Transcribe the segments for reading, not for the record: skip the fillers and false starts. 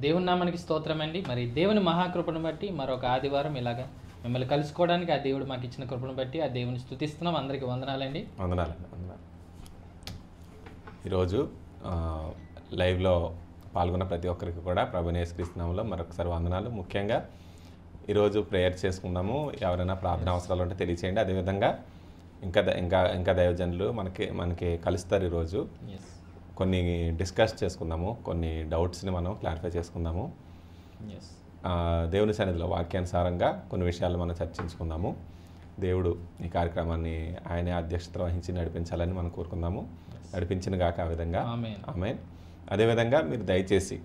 దేవుని నామానికి స్తోత్రం అండి. మరి దేవుని మహాకృపను బట్టి మరొక ఆదివారం ఇలాగా మిమ్మల్ని కలుసుకోవడానికి ఆ దేవుడు మాకు ఇచ్చిన కృపను బట్టి ఆ దేవుని స్తుతిస్తున్నాం. అందరికీ వందనాలండి. వందనాలండి. ఈరోజు లైవ్లో పాల్గొన్న ప్రతి ఒక్కరికి కూడా ప్రభువైన యేసుక్రీస్తు నామములో మరొకసారి వందనాలు. ముఖ్యంగా ఈరోజు ప్రేయర్ చేసుకున్నాము. ఎవరైనా ప్రార్థన అవసరాలు ఉంటే తెలియచేయండి. అదేవిధంగా ఇంకా దైవజనులు మనకి కలుస్తారు. ఈరోజు కొన్ని డిస్కస్ చేసుకుందాము, కొన్ని డౌట్స్ని మనం క్లారిఫై చేసుకుందాము. దేవుని సన్నిధిలో వాక్యానుసారంగా కొన్ని విషయాలు మనం చర్చించుకుందాము. దేవుడు ఈ కార్యక్రమాన్ని ఆయనే అధ్యక్షత వహించి నడిపించాలని మనం కోరుకుందాము. నడిపించిన గాక ఆ విధంగా ఆమేన్. అదేవిధంగా మీరు దయచేసి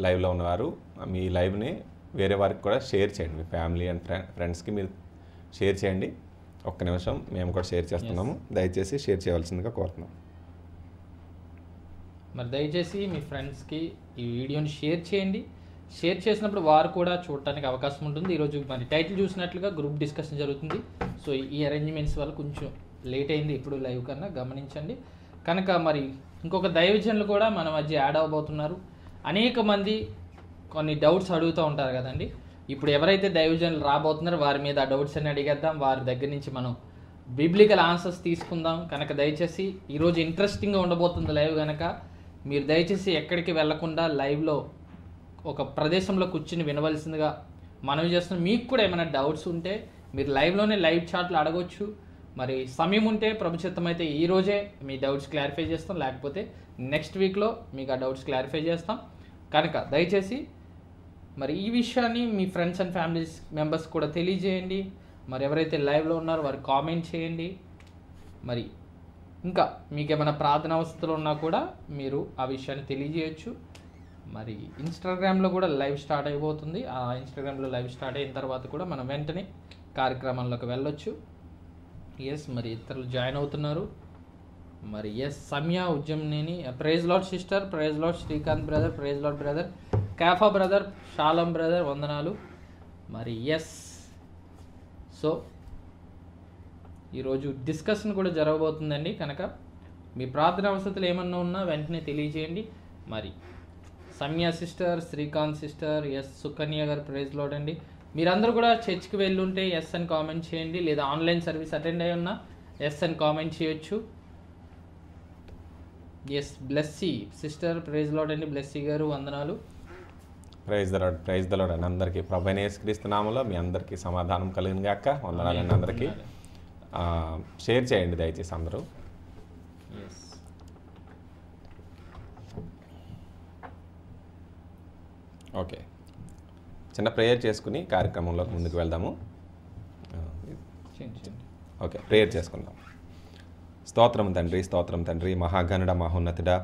లైవ్లో ఉన్నవారు మీ లైవ్ని వేరే వారికి కూడా షేర్ చేయండి. మీ ఫ్యామిలీ అండ్ ఫ్రెండ్స్కి మీరు షేర్ చేయండి. ఒక్క నిమిషం మేము కూడా షేర్ చేస్తున్నాము. దయచేసి షేర్ చేయవలసిందిగా కోరుతున్నాం. మరి దయచేసి మీ ఫ్రెండ్స్కి ఈ వీడియోని షేర్ చేయండి. షేర్ చేసినప్పుడు వారు కూడా చూడటానికి అవకాశం ఉంటుంది. ఈరోజు మరి టైటిల్ చూసినట్లుగా గ్రూప్ డిస్కషన్ జరుగుతుంది. సో ఈ అరేంజ్మెంట్స్ వల్ల కొంచెం లేట్ అయింది ఇప్పుడు లైవ్ కన్నా, గమనించండి. కనుక మరి ఇంకొక దైవజనులు కూడా మన మధ్య యాడ్ అవ్వబోతున్నారు. అనేక మంది కొన్ని డౌట్స్ అడుగుతూ ఉంటారు కదండి. ఇప్పుడు ఎవరైతే దైవజనులు రాబోతున్నారో వారి మీద ఆ డౌట్స్ అన్ని అడిగేద్దాం. వారి దగ్గర నుంచి మనం బిబ్లికల్ ఆన్సర్స్ తీసుకుందాం. కనుక దయచేసి ఈరోజు ఇంట్రెస్టింగ్గా ఉండబోతుంది లైవ్. కనుక మీరు దయచేసి ఎక్కడికి వెళ్లకుండా లైవ్లో ఒక ప్రదేశంలో కూర్చుని వినవలసిందిగా మనవి చేస్తున్నాం. మీకు కూడా ఏమైనా డౌట్స్ ఉంటే మీరు లైవ్లోనే లైవ్ చాట్లు అడగవచ్చు. మరి సమయం ఉంటే ప్రభుచిత్తం అయితే ఈరోజే మీ డౌట్స్ క్లారిఫై చేస్తాం, లేకపోతే నెక్స్ట్ వీక్లో మీకు ఆ డౌట్స్ క్లారిఫై చేస్తాం. కనుక దయచేసి మరి ఈ విషయాన్ని మీ ఫ్రెండ్స్ అండ్ ఫ్యామిలీస్ మెంబర్స్ కూడా తెలియజేయండి. మరి ఎవరైతే లైవ్లో ఉన్నారో వారు కామెంట్ చేయండి. మరి ఇంకా మీకు ఏమైనా ప్రార్థన అవసరాలు ఉన్నా కూడా మీరు ఆ విషయాన్ని తెలియజేయచ్చు. మరి ఇన్స్టాగ్రామ్లో కూడా లైవ్ స్టార్ట్ అయిపోతుంది. ఆ ఇన్స్టాగ్రామ్లో లైవ్ స్టార్ట్ అయిన తర్వాత కూడా మనం వెంటనే కార్యక్రమంలోకి వెళ్ళొచ్చు. మరి ఇతరులు జాయిన్ అవుతున్నారు. మరి సమయ Udyamaneni, praise lord sister, praise lord Srikanth brother, praise lord brother, కాఫా బ్రదర్, షాలం బ్రదర్, వందనాలు. మరి సో ఈరోజు డిస్కషన్ కూడా జరగబోతుందండి. కనుక మీ ప్రార్థన అవసరాలు ఏమన్నా ఉన్నా వెంటనే తెలియజేయండి. మరి సమయ సిస్టర్, శ్రీకాంత్ సిస్టర్, సుకన్య గారు ప్రైజ్ లార్డ్ అండి. మీరందరూ కూడా చర్చ్కి వెళ్ళి ఉంటే ఎస్ అని కామెంట్ చేయండి, లేదా ఆన్లైన్ సర్వీస్ అటెండ్ అయి ఉన్నా ఎస్ అని కామెంట్ చేయొచ్చు. బ్లెస్సీ సిస్టర్ ప్రైజ్ లార్డ్ అండి. బ్లెస్సీ గారు వందనాలు. ప్రైజ్ ద లార్డ్ అని అందరికీ ప్రభువైన యేసుక్రీస్తు నామములో మీ అందరికీ సమాధానం కలిగిన గాక. వందనాలండి అందరికీ. షేర్ చేయండి దయచేసి అందరూ. ఓకే, చిన్న ప్రేయర్ చేసుకుని కార్యక్రమంలోకి ముందుకు వెళ్దాము. ఓకే, ప్రేయర్ చేసుకుందాం. స్తోత్రం తండ్రి, మహాగణుడ, మహోన్నతుడా,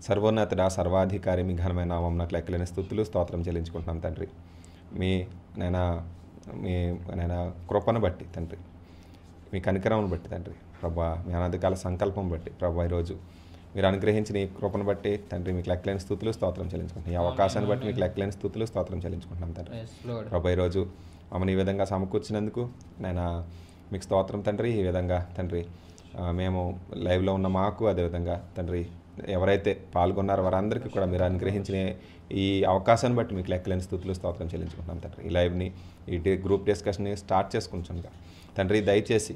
సర్వోన్నతుడా, సర్వాధికారి, మీ ఘనమైన నామమునకు లెక్కలేని స్తుతులు స్తోత్రం చెల్లించుకుంటున్నాం తండ్రి. మీ కృపను బట్టి తండ్రి, మీ కనికరమును బట్టి తండ్రి, ప్రభా మీ అనాదికాల సంకల్పం బట్టి ప్రభా ఈరోజు మీరు అనుగ్రహించిన ఈ కృపను బట్టి తండ్రి మీకు లెక్కలేని స్తుతులు స్తోత్రం చెల్లించుకుంటున్నాం. ఈ అవకాశాన్ని బట్టి మీకు లెక్కలేని స్తుతులు స్తోత్రం చెల్లించుకుంటున్నాం తండ్రి. ప్రభా ఈరోజు మమ్మల్ని ఈ విధంగా సమకూర్చినందుకు మీకు స్తోత్రం తండ్రి. ఈ విధంగా తండ్రి మేము లైవ్లో ఉన్న మాకు, అదేవిధంగా తండ్రి ఎవరైతే పాల్గొన్నారో వారందరికీ కూడా మీరు అనుగ్రహించిన ఈ అవకాశాన్ని బట్టి మీకు లెక్కలేని స్తుతులు స్తోత్రం చెల్లించుకుంటున్నాం తండ్రి. ఈ లైవ్ని, ఈ గ్రూప్ డిస్కషన్ని స్టార్ట్ చేసుకుంటున్నాం తండ్రి. దయచేసి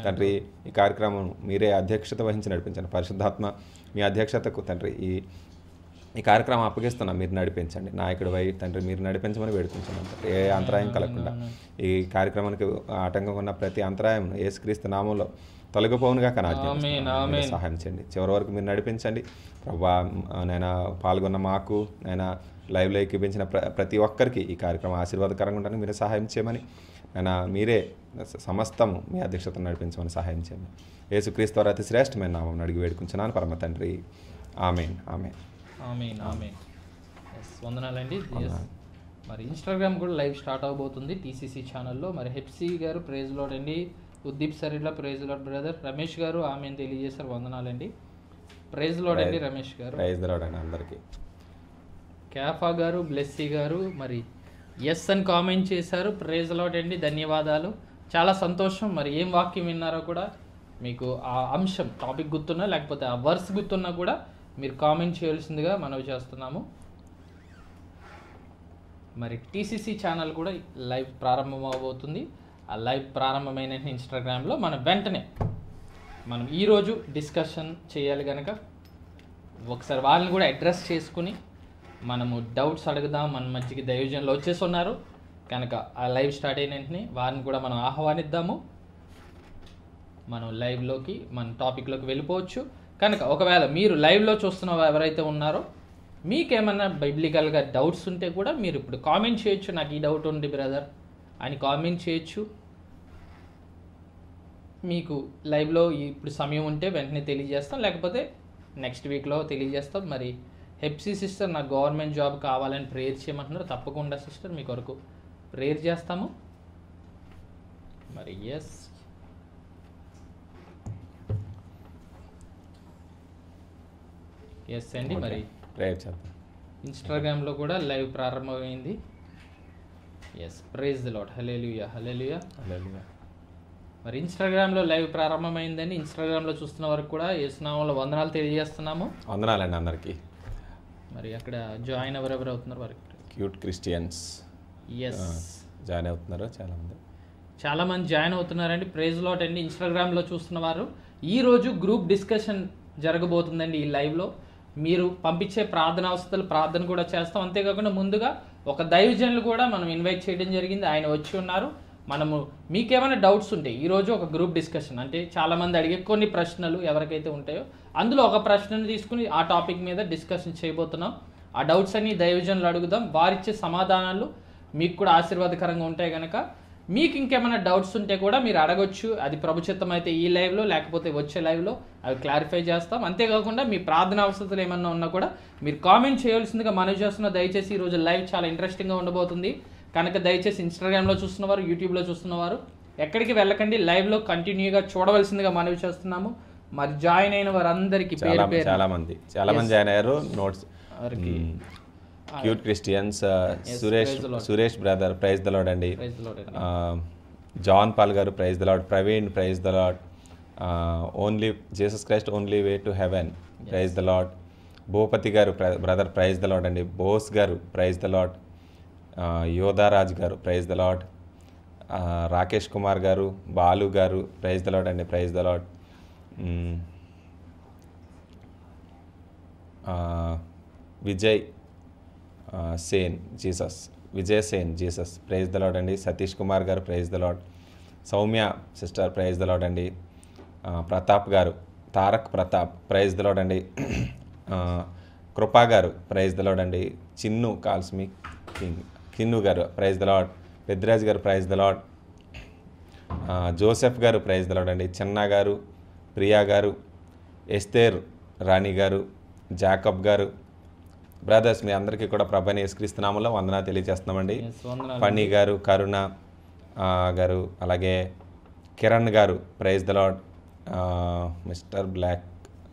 తండ్రి ఈ కార్యక్రమం మీరే అధ్యక్షత వహించి నడిపించండి. పరిశుద్ధాత్మ మీ అధ్యక్షతకు తండ్రి ఈ కార్యక్రమం అప్పగిస్తున్నాం. మీరు నడిపించండి. నాయకుడు వై తండ్రి మీరు నడిపించమని వేడుకుంటున్నాం తండ్రి. ఏ అంతరాయం కలగకుండా ఈ కార్యక్రమానికి ఆటంకం ఉన్న ప్రతి అంతరాయం యేసుక్రీస్తు నామంలో తొలగిపోవునుగా సహాయం చేయండి. చివరి వరకు మీరు నడిపించండి ప్రభా. నేను పాల్గొన్న మాకు, నేను లైవ్లో ఎక్కిపించిన ప్రతి ఒక్కరికి ఈ కార్యక్రమం ఆశీర్వాదకరంగా ఉండడానికి మీరు సహాయం చేయమని, మీరే సమస్తము మీ అధ్యక్షతను నడిపించమని సహాయం చేయండి. యేసుక్రీస్తు వారి అతి శ్రేష్టమైన నామం అడిగి వేడుకుంటున్నాను పరమ తండ్రి. ఆమేన్. వందనాలండి. మరి ఇన్స్టాగ్రామ్ కూడా లైవ్ స్టార్ట్ అవబోతుంది టీసీసీ ఛానల్లో. మరి హెప్సీ గారు ప్రైజ్ లార్డ్ అండి. ఉద్దీప్ సరిలా ప్రైజ్ లార్డ్ బ్రదర్. రమేష్ గారు ఆమెను తెలియజేశారు, వందనాలండి. ప్రైజ్ లార్డ్ అండి రమేష్ గారు. ప్రైజ్ లార్డ్ అండి అందరికీ. కాఫా గారు, బ్లెస్సీ గారు మరి ఎస్ అని కామెంట్ చేశారు. ప్రైజ్ లార్డ్ అండి, ధన్యవాదాలు, చాలా సంతోషం. మరి ఏం వాక్యం విన్నారో కూడా మీకు ఆ అంశం టాపిక్ గుర్తున్నా లేకపోతే ఆ వర్స్ గుర్తున్నా కూడా మీరు కామెంట్ చేయాల్సిందిగా మనవి చేస్తున్నాము. మరి టీసీసీ ఛానల్ కూడా లైవ్ ప్రారంభం అవబోతుంది. ఆ లైవ్ ప్రారంభమైన ఇన్స్టాగ్రామ్లో మనం వెంటనే మనం ఈరోజు డిస్కషన్ చేయాలి కనుక ఒకసారి వాళ్ళని కూడా అడ్రస్ చేసుకుని మనము డౌట్స్ అడుగుదాం. మన మధ్యకి దైవజనులు వచ్చేసి ఉన్నారు కనుక ఆ లైవ్ స్టార్ట్ అయిన వెంటనే వారిని కూడా మనం ఆహ్వానిద్దాము. మనం లైవ్లోకి మన టాపిక్లోకి వెళ్ళిపోవచ్చు. కనుక ఒకవేళ మీరు లైవ్లో చూస్తున్న ఎవరైతే ఉన్నారో మీకేమన్నా బైబిలికల్గా డౌట్స్ ఉంటే కూడా మీరు ఇప్పుడు కామెంట్ చేయొచ్చు. నాకు ఈ డౌట్ ఉంది బ్రదర్ అని కామెంట్ చేయొచ్చు. మీకు లైవ్లో ఇప్పుడు సమయం ఉంటే వెంటనే తెలియజేస్తాం, లేకపోతే నెక్స్ట్ వీక్లో తెలియజేస్తాం. మరి హెప్సీ సిస్టర్ నాకు గవర్నమెంట్ జాబ్ కావాలని ప్రేయర్ చేయమంటున్నారు. తప్పకుండా సిస్టర్ మీ కొరకు ప్రేయర్ చేస్తాము. మరి ఎస్ అండి. మరి ప్రేయర్ చేద్దాం. ఇన్స్టాగ్రామ్లో కూడా లైవ్ ప్రారంభమైంది. Praise the lord. Hallelujah hallelujah. మరి ఇన్స్టాగ్రామ్లో లైవ్ ప్రారంభమైందని ఇన్స్టాగ్రామ్లో చూస్తున్న వరకు కూడా యేసునామంలో వందనాలు తెలియజేస్తున్నాము. వందనాలండి అందరికీ. మరి అక్కడ జాయిన్ ఎవరెవరు అవుతున్నారు వారికి క్యూట్ క్రిస్టియన్స్ జాయిన్ అవుతున్నారు. చాలామంది జాయిన్ అవుతున్నారండి. ప్రైజ్ లార్డ్ అండి. ఇన్స్టాగ్రామ్లో చూస్తున్న వారు ఈరోజు గ్రూప్ డిస్కషన్ జరగబోతుందండి. ఈ లైవ్లో మీరు పంపించే ప్రార్థన అవసరాలు ప్రార్థన కూడా చేస్తాం. అంతేకాకుండా ముందుగా ఒక దైవజనులు కూడా మనం ఇన్వైట్ చేయడం జరిగింది. ఆయన వచ్చి ఉన్నారు. మనము మీకేమైనా డౌట్స్ ఉంటే ఈరోజు ఒక గ్రూప్ డిస్కషన్ అంటే చాలామంది అడిగే కొన్ని ప్రశ్నలు ఎవరికైతే ఉంటాయో అందులో ఒక ప్రశ్నను తీసుకుని ఆ టాపిక్ మీద డిస్కషన్ చేయబోతున్నాం. ఆ డౌట్స్ అన్ని దైవజనులు అడుగుదాం. వారిచ్చే సమాధానాలు మీకు కూడా ఆశీర్వాదకరంగా ఉంటాయి కనుక మీకు ఇంకేమైనా డౌట్స్ ఉంటే కూడా మీరు అడగొచ్చు. అది ప్రభుచిత్తం అయితే ఈ లైవ్లో, లేకపోతే వచ్చే లైవ్లో అవి క్లారిఫై చేస్తాం. అంతేకాకుండా మీ ప్రార్థన అవసరాలు ఏమన్నా ఉన్నా కూడా మీరు కామెంట్ చేయవలసిందిగా మనవి చేస్తున్నా. దయచేసి ఈరోజు లైవ్ చాలా ఇంట్రెస్టింగ్గా ఉండబోతుంది కనుక దయచేసి ఇన్స్టాగ్రామ్లో చూస్తున్నవారు, యూట్యూబ్లో చూస్తున్నవారు ఎక్కడికి వెళ్ళకండి, లైవ్లో కంటిన్యూగా చూడవలసిందిగా మనవి చేస్తున్నాము. మరి జాయిన్ అయిన వారందరికీ చాలా మంది జాయిన్ అయ్యారు. Notes cute Christians, Suresh brother praise the lord అండి. జాన్ పాల్ గారు praise the lord. Praveen praise the lord. Only Jesus Christ only way to heaven praise the lord. Bhupathi గారు బ్రదర్ ప్రైజ్ ద లార్డ్ అండి. బోస్ గారు ప్రైజ్ ద లార్డ్. యోధారాజ్ గారు praise the lord. Rakesh Kumar గారు, బాలు గారు praise the lord అండి. Praise the lord. Vijay Sen Jesus praise the lord అండి. సతీష్ కుమార్ గారు praise the lord. Soumya sister praise the lord అండి. ప్రతాప్ గారు, Tarak Pratap praise the lord అండి. కృపా గారు ప్రైజ్ ద లార్డ్ అండి. చిన్ను కాల్స్ మీ కిన్ను గారు ప్రైజ్ ద లార్డ్. పెద్దిరాజ్ గారు ప్రైజ్ ద లార్డ్. జోసెఫ్ గారు ప్రైజ్ ద లార్డ్ అండి. చిన్నా గారు, ప్రియా గారు, ఎస్తేర్ రాణి గారు, జాకబ్ గారు బ్రదర్స్ మీ అందరికీ కూడా ప్రభువైన యేసుక్రీస్తు నామములో వందనాలు తెలియజేస్తున్నామండి. ఫణి గారు, కరుణ గారు, అలాగే కిరణ్ గారు praise the lord. Mister black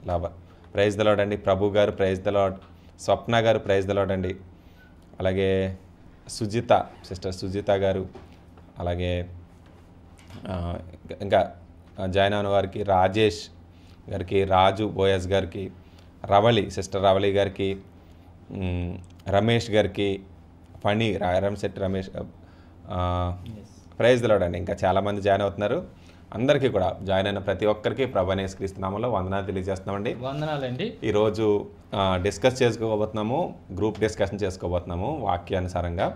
lover praise the lord అండి. ప్రభు గారు ప్రైజ్ ద లార్డ్. స్వప్న గారు ప్రైజ్ ద లార్డ్ అండి. అలాగే సుజిత సిస్టర్ సుజిత గారు, అలాగే ఇంకా జాయిన్ అయిన వారికి రాజేష్ గారికి, రాజు బోయస్ గారికి, రవళి సిస్టర్ రవళి గారికి, రమేష్ గారికి, Phani Raramshetti Ramesh praise the lord అండి. ఇంకా చాలామంది జాయిన్ అవుతున్నారు. అందరికీ కూడా జాయిన్ అయిన ప్రతి ఒక్కరికి ప్రభువైన యేసుక్రీస్తు నామములో వందనాలు తెలియజేస్తున్నామండి. వందనాలండి. ఈరోజు డిస్కస్ చేసుకోబోతున్నాము, గ్రూప్ డిస్కషన్ చేసుకోబోతున్నాము వాక్యానుసారంగా.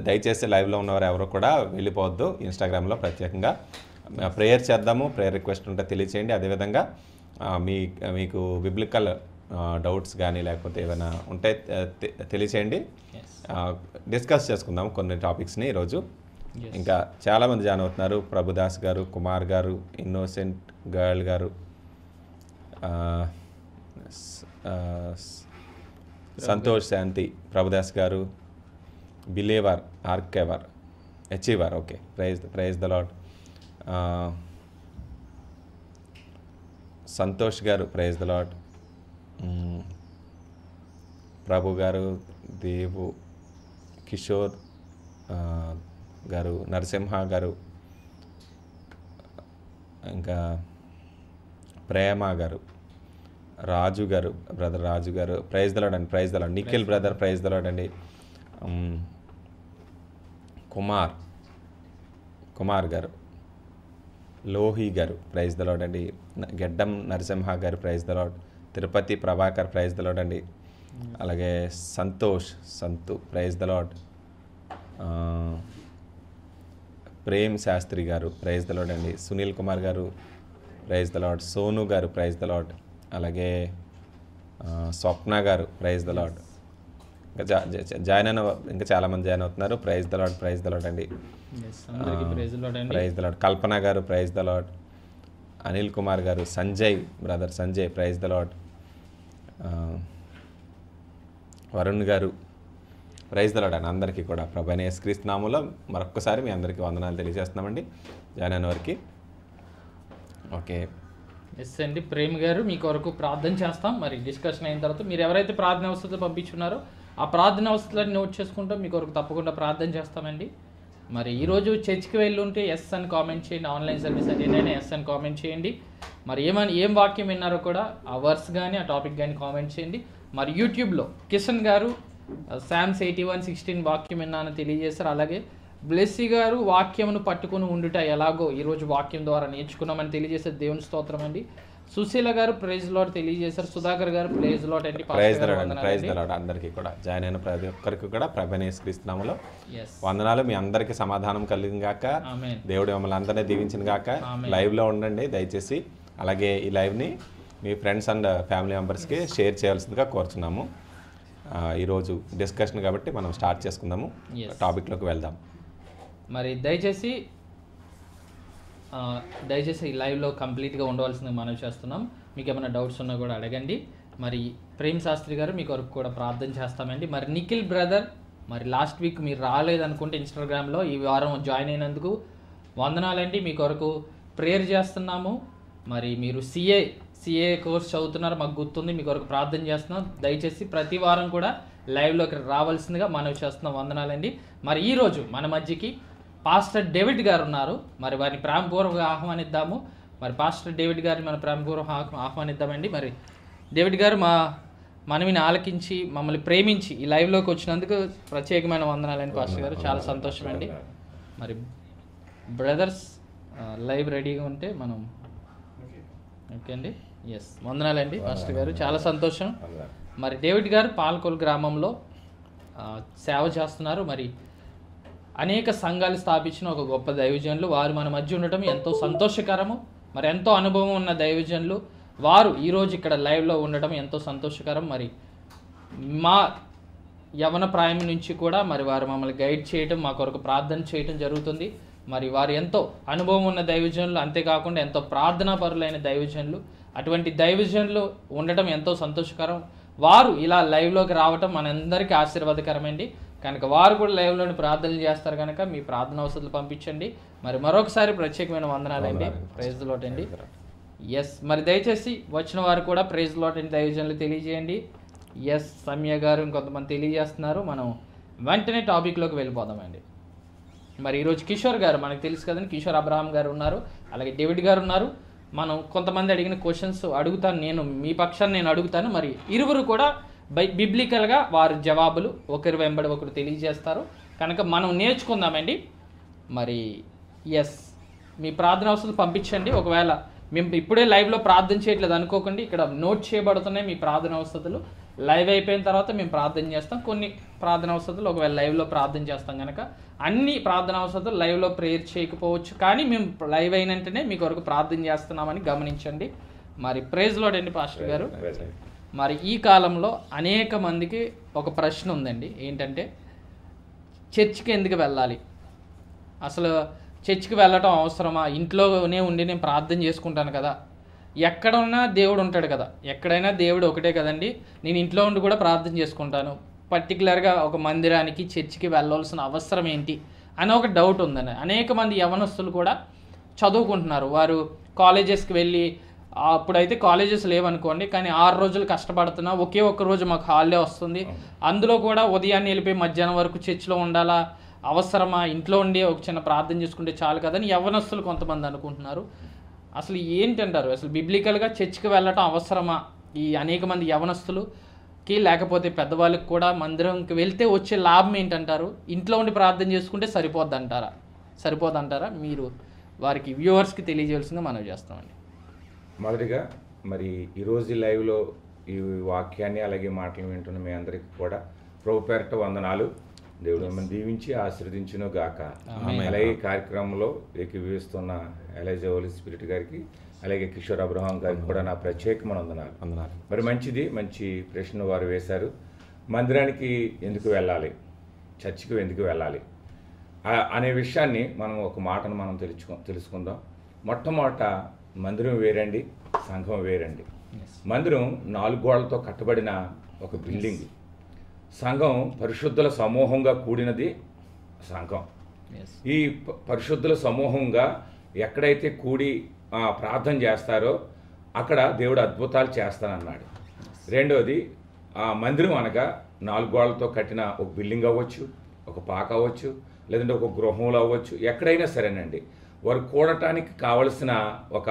దయచేసి లైవ్లో ఉన్నవారు ఎవరు కూడా వెళ్ళిపోవద్దు. ఇన్స్టాగ్రామ్లో ప్రత్యేకంగా ప్రేయర్ చేద్దాము. ప్రేయర్ రిక్వెస్ట్ ఉంటే తెలియచేయండి. అదేవిధంగా మీకు బిబ్లికల్ డౌట్స్ కానీ లేకపోతే ఏమైనా ఉంటే తెలియచేయండి. డిస్కస్ చేసుకుందాం కొన్ని టాపిక్స్ని ఈరోజు. ఇంకా చాలామంది జాయిన్ అవుతున్నారు. ప్రభుదాస్ గారు, కుమార్ గారు, ఇన్నోసెంట్ గర్ల్ గారు, సంతోష్ శాంతి, ప్రభుదాస్ గారు, బిలేవర్, ఆర్కెవర్, achiever. Okay, praise the lord. Santosh గారు ప్రైజ్ ద లార్డ్. ప్రభు గారు, దేవు, కిషోర్ గారు, నరసింహ గారు, ఇంకా ప్రేమ గారు, రాజు గారు, బ్రదర్ రాజు గారు ప్రైజ్ ద లార్డ్ అండి. Praise the lord. Nikhil brother praise the lord అండి. కుమార్ గారు, లోహి గారు ప్రైజ్ ద లార్డ్ అండి, గెడ్డం నరసింహ గారు praise the lord, Tirupati Prabhakar praise the lord అండి, అలాగే Santhu praise the lord, Prem Shastri గారు ప్రైజ్ ద లార్డ్ అండి, సునీల్ కుమార్ గారు ప్రైజ్ ద లార్డ్, సోను గారు ప్రైజ్ ద లార్డ్, అలాగే స్వప్న గారు ప్రైజ్ ద లార్డ్. ఇంకా జాయిన్ అయిన ఇంకా చాలామంది జాయిన్ అవుతున్నారు. ప్రైజ్ ద లార్డ్ అండి, ప్రైజ్ ద లార్డ్. కల్పన గారు praise the lord, Anil Kumar గారు, brother Sanjay praise the lord, Varun గారు ప్రైజ్ ద లార్డ్ అండి. అందరికీ కూడా ప్రభు అయిన యేసుక్రీస్తు నామములో మరొక్కసారి మీ అందరికీ వందనాలు తెలియజేస్తున్నామండి జాయిన్ అయిన వారికి. ఓకే, ఎస్ అండి. ప్రేమ్ గారు మీ కొరకు ప్రార్థన చేస్తాం. మరి డిస్కషన్ అయిన తర్వాత మీరు ఎవరైతే ప్రార్థన అవసరాలు పంపించున్నారో ఆ ప్రార్థన అవసరాలను నోట్ చేసుకుంటాం, మీ కొరకు తప్పకుండా ప్రార్థన చేస్తామండి. మరి ఈరోజు చర్చ్కి వెళ్ళి ఉంటే ఎస్ అని కామెంట్ చేయండి. ఆన్లైన్ సర్వీస్ అటెండ్ ఎస్ అని కామెంట్ చేయండి. మరి ఏం వాక్యం విన్నారో కూడా ఆ వర్స్ కానీ ఆ టాపిక్ కానీ కామెంట్ చేయండి. మరి యూట్యూబ్లో కిషన్ గారు శామ్స్ 81:16 వాక్యం విన్నాను తెలియజేశారు. అలాగే బ్లెస్సీ గారు వాక్యమును పట్టుకుని ఉండుట ఎలాగో ఈరోజు వాక్యం ద్వారా నేర్చుకున్నామని తెలియజేశారు. దేవుని స్తోత్రం అండి. సుశీల గారు ప్రైజ్ లార్డ్ తెలియజేశారు. సుధాకర్ గారు ప్రైజ్ లార్డ్ అండి. ప్రైజ్ ద లార్డ్ అందరికీ కూడా జాయిన్ అయిన ప్రతి ఒక్కరికి కూడా ప్రభువైన యేసుక్రీస్తు నామములో వందనాలు. మీ అందరికీ సమాధానం కలిగిన గాక, దేవుడు మిమ్మల్ని అందరినీ దీవించిన గాక. లైవ్లో ఉండండి దయచేసి. అలాగే ఈ లైవ్ని మీ ఫ్రెండ్స్ అండ్ ఫ్యామిలీ మెంబర్స్కి షేర్ చేయాల్సిందిగా కోరుచున్నాము. ఈరోజు డిస్కషన్ కాబట్టి మనం స్టార్ట్ చేసుకుందాము, టాపిక్లోకి వెళ్దాం. మరి దయచేసి ఈ లైవ్లో కంప్లీట్గా ఉండవలసింది మనం చేస్తున్నాం. మీకు ఏమైనా డౌట్స్ ఉన్నా కూడా అడగండి. మరి ప్రేమ్ శాస్త్రి గారు మీ కొరకు కూడా ప్రార్థన చేస్తామండి. మరి నిఖిల్ బ్రదర్, మరి లాస్ట్ వీక్ మీరు రాలేదనుకుంటే ఇన్స్టాగ్రామ్లో ఈ వారం జాయిన్ అయినందుకు వందనాలండి. మీ కొరకు ప్రేయర్ చేస్తున్నాము. మరి మీరు సిఏ కోర్స్ చదువుతున్నారు, మాకు గుర్తుంది. మీ కొరకు ప్రార్థన చేస్తున్నాం. దయచేసి ప్రతి వారం కూడా లైవ్లోకి రావాల్సిందిగా మనవి చేస్తున్నాం. వందనాలండి. మరి ఈరోజు మన మధ్యకి పాస్టర్ డేవిడ్ గారు ఉన్నారు. మరి వారిని ప్రేమపూర్వకంగా ఆహ్వానిద్దాము. మరి పాస్టర్ డేవిడ్ గారిని మన ప్రేమపూర్వకంగా ఆహ్వానిద్దామండి. మరి డేవిడ్ గారు మా మనవిని ఆలకించి మమ్మల్ని ప్రేమించి ఈ లైవ్లోకి వచ్చినందుకు ప్రత్యేకమైన వందనాలండి పాస్టర్ గారు. చాలా సంతోషం అండి. మరి బ్రదర్స్ లైవ్ రెడీగా ఉంటే మనం ఓకే అండి. ఎస్, వందనాలండి పాస్టర్ గారు, చాలా సంతోషం. మరి డేవిడ్ గారు పాల్కొల్ గ్రామంలో సేవ చేస్తున్నారు. మరి అనేక సంఘాలు స్థాపించిన ఒక గొప్ప దైవజనులు. వారు మన మధ్య ఉండటం ఎంతో సంతోషకరము. మరి ఎంతో అనుభవం ఉన్న దైవజనులు వారు ఈరోజు ఇక్కడ లైవ్లో ఉండటం ఎంతో సంతోషకరం. మరి మా యవన ప్రాయం నుంచి కూడా మరి వారు మమ్మల్ని గైడ్ చేయటం, మా కొరకు ప్రార్థన చేయటం జరుగుతుంది. మరి వారు ఎంతో అనుభవం ఉన్న దైవజనులు, అంతేకాకుండా ఎంతో ప్రార్థనాపరులైన దైవజనులు. అటువంటి దైవజనులు ఉండటం ఎంతో సంతోషకరం. వారు ఇలా లైవ్లోకి రావటం మనందరికీ ఆశీర్వాదకరమండి. కనుక వారు కూడా లైవ్లోని ప్రార్థనలు చేస్తారు కనుక మీ ప్రార్థన అవసరాలు పంపించండి. మరి మరొకసారి ప్రత్యేకమైన వందనాలండి. ప్రైజ్ ది లార్డ్ అండి. ఎస్, మరి దయచేసి వచ్చిన వారు కూడా ప్రైజ్ ది లార్డ్ అండి దైవజనులు తెలియజేయండి. ఎస్, సమ్య గారు ఇంకొంతమంది తెలియజేస్తున్నారు. మనం వెంటనే టాపిక్లోకి వెళ్ళిపోదామండి. మరి ఈరోజు కిషోర్ గారు, మనకు తెలుసు కదండి, కిషోర్ అబ్రహాం గారు ఉన్నారు. అలాగే డేవిడ్ గారు ఉన్నారు. మనం కొంతమంది అడిగిన క్వశ్చన్స్ అడుగుతాను, నేను మీ పక్షాన్ని నేను అడుగుతాను. మరి ఇరువురు కూడా బిబ్లికల్గా వారి జవాబులు ఒకరి వెంబడి ఒకరు తెలియజేస్తారు కనుక మనం నేర్చుకుందామండి. మరి ఎస్, మీ ప్రార్థన అవసరాలు పంపించండి. ఒకవేళ మేము ఇప్పుడే లైవ్లో ప్రార్థన చేయట్లేదు అనుకోకండి, ఇక్కడ నోట్ చేయబడుతున్నాయి మీ ప్రార్థన అవసరాలు. లైవ్ అయిపోయిన తర్వాత మేము ప్రార్థన చేస్తాం. కొన్ని ప్రార్థన అవసరాలు ఒకవేళ లైవ్లో ప్రార్థన చేస్తాం కనుక అన్ని ప్రార్థన అవసరాలు లైవ్లో ప్రేయర్ చేయకపోవచ్చు, కానీ మేము లైవ్ అయిన వెంటనే మీ కొరకు ప్రార్థన చేస్తున్నామని గమనించండి. మరి ప్రైజ్ లార్డ్ అండి పాస్టర్ గారు. మరి ఈ కాలంలో అనేక మందికి ఒక ప్రశ్న ఉందండి, ఏంటంటే చర్చికి ఎందుకు వెళ్ళాలి, అసలు చర్చికి వెళ్ళటం అవసరమా, ఇంట్లోనే ఉండి నేను ప్రార్థన చేసుకుంటాను కదా, ఎక్కడ ఉన్నా దేవుడు ఉంటాడు కదా, ఎక్కడైనా దేవుడు ఒకటే కదండి, నేను ఇంట్లో ఉండి కూడా ప్రార్థన చేసుకుంటాను, పర్టికులర్గా ఒక మందిరానికి చర్చికి వెళ్ళవలసిన అవసరం ఏంటి అని ఒక డౌట్ ఉందండి. అనేక మంది యవనస్తులు కూడా చదువుకుంటున్నారు. వారు కాలేజెస్కి వెళ్ళి, అప్పుడైతే కాలేజెస్ లేవనుకోండి, కానీ 6 రోజులు కష్టపడుతున్నా ఒకే ఒక్క రోజు మాకు హాలిడే వస్తుంది, అందులో కూడా ఉదయాన్నే వెళ్ళిపోయి మధ్యాహ్నం వరకు చర్చిలో ఉండాలా, అవసరమా, ఇంట్లో ఉండి ఒక చిన్న ప్రార్థన చేసుకుంటే చాలు కదని యవనస్తులు కొంతమంది అనుకుంటున్నారు. అసలు ఏంటంటారు, అసలు బిబ్లికల్గా చర్చికి వెళ్ళటం అవసరమా? ఈ అనేక మంది యవనస్తులు కి లేకపోతే పెద్దవాళ్ళకి కూడా మందిరంకి వెళ్తే వచ్చే లాభం ఏంటంటారు? ఇంట్లో ఉండి ప్రార్థన చేసుకుంటే సరిపోద్దంటారా? మీరు వారికి వ్యూవర్స్కి తెలియజేయాల్సిందిగా మనం చేస్తామండి. మొదటిగా మరి ఈరోజు ఈ లైవ్లో ఈ వాక్యాన్ని అలాగే మాటలు వింటున్న మీ అందరికీ కూడా ప్రభు పేరట వందనాలు. దేవుడు మిమ్మల్ని దీవించి ఆశీర్వదించును గాక. అలాగే ఈ కార్యక్రమంలో ఏకీభవిస్తున్న ఎలైజా హోలీ స్పిరిట్ గారికి అలాగే కిషోర్ అబ్రహాం గారికి కూడా నా ప్రత్యేకమైన వందనాలు. మరి మంచి ప్రశ్న వారు వేశారు. మందిరానికి ఎందుకు వెళ్ళాలి, చర్చికి ఎందుకు వెళ్ళాలి అనే విషయాన్ని మనం ఒక మాటను మనం తెలుసుకుందాం. మొట్టమొదట మందిరం వేరండి, సంఘం వేరండి. మందిరం 4 గోడలతో కట్టబడిన ఒక బిల్డింగ్. సంఘం పరిశుద్ధుల సమూహంగా కూడినది సంఘం. ఈ పరిశుద్ధుల సమూహంగా ఎక్కడైతే కూడి ప్రార్థన చేస్తారో అక్కడ దేవుడు అద్భుతాలు చేస్తానన్నాడు. రెండోది మందిరం అనగా 4 గోడలతో కట్టిన ఒక బిల్డింగ్ అవ్వచ్చు, ఒక పాక అవ్వచ్చు, లేదంటే ఒక గృహంలో అవ్వచ్చు, ఎక్కడైనా సరేనండి. వారు కూడటానికి కావలసిన ఒక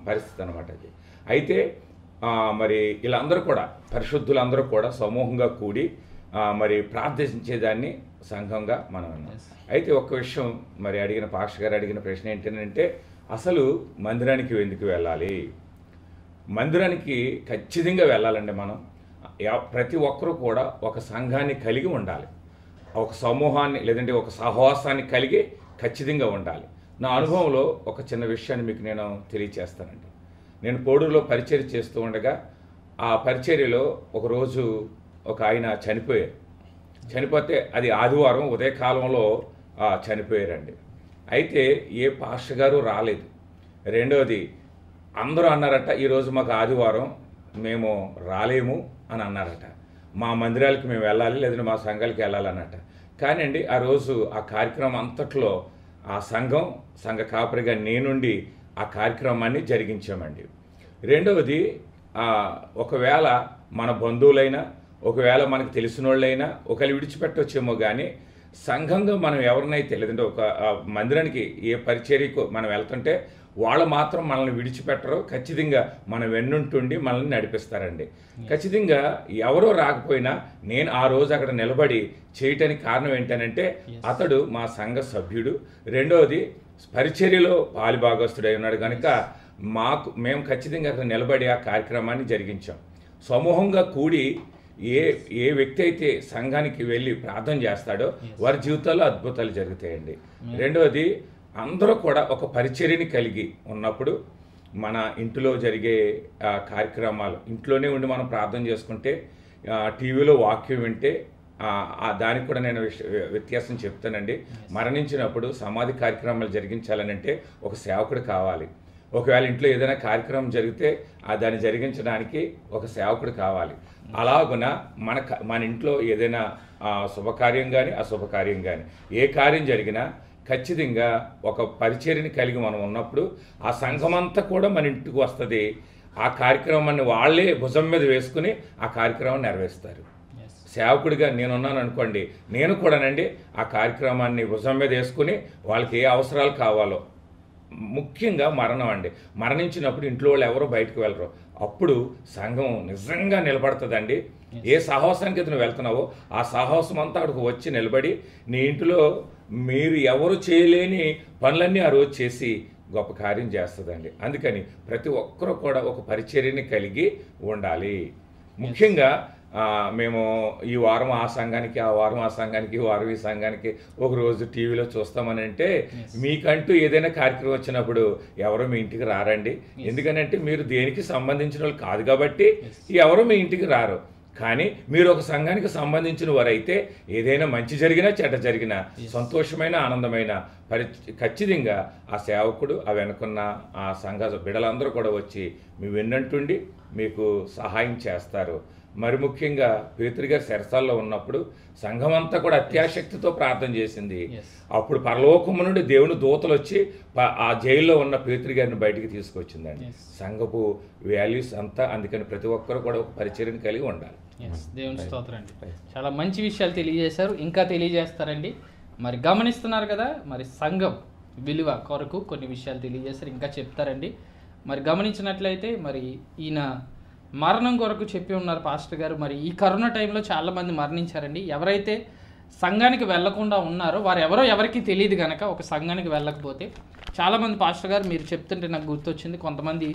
పరిస్థితి అనమాట అది. అయితే మరి వీళ్ళందరూ కూడా పరిశుద్ధులందరూ కూడా సమూహంగా కూడి మరి ప్రార్థించేదాన్ని సంఘంగా మనం అన్నాం. అయితే ఒక్క విషయం మరి పాస్టర్ గారు అడిగిన ప్రశ్న ఏంటంటే అసలు మందిరానికి ఎందుకు వెళ్ళాలి? మందిరానికి ఖచ్చితంగా వెళ్ళాలండి. మనం ప్రతి ఒక్కరూ కూడా ఒక సంఘాన్ని కలిగి ఉండాలి, ఒక సమూహాన్ని లేదంటే ఒక సహవాసాన్ని కలిగి ఖచ్చితంగా ఉండాలి. నా అనుభవంలో ఒక చిన్న విషయాన్ని మీకు నేను తెలియచేస్తానండి. నేను పోడూరులో పరిచర్య చేస్తూ ఉండగా ఆ పరిచర్యలో ఒకరోజు ఒక ఆయన చనిపోతే అది ఆదివారం ఉదయకాలంలో చనిపోయారండి. అయితే ఏ పాస్టర్ గారు రాలేదు. రెండవది అందరూ అన్నారట, ఈరోజు మాకు ఆదివారం మేము రాలేము అని అన్నారట. మా మందిరాలకి మేము వెళ్ళాలి, లేదంటే మా సంఘాలకి వెళ్ళాలన్నట. కానీ అండి ఆ రోజు ఆ కార్యక్రమం అంతట్లో ఆ సంఘ కాపరిగా నేనుండి ఆ కార్యక్రమాన్ని జరిగించామండి. రెండవది ఒకవేళ మన బంధువులైనా, ఒకవేళ మనకు తెలిసిన వాళ్ళైనా ఒకవేళ విడిచిపెట్టవచ్చేమో, కానీ సంఘంగా మనం ఎవరినైతే లేదంటే ఒక మందిరానికి ఏ పరిచర్యకు మనం వెళ్తుంటే వాళ్ళు మాత్రం మనల్ని విడిచిపెట్టరు. ఖచ్చితంగా మన వెన్నుంటుండి మనల్ని నడిపిస్తారండి. ఖచ్చితంగా ఎవరో రాకపోయినా నేను ఆ రోజు అక్కడ నిలబడి చేయటానికి కారణం ఏంటనంటే అతడు మా సంఘ సభ్యుడు. రెండవది పరిచర్యలో పాలిభాగస్తుడై ఉన్నాడు కనుక మేము ఖచ్చితంగా అక్కడ నిలబడి ఆ కార్యక్రమాన్ని జరిగించాం. సమూహంగా కూడి ఏ వ్యక్తి అయితే సంఘానికి వెళ్ళి ప్రార్థన చేస్తాడో వారి జీవితాల్లో అద్భుతాలు జరుగుతాయండి. రెండవది అందరూ కూడా ఒక పరిచర్యని కలిగి ఉన్నప్పుడు మన ఇంటిలో జరిగే కార్యక్రమాలు ఇంట్లోనే ఉండి మనం ప్రార్థన చేసుకుంటే, టీవీలో వాక్యం వింటే దానికి కూడా నేను వ్యత్యాసం చెప్తానండి. మరణించినప్పుడు సమాధి కార్యక్రమాలు జరిగించాలనంటే ఒక సేవకుడు కావాలి. ఒకవేళ ఇంట్లో ఏదైనా కార్యక్రమం జరిగితే దాన్ని జరిగించడానికి ఒక సేవకుడు కావాలి. అలాగున మన ఇంట్లో ఏదైనా శుభకార్యం కానీ అశుభకార్యం కానీ ఏ కార్యం జరిగినా ఖచ్చితంగా ఒక పరిచర్యని కలిగి మనం ఉన్నప్పుడు ఆ సంఘమంతా కూడా మన ఇంటికి వస్తుంది. ఆ కార్యక్రమాన్ని వాళ్ళే భుజం మీద వేసుకుని ఆ కార్యక్రమాన్ని నెరవేరుస్తారు. సేవకుడిగా నేనున్నాను అనుకోండి, నేను కూడానండి ఆ కార్యక్రమాన్ని భుజం మీద వేసుకుని వాళ్ళకి ఏ అవసరాలు కావాలో, ముఖ్యంగా మరణం అండి, మరణించినప్పుడు ఇంట్లో వాళ్ళు ఎవరో బయటకు వెళ్ళరు. అప్పుడు సంఘం నిజంగా నిలబడుతుందండి. ఏ సాహసానికి అయితే నువ్వు వెళ్తున్నావో ఆ సాహసం అంతా అక్కడికి వచ్చి నిలబడి నీ ఇంటిలో మీరు ఎవరు చేయలేని పనులన్నీ ఆ రోజు చేసి గొప్ప కార్యం చేస్తుందండి. అందుకని ప్రతి ఒక్కరూ కూడా ఒక పరిచర్యని కలిగి ఉండాలి. ముఖ్యంగా మేము ఈ వారం ఆ సంఘానికి, ఆ వారం ఆ సంఘానికి, ఈ వారం ఈ సంఘానికి ఒకరోజు టీవీలో చూస్తామని అంటే మీకంటూ ఏదైనా కార్యక్రమం వచ్చినప్పుడు ఎవరో మీ ఇంటికి రారండి. ఎందుకనంటే మీరు దేనికి సంబంధించిన వాళ్ళు కాదు కాబట్టి ఎవరో మీ ఇంటికి రారు. కానీ మీరు ఒక సంఘానికి సంబంధించిన వారైతే ఏదైనా మంచి జరిగినా చెడ్డ జరిగినా సంతోషమైన ఆనందమైన ఖచ్చితంగా ఆ సేవకుడు ఆ వెనుకున్న ఆ సంఘ బిడ్డలందరూ కూడా వచ్చి మీ వెన్నంటుండి మీకు సహాయం చేస్తారు. మరి ముఖ్యంగా పేతురు గారు చెరసాల్లో ఉన్నప్పుడు సంఘమంతా కూడా అత్యాశక్తితో ప్రార్థన చేసింది. అప్పుడు పరలోకము నుండి దేవుని దూతలు వచ్చి ఆ జైల్లో ఉన్న పేతురు గారిని బయటికి తీసుకొచ్చిందండి. సంఘపు వాల్యూస్ అంతా. అందుకని ప్రతి ఒక్కరు కూడా ఒక పరిచర్యను కలిగి ఉండాలి. దేవుని స్తోత్రం అండి. చాలా మంచి విషయాలు తెలియజేశారు, ఇంకా తెలియజేస్తారండి. మరి గమనిస్తున్నారు కదా, మరి సంఘం విలువ కొరకు కొన్ని విషయాలు తెలియజేస్తారు, ఇంకా చెప్తారండి. మరి గమనించినట్లయితే మరి ఈయన మరణం కొరకు చెప్పి ఉన్నారు పాస్టర్ గారు. మరి ఈ కరోనా టైంలో చాలామంది మరణించారండి. ఎవరైతే సంఘానికి వెళ్లకుండా ఉన్నారో వారు ఎవరికి తెలియదు కనుక ఒక సంఘానికి వెళ్ళకపోతే చాలామంది పాస్టర్ గారు మీరు చెప్తుంటే నాకు గుర్తొచ్చింది, కొంతమంది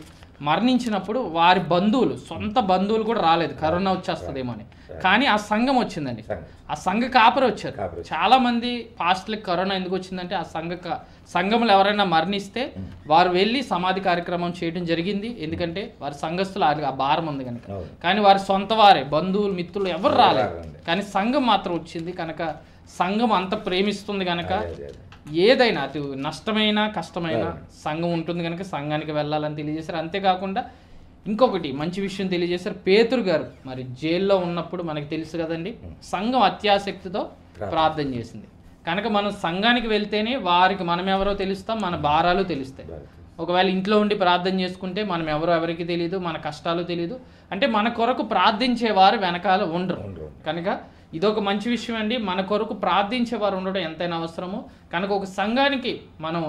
మరణించినప్పుడు వారి బంధువులు, సొంత బంధువులు కూడా రాలేదు, కరోనా వచ్చేస్తుందేమో అని. కానీ ఆ సంఘం వచ్చిందండి, ఆ సంఘ కాపరి వచ్చారు. చాలామంది పాస్టర్లకు కరోనా ఎందుకు వచ్చిందంటే ఆ సంఘంలో ఎవరైనా మరణిస్తే వారు వెళ్ళి సమాధి కార్యక్రమం చేయడం జరిగింది. ఎందుకంటే వారి సంఘస్థులు ఆ భారం ఉంది కనుక. కానీ వారి సొంత వారే, బంధువులు, మిత్రులు ఎవరు రాలేదు, కానీ సంఘం మాత్రం వచ్చింది కనుక సంఘం అంత ప్రేమిస్తుంది కనుక ఏదైనా అటు నష్టమైనా కష్టమైనా సంఘం ఉంటుంది కనుక సంఘానికి వెళ్ళాలని తెలియజేశారు. అంతేకాకుండా ఇంకొకటి మంచి విషయం తెలియజేశారు. పేతురు గారు మరి జైల్లో ఉన్నప్పుడు మనకు తెలుసు కదండి, సంఘం అత్యాసక్తితో ప్రార్థన చేసింది కనుక మనం సంఘానికి వెళ్తేనే వారికి మనం ఎవరో తెలుస్తాం, మన భారాలు తెలుస్తాయి. ఒకవేళ ఇంట్లో ఉండి ప్రార్థన చేసుకుంటే మనం ఎవరికి తెలియదు, మన కష్టాలు తెలియదు. అంటే మన కొరకు ప్రార్థించేవారు వెనకాల ఉండరు కనుక ఇదొక మంచి విషయం అండి. మన కొరకు ప్రార్థించేవారు ఉండడం ఎంతైనా అవసరమో కనుక ఒక సంఘానికి మనం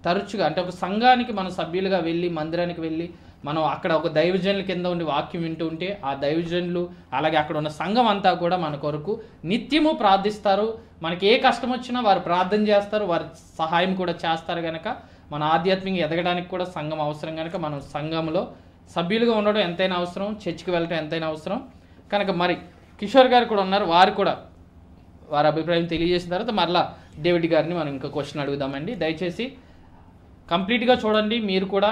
తరచుగా, అంటే ఒక సంఘానికి మనం సభ్యులుగా వెళ్ళి మందిరానికి వెళ్ళి మనం అక్కడ ఒక దైవజనుల కింద ఉండి వాక్యం వింటూ ఉంటే ఆ దైవజనులు అలాగే అక్కడ ఉన్న సంఘం అంతా కూడా మన కొరకు నిత్యము ప్రార్థిస్తారు. మనకి ఏ కష్టం వచ్చినా వారు ప్రార్థన చేస్తారు, వారి సహాయం కూడా చేస్తారు కనుక మన ఆధ్యాత్మికంగా ఎదగడానికి కూడా సంఘం అవసరం కనుక మనం సంఘంలో సభ్యులుగా ఉండడం ఎంతైనా అవసరం, చర్చికి వెళ్ళడం ఎంతైనా అవసరం కనుక మరి కిషోర్ గారు కూడా ఉన్నారు, వారు కూడా వారి అభిప్రాయం తెలియజేసిన తర్వాత మరలా డేవిడ్ గారిని మనం ఇంకా క్వశ్చన్ అడుగుదామండి. దయచేసి కంప్లీట్గా చూడండి, మీరు కూడా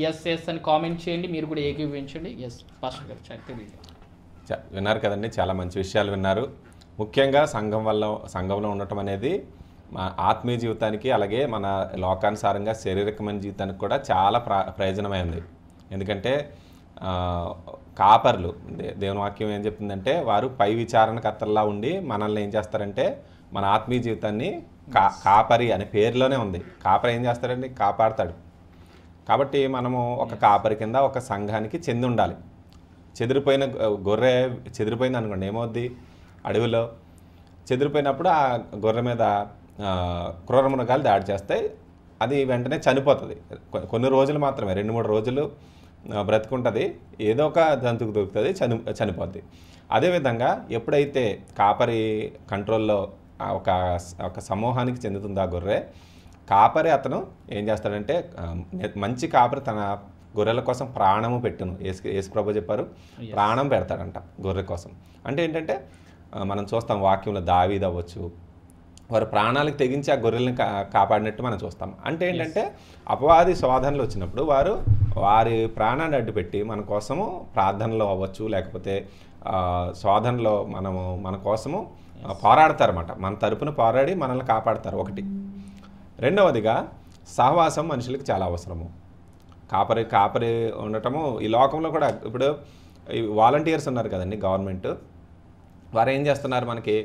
ఎస్ అని కామెంట్ చేయండి, మీరు కూడా ఏకీభవించండి. ఎస్ పాస్టర్ గారు తెలియదు. విన్నారు కదండి, చాలా మంచి విషయాలు విన్నారు. ముఖ్యంగా సంఘంలో ఉండటం అనేది మా ఆత్మీయ జీవితానికి అలాగే మన లోకానుసారంగా శారీరకమైన జీవితానికి కూడా చాలా ప్రయోజనమైంది. ఎందుకంటే కాపర్లు, దేవుని వాక్యం ఏం చెప్తుందంటే వారు పై విచారణకర్తల్లా ఉండి మనల్ని ఏం చేస్తారంటే మన ఆత్మీయ జీవితాన్ని కాపరి అనే పేరులోనే ఉంది. కాపరి ఏం చేస్తాడండి, కాపాడతాడు. కాబట్టి మనము ఒక కాపరి కింద ఒక సంఘానికి చెంది ఉండాలి. చెదిరిపోయిన గొర్రె చెదిరిపోయింది అనుకోండి, ఏమవుద్ది, అడవిలో చెదిరిపోయినప్పుడు ఆ గొర్రె మీద క్రూర మృగాలు దాడి చేస్తాయి, అది వెంటనే చనిపోతుంది. కొన్ని రోజులు మాత్రమే, 2-3 రోజులు బ్రతుకుంటుంది, ఏదో ఒక జంతువుకు దొరుకుతుంది, చనిపోద్ది. అదేవిధంగా ఎప్పుడైతే కాపరి కంట్రోల్లో ఒక సమూహానికి చెందుతుంది ఆ గొర్రె, కాపరి అతను ఏం చేస్తాడంటే మంచి కాపరి తన గొర్రెల కోసం ప్రాణము పెట్టును, యేసు ప్రభు చెప్పారు, ప్రాణం పెడతాడంట గొర్రె కోసం. అంటే ఏంటంటే మనం చూస్తాం వాక్యంలో దావీదు అవ్వచ్చు, వారు ప్రాణాలకు తెగించి ఆ గొర్రెల్ని కాపాడినట్టు మనం చూస్తాం. అంటే ఏంటంటే అపవాది శోధనలు వచ్చినప్పుడు వారి ప్రాణాన్ని అడ్డుపెట్టి మన కోసము ప్రార్థనలో అవ్వచ్చు, లేకపోతే శోధనలో మన కోసము పోరాడతారన్నమాట. మన తరపున పోరాడి మనల్ని కాపాడతారు. ఒకటి. రెండవదిగా సహవాసం మనుషులకు చాలా అవసరము. కాపరి ఉండటము ఈ లోకంలో కూడా. ఇప్పుడు ఈ వాలంటీర్స్ ఉన్నారు కదండి, గవర్నమెంట్ వారు ఏం చేస్తున్నారు, మనకి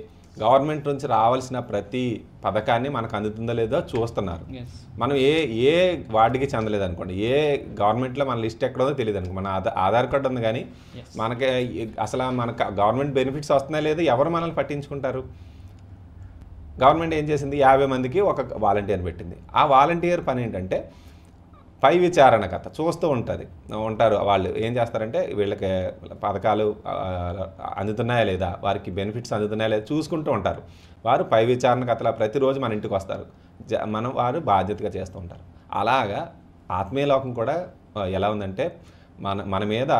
గవర్నమెంట్ నుంచి రావాల్సిన ప్రతి పథకాన్ని మనకు అందుతుందో లేదో చూస్తున్నారు. మనం ఏ వార్డుకి చెందలేదు అనుకోండి, ఏ గవర్నమెంట్లో మన లిస్ట్ ఎక్కడో తెలియదు అనుకో, మన ఆధార్ కార్డు ఉంది కానీ మనకి అసలు మనకు గవర్నమెంట్ బెనిఫిట్స్ వస్తున్నాయో లేదో ఎవరు మనల్ని పట్టించుకుంటారు. గవర్నమెంట్ ఏం చేసింది, 50 మందికి ఒక వాలంటీర్ పెట్టింది. ఆ వాలంటీర్ పని ఏంటంటే పై విచారణకర్త చూస్తూ ఉంటారు. వాళ్ళు ఏం చేస్తారంటే వీళ్ళకి పథకాలు అందుతున్నాయా లేదా, వారికి బెనిఫిట్స్ అందుతున్నాయా లేదా చూసుకుంటూ ఉంటారు. వారు పై విచారణకర్తల ప్రతిరోజు మన ఇంటికి వస్తారు, వారు బాధ్యతగా చేస్తూ ఉంటారు. అలాగా ఆత్మీయ లోకం కూడా ఎలా ఉందంటే మన మీద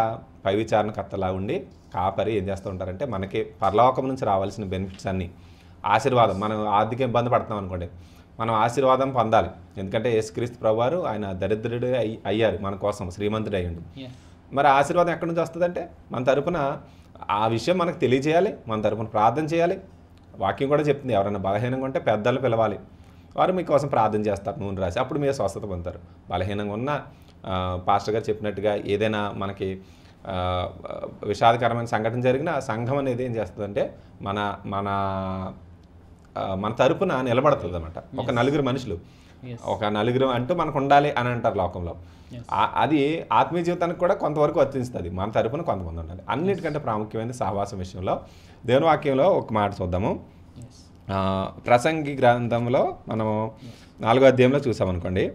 పై విచారణకర్తలా ఉండి కాపరి ఏం చేస్తూ ఉంటారంటే మనకి పరలోకం నుంచి రావాల్సిన బెనిఫిట్స్ అన్నీ, ఆశీర్వాదం, మనం ఆర్థిక ఇబ్బంది పడుతున్నాం అనుకోండి, మనం ఆశీర్వాదం పొందాలి. ఎందుకంటే యేసుక్రీస్తు ప్రభువారు ఆయన దరిద్రుడు అయ్యారు మన కోసం, శ్రీమంతుడు అయ్యండు. మరి ఆశీర్వాదం ఎక్కడి నుంచి వస్తుందంటే మన తరపున ఆ విషయం మనకు తెలియజేయాలి, మన తరపున ప్రార్థన చేయాలి. వాక్యం కూడా చెప్తుంది, ఎవరైనా బలహీనంగా ఉంటే పెద్దలు పిలవాలి, వారు మీకోసం ప్రార్థన చేస్తారు, నూనె రాసి, అప్పుడు మీరు స్వస్థత పొందుతారు. బలహీనంగా ఉన్న పాస్టర్ గారు చెప్పినట్టుగా ఏదైనా మనకి విషాదకరమైన సంఘటన జరిగిన ఆ సంఘం అనేది ఏం చేస్తుందంటే మన తరపున నిలబడుతుంది అన్నమాట. ఒక 4 మనుషులు, ఒక 4 అంటూ మనకు ఉండాలి అని అంటారు లోకంలో. అది ఆత్మీయ జీవితానికి కూడా కొంతవరకు వర్తిస్తుంది. మన తరపున కొంతమంది ఉండాలి. అన్నిటికంటే ప్రాముఖ్యమైనది సహవాసం విషయంలో దేవుని వాక్యంలో ఒక మాట చూద్దాము. ప్రసంగి గ్రంథంలో మనము 4వ అధ్యాయంలో చూసామనుకోండి,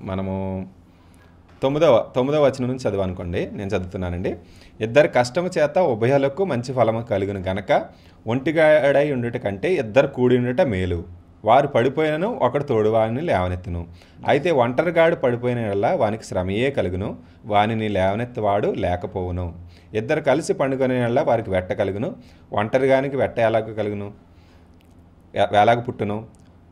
మనము 9వ వచనం నుంచి చదివనుకోండి, నేను చదువుతున్నానండి. ఇద్దరు కష్టము చేత ఉభయాలకు మంచి ఫలము కలుగును గనక ఒంటిగాడై ఉండుట కంటే ఇద్దరు కూడి ఉండుట మేలు. వారు పడిపోయినను ఒకడు తోడు వారిని లేవనెత్తును. అయితే ఒంటరిగాడు పడిపోయిన యెడల వానికి శ్రమయే కలుగును, వానిని లేవనెత్తువాడు లేకపోవును. ఇద్దరు కలిసి పండుకొనే యెడల వారికి వెట్ట కలుగును, ఒంటరిగానికి వెట్ట ఎలాగ కలుగును, ఎలాగ పుట్టును.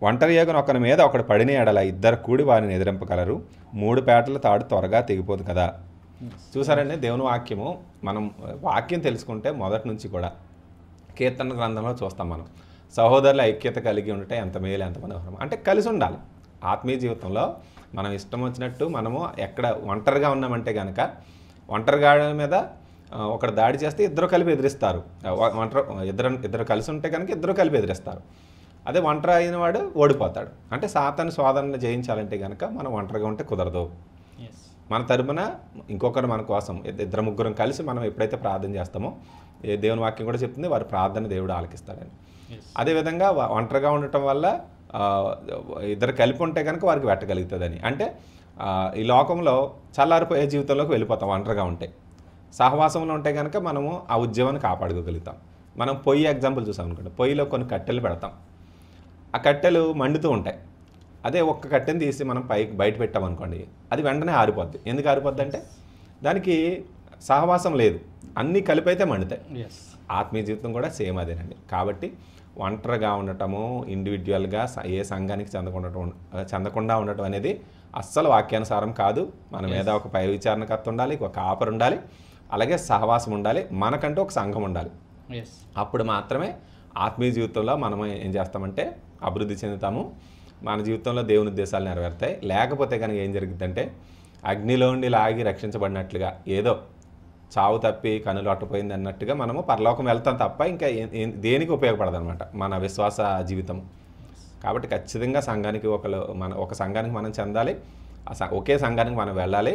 ఒంటరి యోగను ఒకరి మీద ఒకడు పడిన ఎడల ఇద్దరు కూడి వారిని ఎదిరింపగలరు. 3 పేటల తాడు త్వరగా తెగిపోదు కదా. చూసారండి, దేవుని వాక్యము మనం వాక్యం తెలుసుకుంటే మొదటి నుంచి కూడా కీర్తన గ్రంథంలో చూస్తాం. మనం సహోదరుల ఐక్యత కలిగి ఉంటే ఎంత మేలు, ఎంత మనోహరం. అంటే కలిసి ఉండాలి. ఆత్మీయ జీవితంలో మనం ఇష్టం వచ్చినట్టు మనము ఎక్కడ ఒంటరిగా ఉన్నామంటే కనుక ఒంటరిగా మీద ఒకడు దాడి చేస్తే ఇద్దరు కలిపి ఎదిరిస్తారు. ఇద్దరు కలిసి ఉంటే కనుక ఇద్దరు కలిపి ఎదిరిస్తారు. అదే ఒంటరి అయిన వాడు ఓడిపోతాడు. అంటే సాతాను శోధనను జయించాలంటే కనుక మనం ఒంటరిగా ఉంటే కుదరదు. మన తరపున ఇంకొకరు మన కోసం ఇద్దరు ముగ్గురం కలిసి మనం ఎప్పుడైతే ప్రార్థన చేస్తామో, దేవుని వాక్యం కూడా చెప్తుంది వారి ప్రార్థన దేవుడు ఆలకిస్తాడని. అదేవిధంగా ఒంటరిగా ఉండటం వల్ల ఇద్దరు కలిపి ఉంటే కనుక వారికి వెట్టగలుగుతుందని. అంటే ఈ లోకంలో చల్లారిపోయే జీవితంలోకి వెళ్ళిపోతాం ఒంటరిగా ఉంటే. సహవాసంలో ఉంటే కనుక మనము ఆ ఉద్యమాన్ని కాపాడుకోగలుగుతాం. మనం పొయ్యి ఎగ్జాంపుల్ చూసాం అనుకోండి, పొయ్యిలో కొన్ని కట్టెలు పెడతాం, ఆ కట్టెలు మండుతూ ఉంటాయి. అదే ఒక్క కట్టెని తీసి మనం బయట పెట్టామనుకోండి, అది వెంటనే ఆరిపోద్ది. ఎందుకు ఆరిపోద్ది అంటే దానికి సహవాసం లేదు, అన్నీ కలిపైతే మండుతాయి. ఆత్మీయ జీవితం కూడా సేమ్ అదేనండి. కాబట్టి ఒంటరిగా ఉండటము, ఇండివిజువల్గా ఏ సంఘానికి చెందకుండా ఉండటం అనేది అస్సలు వాక్యానుసారం కాదు. మన మీద ఒక పై విచారణకర్త ఉండాలి, ఒక కాపరు ఉండాలి, అలాగే సహవాసం ఉండాలి, మనకంటూ ఒక సంఘం ఉండాలి. అప్పుడు మాత్రమే ఆత్మీయ జీవితంలో మనం ఏం చేస్తామంటే అభివృద్ధి చెందుతాము, మన జీవితంలో దేవుని ఉద్దేశాలు నెరవేరుతాయి. లేకపోతే కనుక ఏం జరుగుతుందంటే అగ్నిలో ఉండి లాగి రక్షించబడినట్లుగా ఏదో చావు తప్పి కనులు అట్టుపోయింది అన్నట్టుగా మనము పరలోకం వెళ్తాం తప్ప ఇంకా దేనికి ఉపయోగపడదు అనమాట మన విశ్వాస జీవితం. కాబట్టి ఖచ్చితంగా సంఘానికి ఒక సంఘానికి మనం చెందాలి, ఒకే సంఘానికి మనం వెళ్ళాలి.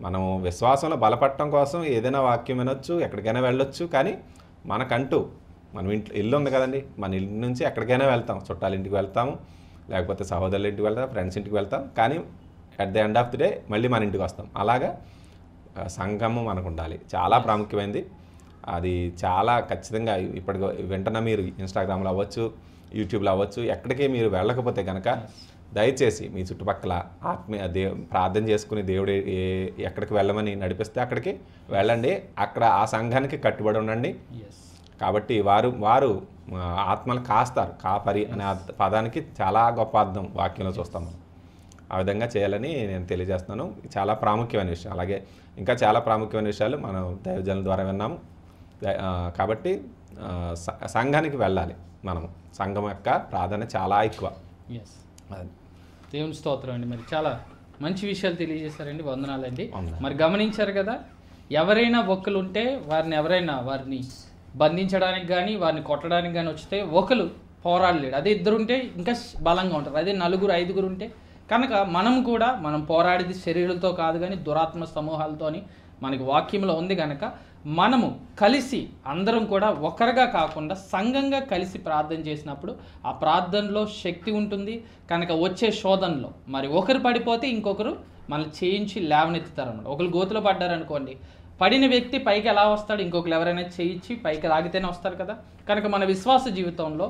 మనం విశ్వాసంలో బలపడటం కోసం ఏదైనా వాక్యం వినొచ్చు, ఎక్కడికైనా వెళ్ళొచ్చు. కానీ మనకంటూ మనం ఇల్లు ఉంది కదండి, మన ఇల్లు నుంచి ఎక్కడికైనా వెళ్తాం, చుట్టాల ఇంటికి వెళ్తాము, లేకపోతే సహోదరుల ఇంటికి వెళ్తాం, ఫ్రెండ్స్ ఇంటికి వెళ్తాం. కానీ at the end of the day మళ్ళీ మన ఇంటికి వస్తాం. అలాగా సంఘము మనకు ఉండాలి, చాలా ప్రాముఖ్యమైనది. అది చాలా ఖచ్చితంగా ఇప్పటికి వెంటనే మీరు ఇన్స్టాగ్రామ్లో అవ్వచ్చు, యూట్యూబ్లో అవ్వచ్చు, ఎక్కడికి మీరు వెళ్ళకపోతే కనుక దయచేసి మీ చుట్టుపక్కల ప్రార్థన చేసుకుని దేవుడు ఎక్కడికి వెళ్ళమని నడిపిస్తే అక్కడికి వెళ్ళండి. అక్కడ ఆ సంఘానికి కట్టుబడి ఉండండి. కాబట్టి వారు ఆత్మలు కాస్తారు. కాపరి అనే పదానికి చాలా గొప్ప అర్థం వాక్యంలో చూస్తాం. ఆ విధంగా చేయాలని నేను తెలియజేస్తున్నాను. చాలా ప్రాముఖ్యమైన విషయం. అలాగే ఇంకా చాలా ప్రాముఖ్యమైన విషయాలు మనం దైవజనుల ద్వారా విన్నాము. కాబట్టి సంఘానికి వెళ్ళాలి. మనము సంఘం యొక్క ప్రాధాన్యత చాలా ఎక్కువ. దేవుని స్తోత్రం అండి. మరి చాలా మంచి విషయాలు తెలియజేశారండి, వందనాలండి. మరి గమనించారు కదా, ఎవరైనా ఒకరు ఉంటే వారిని బంధించడానికి కానీ వారిని కొట్టడానికి కానీ వస్తే ఒకరు పోరాడలేడు. అదే ఇద్దరుంటే ఇంకా బలంగా ఉంటారు. అదే 4, 5 ఉంటే కనుక మనం పోరాడేది శరీరంతో కాదు కానీ దురాత్మ సమూహాలతోని మనకి వాక్యంలో ఉంది. కనుక మనము కలిసి అందరం కూడా ఒకరిగా కాకుండా సంఘంగా కలిసి ప్రార్థన చేసినప్పుడు ఆ ప్రార్థనలో శక్తి ఉంటుంది. కనుక వచ్చే శోధనలో మరి ఒకరు పడిపోతే ఇంకొకరు మనల్ని చేయించి లేవనెత్తుతారన్నమాట. ఒకరు గోతులో పడ్డారనుకోండి, పడిన వ్యక్తి పైకి ఎలా వస్తాడు, ఇంకొకరు ఎవరైనా చేయించి పైకి లాగితేనే వస్తారు కదా. కనుక మన విశ్వాస జీవితంలో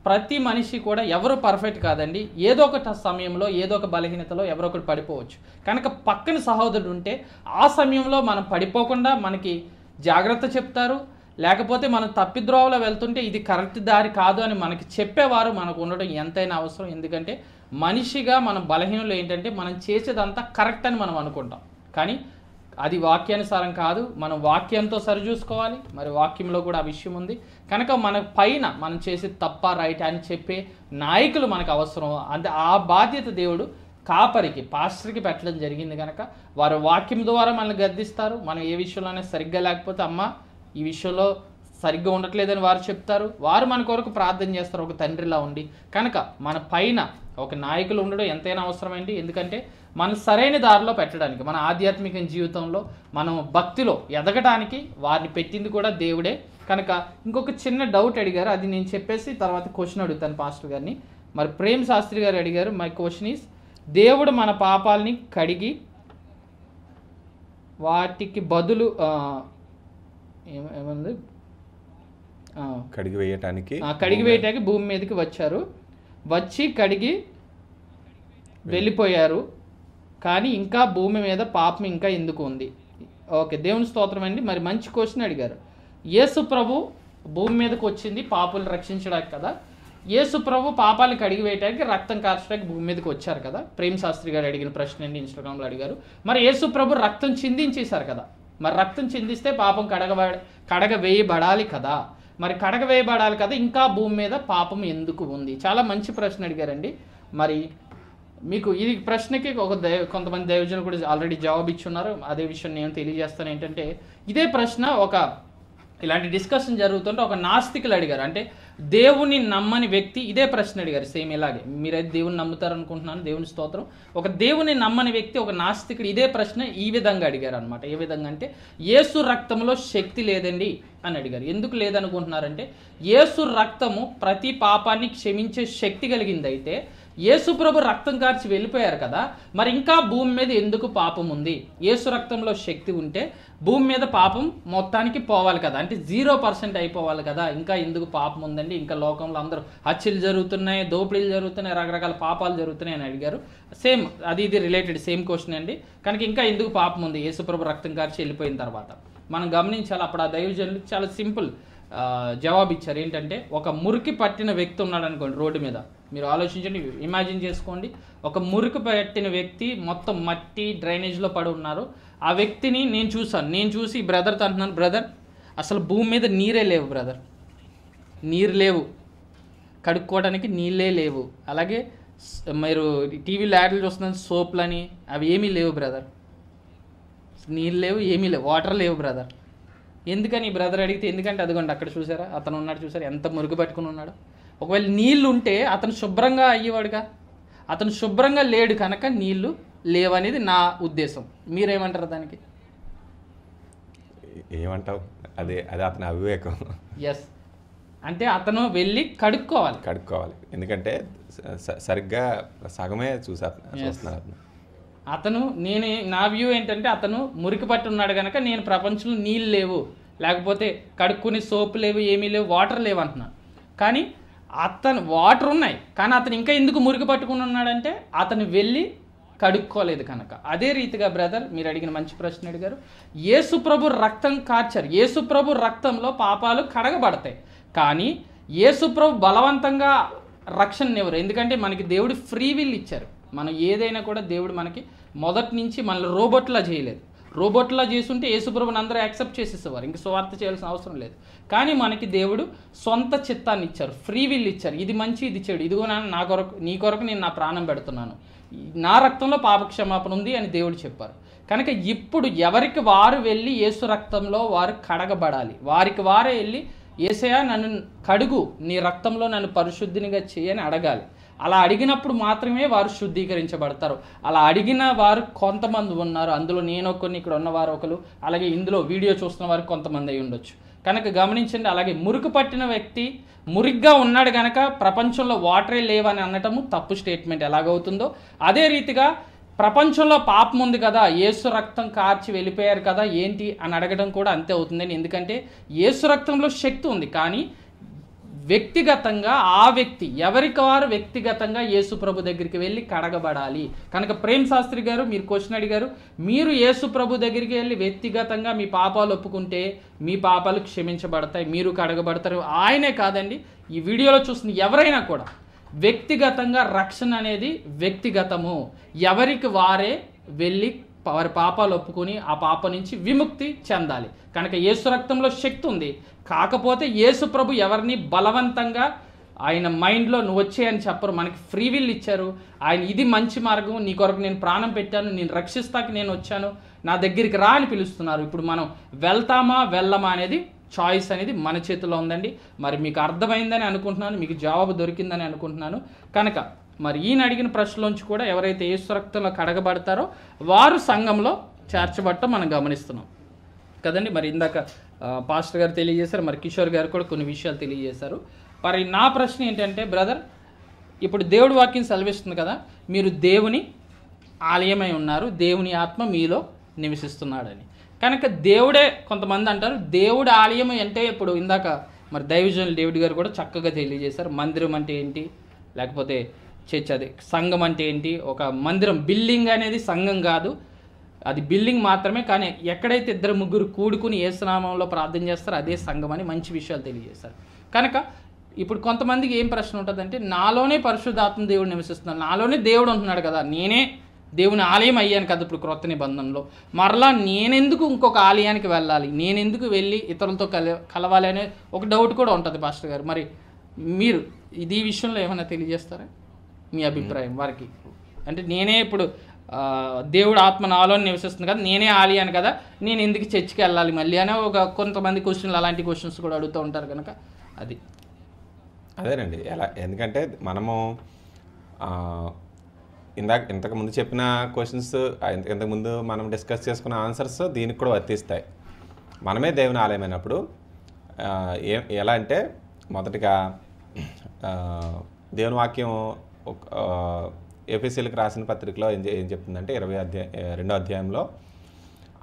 ప్రతి మనిషి కూడా ఎవరు పర్ఫెక్ట్ కాదండి. ఏదో ఒక సమయంలో ఏదో ఒక బలహీనతలో ఎవరో ఒకరు పడిపోవచ్చు. కనుక పక్కన సహోదరుడు ఉంటే ఆ సమయంలో మనం పడిపోకుండా మనకి జాగ్రత్త చెప్తారు. లేకపోతే మనం తప్పిద్రోవలో వెళ్తుంటే ఇది కరెక్ట్ దారి కాదు అని మనకి చెప్పేవారు మనకు ఉండడం ఎంతైనా అవసరం. ఎందుకంటే మనిషిగా మనం బలహీనలు ఏంటంటే మనం చేసేదంతా కరెక్ట్ అని మనం అనుకుంటాం, కానీ అది వాక్యానుసారం కాదు. మనం వాక్యంతో సరిచూసుకోవాలి. మరి వాక్యంలో కూడా ఆ విషయం ఉంది. కనుక మన పైన మనం చేసే తప్ప రైట్ అని చెప్పే నాయకులు మనకు అవసరం. అంటే ఆ బాధ్యత దేవుడు కాపరికి, పాస్టర్కి పెట్టడం జరిగింది. కనుక వారు వాక్యం ద్వారా మనల్ని గద్దిస్తారు. మనం ఏ విషయంలోనే సరిగ్గా లేకపోతే అమ్మ ఈ విషయంలో సరిగ్గా ఉండట్లేదని వారు చెప్తారు. వారు మన కొరకు ప్రార్థన చేస్తారు ఒక తండ్రిలా ఉండి. కనుక మన పైన ఒక నాయకులు ఉండడం ఎంతైనా అవసరమైంది. ఎందుకంటే మనం సరైన దారిలో పెట్టడానికి, మన ఆధ్యాత్మిక జీవితంలో మనం భక్తిలో ఎదగడానికి వారిని పెట్టింది కూడా దేవుడే. కనుక ఇంకొక చిన్న డౌట్ అడిగారు, అది నేను చెప్పేసి తర్వాత క్వశ్చన్ అడుగుతాను పాస్టర్ గారిని. మరి ప్రేమ్ శాస్త్రి గారు అడిగారు, మై క్వశ్చన్ ఈస్ దేవుడు మన పాపాలని కడిగి వాటికి బదులు ఏమంది కడిగి వేయటానికి భూమి మీదకి వచ్చి కడిగి వెళ్ళిపోయారు, కానీ ఇంకా భూమి మీద పాపం ఇంకా ఎందుకు ఉంది? ఓకే, దేవుని స్తోత్రం అండి. మరి మంచి క్వశ్చన్ అడిగారు. యేసు ప్రభు భూమి మీదకి వచ్చింది పాపులు రక్షించడానికి కదా. యేసు ప్రభు పాపాలను కడిగి వేయడానికి, రక్తం కార్చడానికి భూమి మీదకి వచ్చారు కదా. ప్రేమ్ శాస్త్రి గారు అడిగిన ప్రశ్న అండి, ఇన్స్టాగ్రామ్లో అడిగారు. మరి యేసు ప్రభు రక్తం చిందించేశారు కదా. మరి రక్తం చిందిస్తే పాపం కడగవేయబడాలి కదా. మరి కడగవేయబడాలి కదా, ఇంకా భూమి మీద పాపం ఎందుకు ఉంది? చాలా మంచి ప్రశ్న అడిగారండి. మరి మీకు ఈ ప్రశ్నకి కొంతమంది దైవజనులు కూడా ఆల్రెడీ జవాబు ఇచ్చున్నారు. అదే విషయం నేను తెలియజేస్తాను. ఏంటంటే ఇదే ప్రశ్న ఇలాంటి డిస్కషన్ జరుగుతుంటే ఒక నాస్తికులు అడిగారు. అంటే దేవుని నమ్మని వ్యక్తి ఇదే ప్రశ్న అడిగారు, సేమ్ ఇలాగే. మీరైతే దేవుని నమ్ముతారు అనుకుంటున్నాను, దేవుని స్తోత్రం. ఒక దేవుని నమ్మని వ్యక్తి, ఒక నాస్తికుడు ఇదే ప్రశ్న ఈ విధంగా అడిగారు అనమాట. ఏ విధంగా అంటే, యేసు రక్తంలో శక్తి లేదండి అని అడిగారు. ఎందుకు లేదనుకుంటున్నారంటే, యేసు రక్తము ప్రతి పాపాన్ని క్షమించే శక్తి కలిగింది. అయితే యేసు ప్రభు రక్తం కార్చి వెళ్ళిపోయారు కదా, మరి ఇంకా భూమి మీద ఎందుకు పాపం ఉంది? యేసు రక్తంలో శక్తి ఉంటే భూమి మీద పాపం మొత్తానికి పోవాలి కదా, అంటే 0% అయిపోవాలి కదా. ఇంకా ఎందుకు పాపం ఉందండి? ఇంకా లోకంలో అందరూ హత్యలు జరుగుతున్నాయి, దోపిడీలు జరుగుతున్నాయి, రకరకాల పాపాలు జరుగుతున్నాయి అని అడిగారు. సేమ్ ఇది రిలేటెడ్ సేమ్ క్వశ్చన్ అండి. కనుక ఇంకా ఎందుకు పాపం ఉంది యేసు ప్రభు రక్తం కార్చి వెళ్ళిపోయిన తర్వాత? మనం గమనించాలి. అప్పుడు ఆ దైవజనులు చాలా సింపుల్ జవాబు ఇచ్చారు. ఏంటంటే, ఒక మురికి పట్టిన వ్యక్తి ఉన్నాడు అనుకోండి రోడ్డు మీద. మీరు ఆలోచించండి, ఇమాజిన్ చేసుకోండి. ఒక మురికి పట్టిన వ్యక్తి మొత్తం మట్టి డ్రైనేజ్లో పడి ఉన్నారు. ఆ వ్యక్తిని నేను చూసి బ్రదర్తో అంటున్నాను, బ్రదర్ అసలు భూమి మీద నీరే లేవు బ్రదర్, నీరు లేవు, కడుక్కోవడానికి నీళ్ళే లేవు. అలాగే మీరు టీవీలో యాడ్లు చూస్తున్న సోప్లని అవి ఏమీ లేవు బ్రదర్, నీళ్ళు లేవు, ఏమీ లేవు, వాటర్ లేవు బ్రదర్. ఎందుకని బ్రదర్ అడిగితే, ఎందుకంటే అదిగోండి అక్కడ చూసారా, అతను ఉన్నాడు చూసారా ఎంత మురుగు పట్టుకుని ఉన్నాడు. ఒకవేళ నీళ్ళు ఉంటే అతను శుభ్రంగా అయ్యేవాడుగా. అతను శుభ్రంగా లేడు కనుక నీళ్లు లేవనేది నా ఉద్దేశం. మీరేమంటారు దానికి? ఏమంటావు? అదే అతని అవివేకం. ఎస్, అంటే అతను వెళ్ళి కడుక్కోవాలి. ఎందుకంటే సరిగ్గా సగమే చూస్తున్నారు అతను. నా వ్యూ ఏంటంటే, అతను మురికి పట్టి ఉన్నాడు కనుక నేను ప్రపంచంలో నీళ్ళు లేవు, లేకపోతే కడుక్కుని సోపు లేవు, ఏమీ లేవు, వాటర్ లేవు అంటున్నాను. కానీ అతను వాటర్ ఉన్నాయి, కానీ అతను ఇంకా ఎందుకు మురికి పట్టుకుని ఉన్నాడంటే అతను వెళ్ళి కడుక్కోలేదు కనుక. అదే రీతిగా బ్రదర్ మీరు అడిగిన మంచి ప్రశ్న అడిగారు. యేసు ప్రభు రక్తం కార్చారు, యేసు ప్రభు రక్తంలో పాపాలు కడగబడతాయి. కానీ యేసు ప్రభు బలవంతంగా రక్షణనివ్వరు. ఎందుకంటే మనకి దేవుడు ఫ్రీ విల్ ఇచ్చారు. మనం ఏదైనా కూడా దేవుడు మనకి మొదటి నుంచి మనల్ని రోబోట్లా చేయలేదు. రోబోట్లా చేసుంటే యేసుప్రభుని అందరూ యాక్సెప్ట్ చేసేసేవారు, ఇంక సువార్త చేయాల్సిన అవసరం లేదు. కానీ మనకి దేవుడు సొంత చిత్తాన్ని ఇచ్చారు, ఫ్రీ విల్ ఇచ్చారు. ఇది మంచి, ఇది చెడు, ఇదిగో నా కొరకు, నీ కొరకు నేను నా ప్రాణం పెడుతున్నాను, నా రక్తంలో పాపక్షమాపణ ఉంది అని దేవుడు చెప్పారు. కనుక ఇప్పుడు ఎవరికి వారు వెళ్ళి యేసు రక్తంలో వారు కడగబడాలి. వారికి వారే వెళ్ళి, యేసయ్యా నన్ను కడుగు, నీ రక్తంలో నన్ను పరిశుద్ధినిగా చేయని అడగాలి. అలా అడిగినప్పుడు మాత్రమే వారు శుద్ధీకరించబడతారు. అలా అడిగిన వారు కొంతమంది ఉన్నారు, అందులో నేను కొన్ని, ఇక్కడ ఉన్నవారు ఒకరు, అలాగే ఇందులో వీడియో చూస్తున్న వారు కొంతమంది అయి ఉండొచ్చు. కనుక గమనించండి. అలాగే మురికి పట్టిన వ్యక్తి మురిగ్గా ఉన్నాడు కనుక ప్రపంచంలో వాటరే లేవని అనటము తప్పు స్టేట్మెంట్ ఎలాగవుతుందో, అదే రీతిగా ప్రపంచంలో పాపం ఉంది కదా, యేసు రక్తం కార్చి వెళ్ళిపోయారు కదా ఏంటి అని అడగడం కూడా అంతే అవుతుందని. ఎందుకంటే యేసు రక్తంలో శక్తి ఉంది, కానీ వ్యక్తిగతంగా ఆ వ్యక్తి ఎవరికి వారు వ్యక్తిగతంగా యేసు ప్రభు దగ్గరికి వెళ్ళి కడగబడాలి. కనుక ప్రేమ్ శాస్త్రి గారు మీరు క్వశ్చన్ అడిగారు, మీరు యేసు ప్రభు దగ్గరికి వెళ్ళి వ్యక్తిగతంగా మీ పాపాలు ఒప్పుకుంటే మీ పాపాలు క్షమించబడతాయి, మీరు కడగబడతారు. ఆయనే కాదండి, ఈ వీడియోలో చూస్తున్న ఎవరైనా కూడా వ్యక్తిగతంగా రక్షణ అనేది వ్యక్తిగతము. ఎవరికి వారే వెళ్ళి వారి పాపాలు ఒప్పుకొని ఆ పాప నుంచి విముక్తి చెందాలి. కనుక యేసు రక్తంలో శక్తి ఉంది, కాకపోతే యేసు ప్రభు ఎవరిని బలవంతంగా ఆయన మైండ్లో నువ్వు వచ్చేయని చెప్పరు, మనకి ఫ్రీ విల్ ఇచ్చారు. ఆయన ఇది మంచి మార్గం, నీ కొరకు నేను ప్రాణం పెట్టాను, నేను రక్షిస్తాకి నేను వచ్చాను, నా దగ్గరికి రా అని పిలుస్తున్నారు. ఇప్పుడు మనం వెళ్తామా వెళ్ళమా అనేది చాయిస్ అనేది మన చేతిలో ఉందండి. మరి మీకు అర్థమైందని అనుకుంటున్నాను, మీకు జవాబు దొరికిందని అనుకుంటున్నాను. కనుక మరి ఈయన అడిగిన ప్రశ్నలోంచి కూడా ఎవరైతే యేసు రక్తంలో కడగబడతారో వారు సంఘంలో చేర్చబడటం మనం గమనిస్తున్నాం కదండి. మరి ఇందాక పాస్టర్ గారు తెలియజేశారు, మరి కిషోర్ గారు కూడా కొన్ని విషయాలు తెలియజేశారు. మరి నా ప్రశ్న ఏంటంటే బ్రదర్, ఇప్పుడు దేవుడి వాక్యం సెలవిస్తుంది కదా, మీరు దేవుని ఆలయమై ఉన్నారు, దేవుని ఆత్మ మీలో నివసిస్తున్నాడని. కనుక దేవుడే, కొంతమంది అంటారు దేవుడు ఆలయం అంటే, ఇప్పుడు ఇందాక మరి దైవజనులు డేవిడ్ గారు కూడా చక్కగా తెలియజేశారు. మందిరం అంటే ఏంటి, లేకపోతే చర్చ్, అది సంఘం అంటే ఏంటి. ఒక మందిరం, బిల్డింగ్ అనేది సంఘం కాదు, అది బిల్డింగ్ మాత్రమే. కానీ ఎక్కడైతే ఇద్దరు ముగ్గురు కూడుకుని యేసునామంలో ప్రార్థన చేస్తారో అదే సంఘం అని మంచి విషయాలు తెలియజేస్తారు. కనుక ఇప్పుడు కొంతమందికి ఏం ప్రశ్న ఉంటుందంటే, నాలోనే పరిశుద్ధాత్మ దేవుడు నివసిస్తున్నాడు, నాలోనే దేవుడు ఉంటున్నాడు కదా, నేనే దేవుని ఆలయం అయ్యాను కదా ఇప్పుడు క్రొత్త నిబంధనలో, మరలా నేనెందుకు ఇంకొక ఆలయానికి వెళ్ళాలి, నేనెందుకు వెళ్ళి ఇతరులతో కలవాలి అనే ఒక డౌట్ కూడా ఉంటుంది పాస్టర్ గారు. మరి మీరు ఇది విషయంలో ఏమైనా తెలియజేస్తారా మీ అభిప్రాయం వారికి? అంటే నేనే ఇప్పుడు దేవుడు ఆత్మ నాలో నివసిస్తుంది కదా, నేనే ఆలయాను కదా, నేను ఎందుకు చర్చికి వెళ్ళాలి మళ్ళీ అనే ఒక కొంతమంది క్వశ్చన్లు, అలాంటి క్వశ్చన్స్ కూడా అడుగుతూ ఉంటారు. కనుక అది అదేనండి. ఎందుకంటే మనము ఇంతకుముందు చెప్పిన క్వశ్చన్స్, ఇంతకుముందు మనం డిస్కస్ చేసుకున్న ఆన్సర్స్ దీనికి కూడా వర్తిస్తాయి. మనమే దేవుని ఆలయమైనప్పుడు ఎలా అంటే, మొదటిగా దేవుని వాక్యం ఎఫెసీయులకు రాసిన పత్రికలో ఏం చెప్తుందంటే 22వ అధ్యాయంలో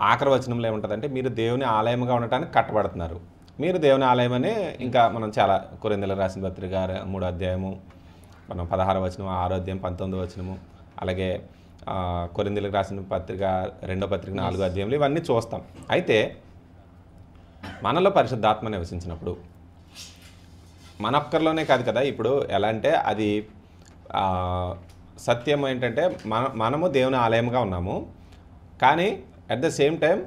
ఆఖరి వచనంలో ఏముంటుందంటే, మీరు దేవుని ఆలయముగా ఉండటానికి కట్టబడుతున్నారు. మీరు దేవుని ఆలయం అని ఇంకా మనం చాలా కొరింథీయులకు రాసిన పత్రిక 3వ అధ్యాయము, మనం 16వ వచనం, 6వ అధ్యాయం 19వ వచనము, అలాగే కొరింథీయులకు రాసిన పత్రిక 2వ పత్రిక 4వ అధ్యాయంలో ఇవన్నీ చూస్తాం. అయితే మనలో పరిశుద్ధాత్మ నివసించినప్పుడు మన ఒక్కరిలోనే కాదు కదా. ఇప్పుడు ఎలా అంటే, అది సత్యం ఏంటంటే, మనము దేవుని ఆలయంగా ఉన్నాము, కానీ అట్ ద సేమ్ టైం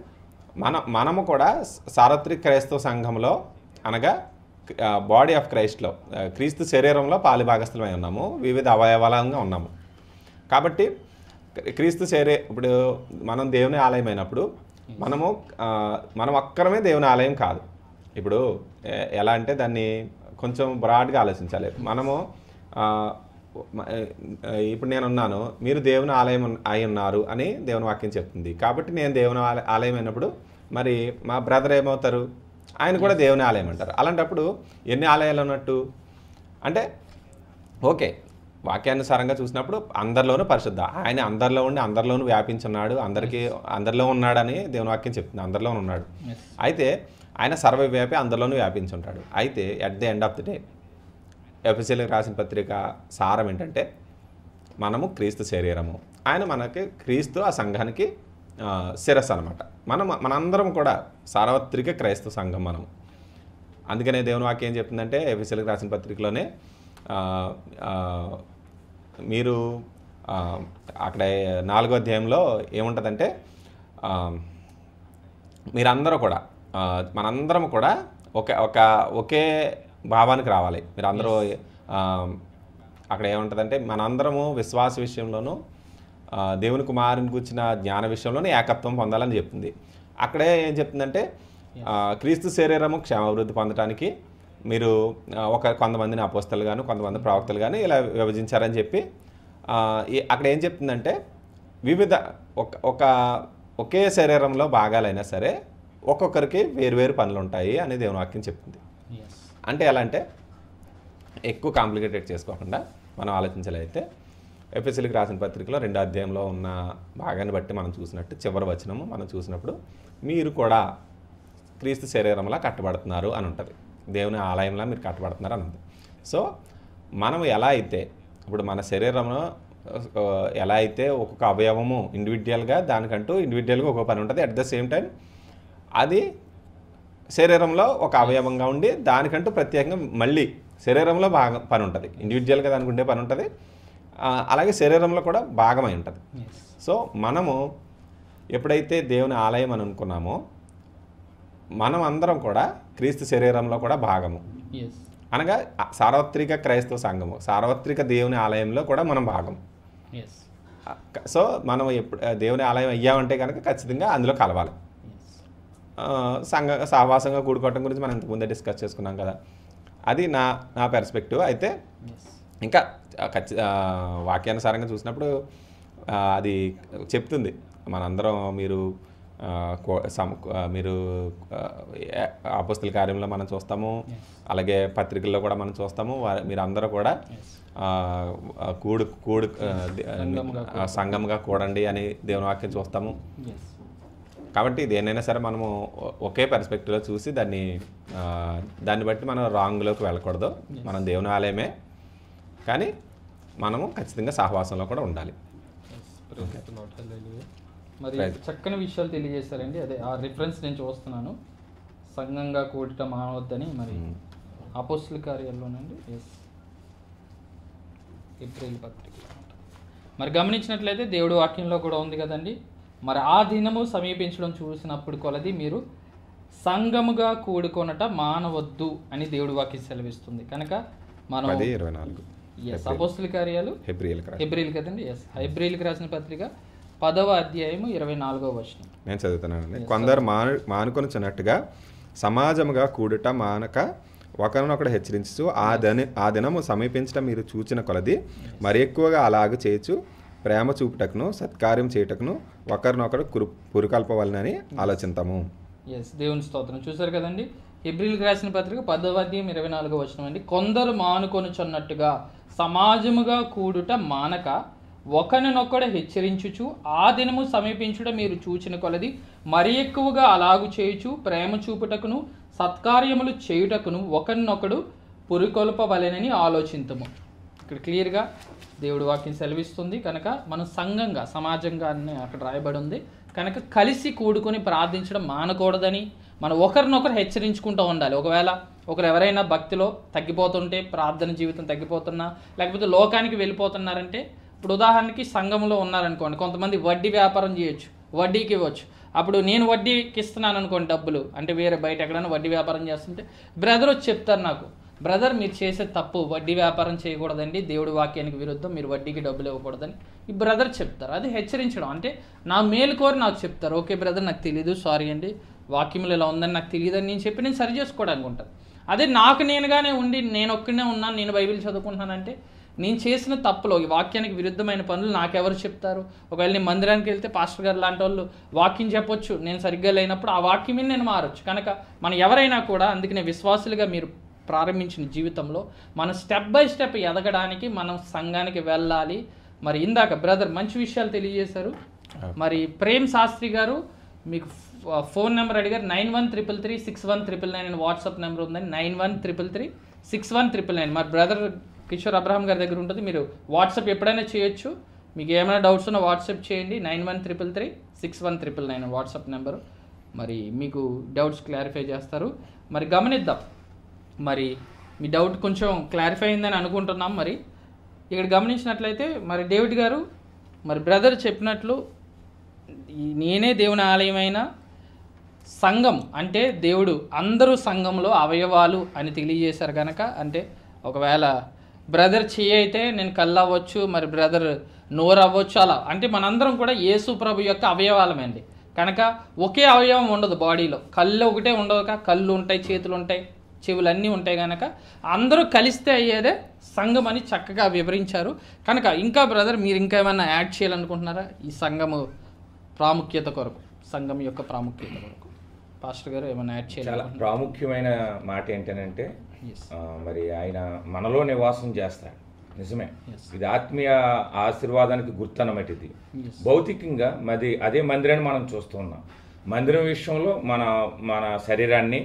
మనము కూడా సార్వత్రిక క్రైస్తవ సంఘంలో, అనగా బాడీ ఆఫ్ క్రైస్ట్లో, క్రీస్తు శరీరంలో పాలిభాగస్థులమై ఉన్నాము, వివిధ అవయవాలంగా ఉన్నాము. కాబట్టి క్రీస్తు ఇప్పుడు మనం దేవుని ఆలయం అయినప్పుడు మనం ఒక్కరమే దేవుని ఆలయం కాదు. ఇప్పుడు ఎలా అంటే, దాన్ని కొంచెం బ్రాడ్గా ఆలోచించాలి. మనము ఇప్పుడు నేనున్నాను, మీరు దేవుని ఆలయం అయి ఉన్నారు అని దేవుని వాక్యం చెప్తుంది. కాబట్టి నేను దేవుని ఆలయం అయినప్పుడు మరి మా బ్రదర్ ఏమవుతారు, ఆయన కూడా దేవుని ఆలయం అంటారు. అలాంటప్పుడు ఎన్ని ఆలయాలు ఉన్నట్టు అంటే, ఓకే, వాక్యానుసారంగా చూసినప్పుడు అందరిలోనూ పరిశుద్ధ, ఆయన అందరిలో ఉండి అందరిలోనూ వ్యాపించున్నాడు, అందరిలో ఉన్నాడని దేవుని వాక్యం చెప్తుంది, అందరిలోనూ ఉన్నాడు. అయితే ఆయన సర్వవ్యాపి, అందరిలోనూ వ్యాపించుంటాడు. అయితే at the end of the day ఎఫెసీయులకు రాసిన పత్రిక సారం ఏంటంటే, మనము క్రీస్తు శరీరము, ఆయన మనకి క్రీస్తు ఆ సంఘానికి శిరస్సు అనమాట. మనందరం కూడా సార్వత్రిక క్రైస్తవ సంఘం మనము. అందుకనే దేవుని వాక్యం ఏం చెప్తుందంటే, ఎఫెసీయులకు రాసిన పత్రికలోనే మీరు అక్కడ 4వ అధ్యాయంలో ఏముంటుందంటే, మీరందరూ కూడా మనందరం కూడా ఒకే భావానికి రావాలి. మీరు అందరూ అక్కడ ఏముంటుందంటే, మనందరము విశ్వాస విషయంలోనూ దేవుని కుమారుని గురించిన జ్ఞాన విషయంలోనూ ఏకత్వం పొందాలని చెప్తుంది. అక్కడే ఏం చెప్తుందంటే, క్రీస్తు శరీరము క్షేమాభివృద్ధి పొందడానికి మీరు కొంతమందిని అపోస్తలు గాను, కొంతమంది ప్రవక్తలు కానీ ఇలా విభజించారని చెప్పి అక్కడ ఏం చెప్తుందంటే, వివిధ ఒకే శరీరంలో భాగాలైనా సరే ఒక్కొక్కరికి వేరువేరు పనులు ఉంటాయి అని దేవుని వాక్యం చెప్తుంది. అంటే ఎలా అంటే, ఎక్కువ కాంప్లికేటెడ్ చేసుకోకుండా మనం ఆలోచించలేఅయితే, ఎఫెసీయులకు రాసిన పత్రికలో 2వ అధ్యాయంలో ఉన్న భాగాన్ని బట్టి మనం చూసినట్టు చివరి వచనము మనం చూసినప్పుడు, మీరు కూడా క్రీస్తు శరీరంలా కట్టబడుతున్నారు అని ఉంటుంది. దేవుని ఆలయంలో మీరు కట్టబడుతున్నారు అని ఉంది. సో మనం ఎలా అయితే, ఇప్పుడు మన శరీరంలో ఎలా అయితే ఒక్కొక్క అవయవము ఇండివిజువల్గా దానికంటూ ఇండివిజువల్గా ఒక్కొక్క పని ఉంటుంది, అట్ ద సేమ్ టైం అది శరీరంలో ఒక అవయవంగా ఉండి దానికంటూ ప్రత్యేకంగా మళ్ళీ శరీరంలో పని ఉంటుంది, ఇండివిజువల్గా దానికి ఉండే పని ఉంటుంది, అలాగే శరీరంలో కూడా భాగమై ఉంటుంది. సో మనము ఎప్పుడైతే దేవుని ఆలయం అని అనుకున్నామో, మనం అందరం కూడా క్రీస్తు శరీరంలో కూడా భాగము, అనగా సార్వత్రిక క్రైస్తవ సంఘము, సార్వత్రిక దేవుని ఆలయంలో కూడా మనం భాగం. సో మనం దేవుని ఆలయం అయ్యామంటే కనుక ఖచ్చితంగా అందులో కలవాలి. సహవాసంగా కూడుకోవటం గురించి మనం ఇంతకుముందే డిస్కస్ చేసుకున్నాం కదా, అది నా పెర్స్పెక్టివ్. అయితే ఇంకా వాక్యానుసారంగా చూసినప్పుడు అది చెప్తుంది, మనందరం మీరు మీరు అపోస్తల కార్యంలో మనం చూస్తాము, అలాగే పత్రికల్లో కూడా మనం చూస్తాము. మీరు అందరూ కూడా సంఘంగా కూడండి అని దేవుని వాక్యం చూస్తాము. కాబట్టి దేన్నైనా సరే మనము ఒకే పర్స్పెక్టివ్లో చూసి దాన్ని బట్టి మనం రాంగ్లోకి వెళ్ళకూడదు. మనం దేవుని ఆలయమే, కానీ మనము ఖచ్చితంగా సహవాసంలో కూడా ఉండాలి. మరి చక్కని విషయాలు తెలియజేశారండి. అదే ఆ రిఫరెన్స్ నేను చూస్తున్నాను, సంఘంగా కూడట మానవద్దని. మరి అపోస్తల కార్యాల్లోనండి, ఏప్రిల్ పత్రిక. మరి గమనించినట్లయితే దేవుడి వాక్యంలో కూడా ఉంది కదండి, మరి ఆ దినము సమీపించడం చూసినప్పుడు కొలది మీరు సంఘముగా కూడుకొనట మానవద్దు అని దేవుడి వాక్యం సెలవిస్తుంది. కనుక మనం 10:24 అపోస్తల కార్యాలు హెబ్రీల్ కదండి, హెబ్రీల్కి రాసిన పత్రిక 10వ అధ్యాయము 24వ వచనం నేను చదువుతున్నానండి. కొందరు మానుకొనుచున్నట్టుగా సమాజముగా కూడుట మానక ఒకరినొకడు హెచ్చరించు ఆ దినము సమీపించడం మీరు చూచిన కొలది మరి ఎక్కువగా అలాగ చేయొచ్చు, ప్రేమ చూపుటకును సత్కార్యం చేయుటకును ఒకరినొకరు పురుకల్పవలనని ఆలోచిస్తాము. దేవుని స్తోత్రం. చూసారు కదండి, హెబ్రీల్కి రాసిన పత్రిక 10వ అధ్యాయం 24వ వచనం అండి. కొందరు మానుకొనుచున్నట్టుగా సమాజముగా కూడుట మానక ఒకరినొకడు హెచ్చరించుచు ఆ దినము సమీపించుట మీరు చూచిన కొలది మరి ఎక్కువగా అలాగు చేయుచు, ప్రేమ చూపుటకును సత్కార్యములు చేయుటకును ఒకరినొకడు పురికొల్పవలెనని ఆలోచించము. ఇక్కడ క్లియర్గా దేవుడి వాక్యం సెలవిస్తుంది. కనుక మనం సంఘంగా సమాజంగా అని అక్కడ రాయబడి ఉంది. కనుక కలిసి కూడుకొని ప్రార్థించడం మానకూడదని, మనం ఒకరినొకరు హెచ్చరించుకుంటూ ఉండాలి. ఒకవేళ ఒకరు ఎవరైనా భక్తిలో తగ్గిపోతుంటే, ప్రార్థన జీవితం తగ్గిపోతున్నా, లేకపోతే లోకానికి వెళ్ళిపోతున్నారంటే, ఇప్పుడు ఉదాహరణకి సంఘంలో ఉన్నారనుకోండి, కొంతమంది వడ్డీ వ్యాపారం చేయొచ్చు, వడ్డీకి ఇవ్వచ్చు. అప్పుడు నేను వడ్డీకి ఇస్తున్నాను అనుకోండి డబ్బులు, అంటే వేరే బయట ఎక్కడైనా వడ్డీ వ్యాపారం చేస్తుంటే బ్రదర్ వచ్చి చెప్తారు నాకు, బ్రదర్ మీరు చేసే తప్పు, వడ్డీ వ్యాపారం చేయకూడదండి, దేవుడి వాక్యానికి విరుద్ధం, మీరు వడ్డీకి డబ్బులు ఇవ్వకూడదని ఈ బ్రదర్ చెప్తారు. అది హెచ్చరించడం, అంటే నా మేలు కోరి నాకు చెప్తారు. ఓకే బ్రదర్, నాకు తెలియదు, సారీ అండి, వాక్యంలో ఇలా ఉందని నాకు తెలియదని నేను సరి చేసుకోవడానికి ఉంటుంది. అదే నాకు నేనుగానే ఉండి నేను ఒక్కడనే ఉన్నాను, నేను బైబిల్ చదువుకుంటున్నానంటే నేను చేసిన తప్పులో ఈ వాక్యానికి విరుద్ధమైన పనులు నాకెవరు చెప్తారు? ఒకవేళ నేను మందిరానికి వెళ్తే పాస్టర్ గారు లాంటి వాళ్ళు వాక్యం చెప్పొచ్చు, నేను సరిగ్గా లేనప్పుడు ఆ వాక్యం మీద నేను మారచ్చు. కనుక మనం ఎవరైనా కూడా, అందుకనే విశ్వాసులుగా మీరు ప్రారంభించిన జీవితంలో మనం స్టెప్ బై స్టెప్ ఎదగడానికి మనం సంఘానికి వెళ్ళాలి. మరి ఇందాక బ్రదర్ మంచి విషయాలు తెలియజేశారు. మరి ప్రేమ్ శాస్త్రి గారు మీకు ఫోన్ నెంబర్ అడిగారు, 9133361999 అని వాట్సాప్ నెంబర్ ఉందని, 9133361999. మరి బ్రదర్ కిషోర్ అబ్రహాం గారి దగ్గర ఉంటుంది, మీరు వాట్సాప్ ఎప్పుడైనా చేయొచ్చు. మీకు ఏమైనా డౌట్స్ ఉన్నా వాట్సాప్ చేయండి, 9133361999 వాట్సాప్ నెంబరు. మరి మీకు డౌట్స్ క్లారిఫై చేస్తారు. మరి గమనిద్దాం, మరి మీ డౌట్ కొంచెం క్లారిఫై అయిందని అనుకుంటున్నాం. మరి ఇక్కడ గమనించినట్లయితే మరి డేవిడ్ గారు, మరి బ్రదర్ చెప్పినట్లు నేనే దేవుని ఆలయమైన సంఘం అంటే దేవుడు అందరూ సంఘంలో అవయవాలు అని తెలియజేశారు. కనుక అంటే ఒకవేళ బ్రదర్ చెయ్యి అయితే నేను కళ్ళు అవ్వచ్చు, మరి బ్రదర్ నోరు అవ్వచ్చు, అలా అంటే మనందరం కూడా యేసు ప్రభు యొక్క అవయవాలమండి. కనుక ఒకే అవయవం ఉండదు బాడీలో, కళ్ళు ఒకటే ఉండదు, కళ్ళు ఉంటాయి, చేతులు ఉంటాయి, చెవులు అన్నీ ఉంటాయి. కనుక అందరూ కలిస్తే అయ్యేదే సంఘం అని చక్కగా వివరించారు. కనుక ఇంకా బ్రదర్ మీరు ఇంకా ఏమైనా యాడ్ చేయాలనుకుంటున్నారా ఈ సంఘము ప్రాముఖ్యత కొరకు, సంఘం యొక్క ప్రాముఖ్యత కొరకు పాస్టర్ గారు ఏమైనా యాడ్ చేయాలి? చాలా ప్రాముఖ్యమైన మాట ఏంటంటే మరి ఆయన మనలో నివాసం చేస్తాడు, నిజమే. ఇది ఆత్మీయ ఆశీర్వాదానికి గుర్తన్నమాట. ఇది భౌతికంగా మరి అదే మందిరాన్ని మనం చూస్తున్నాం. మందిరం విషయంలో మన శరీరాన్ని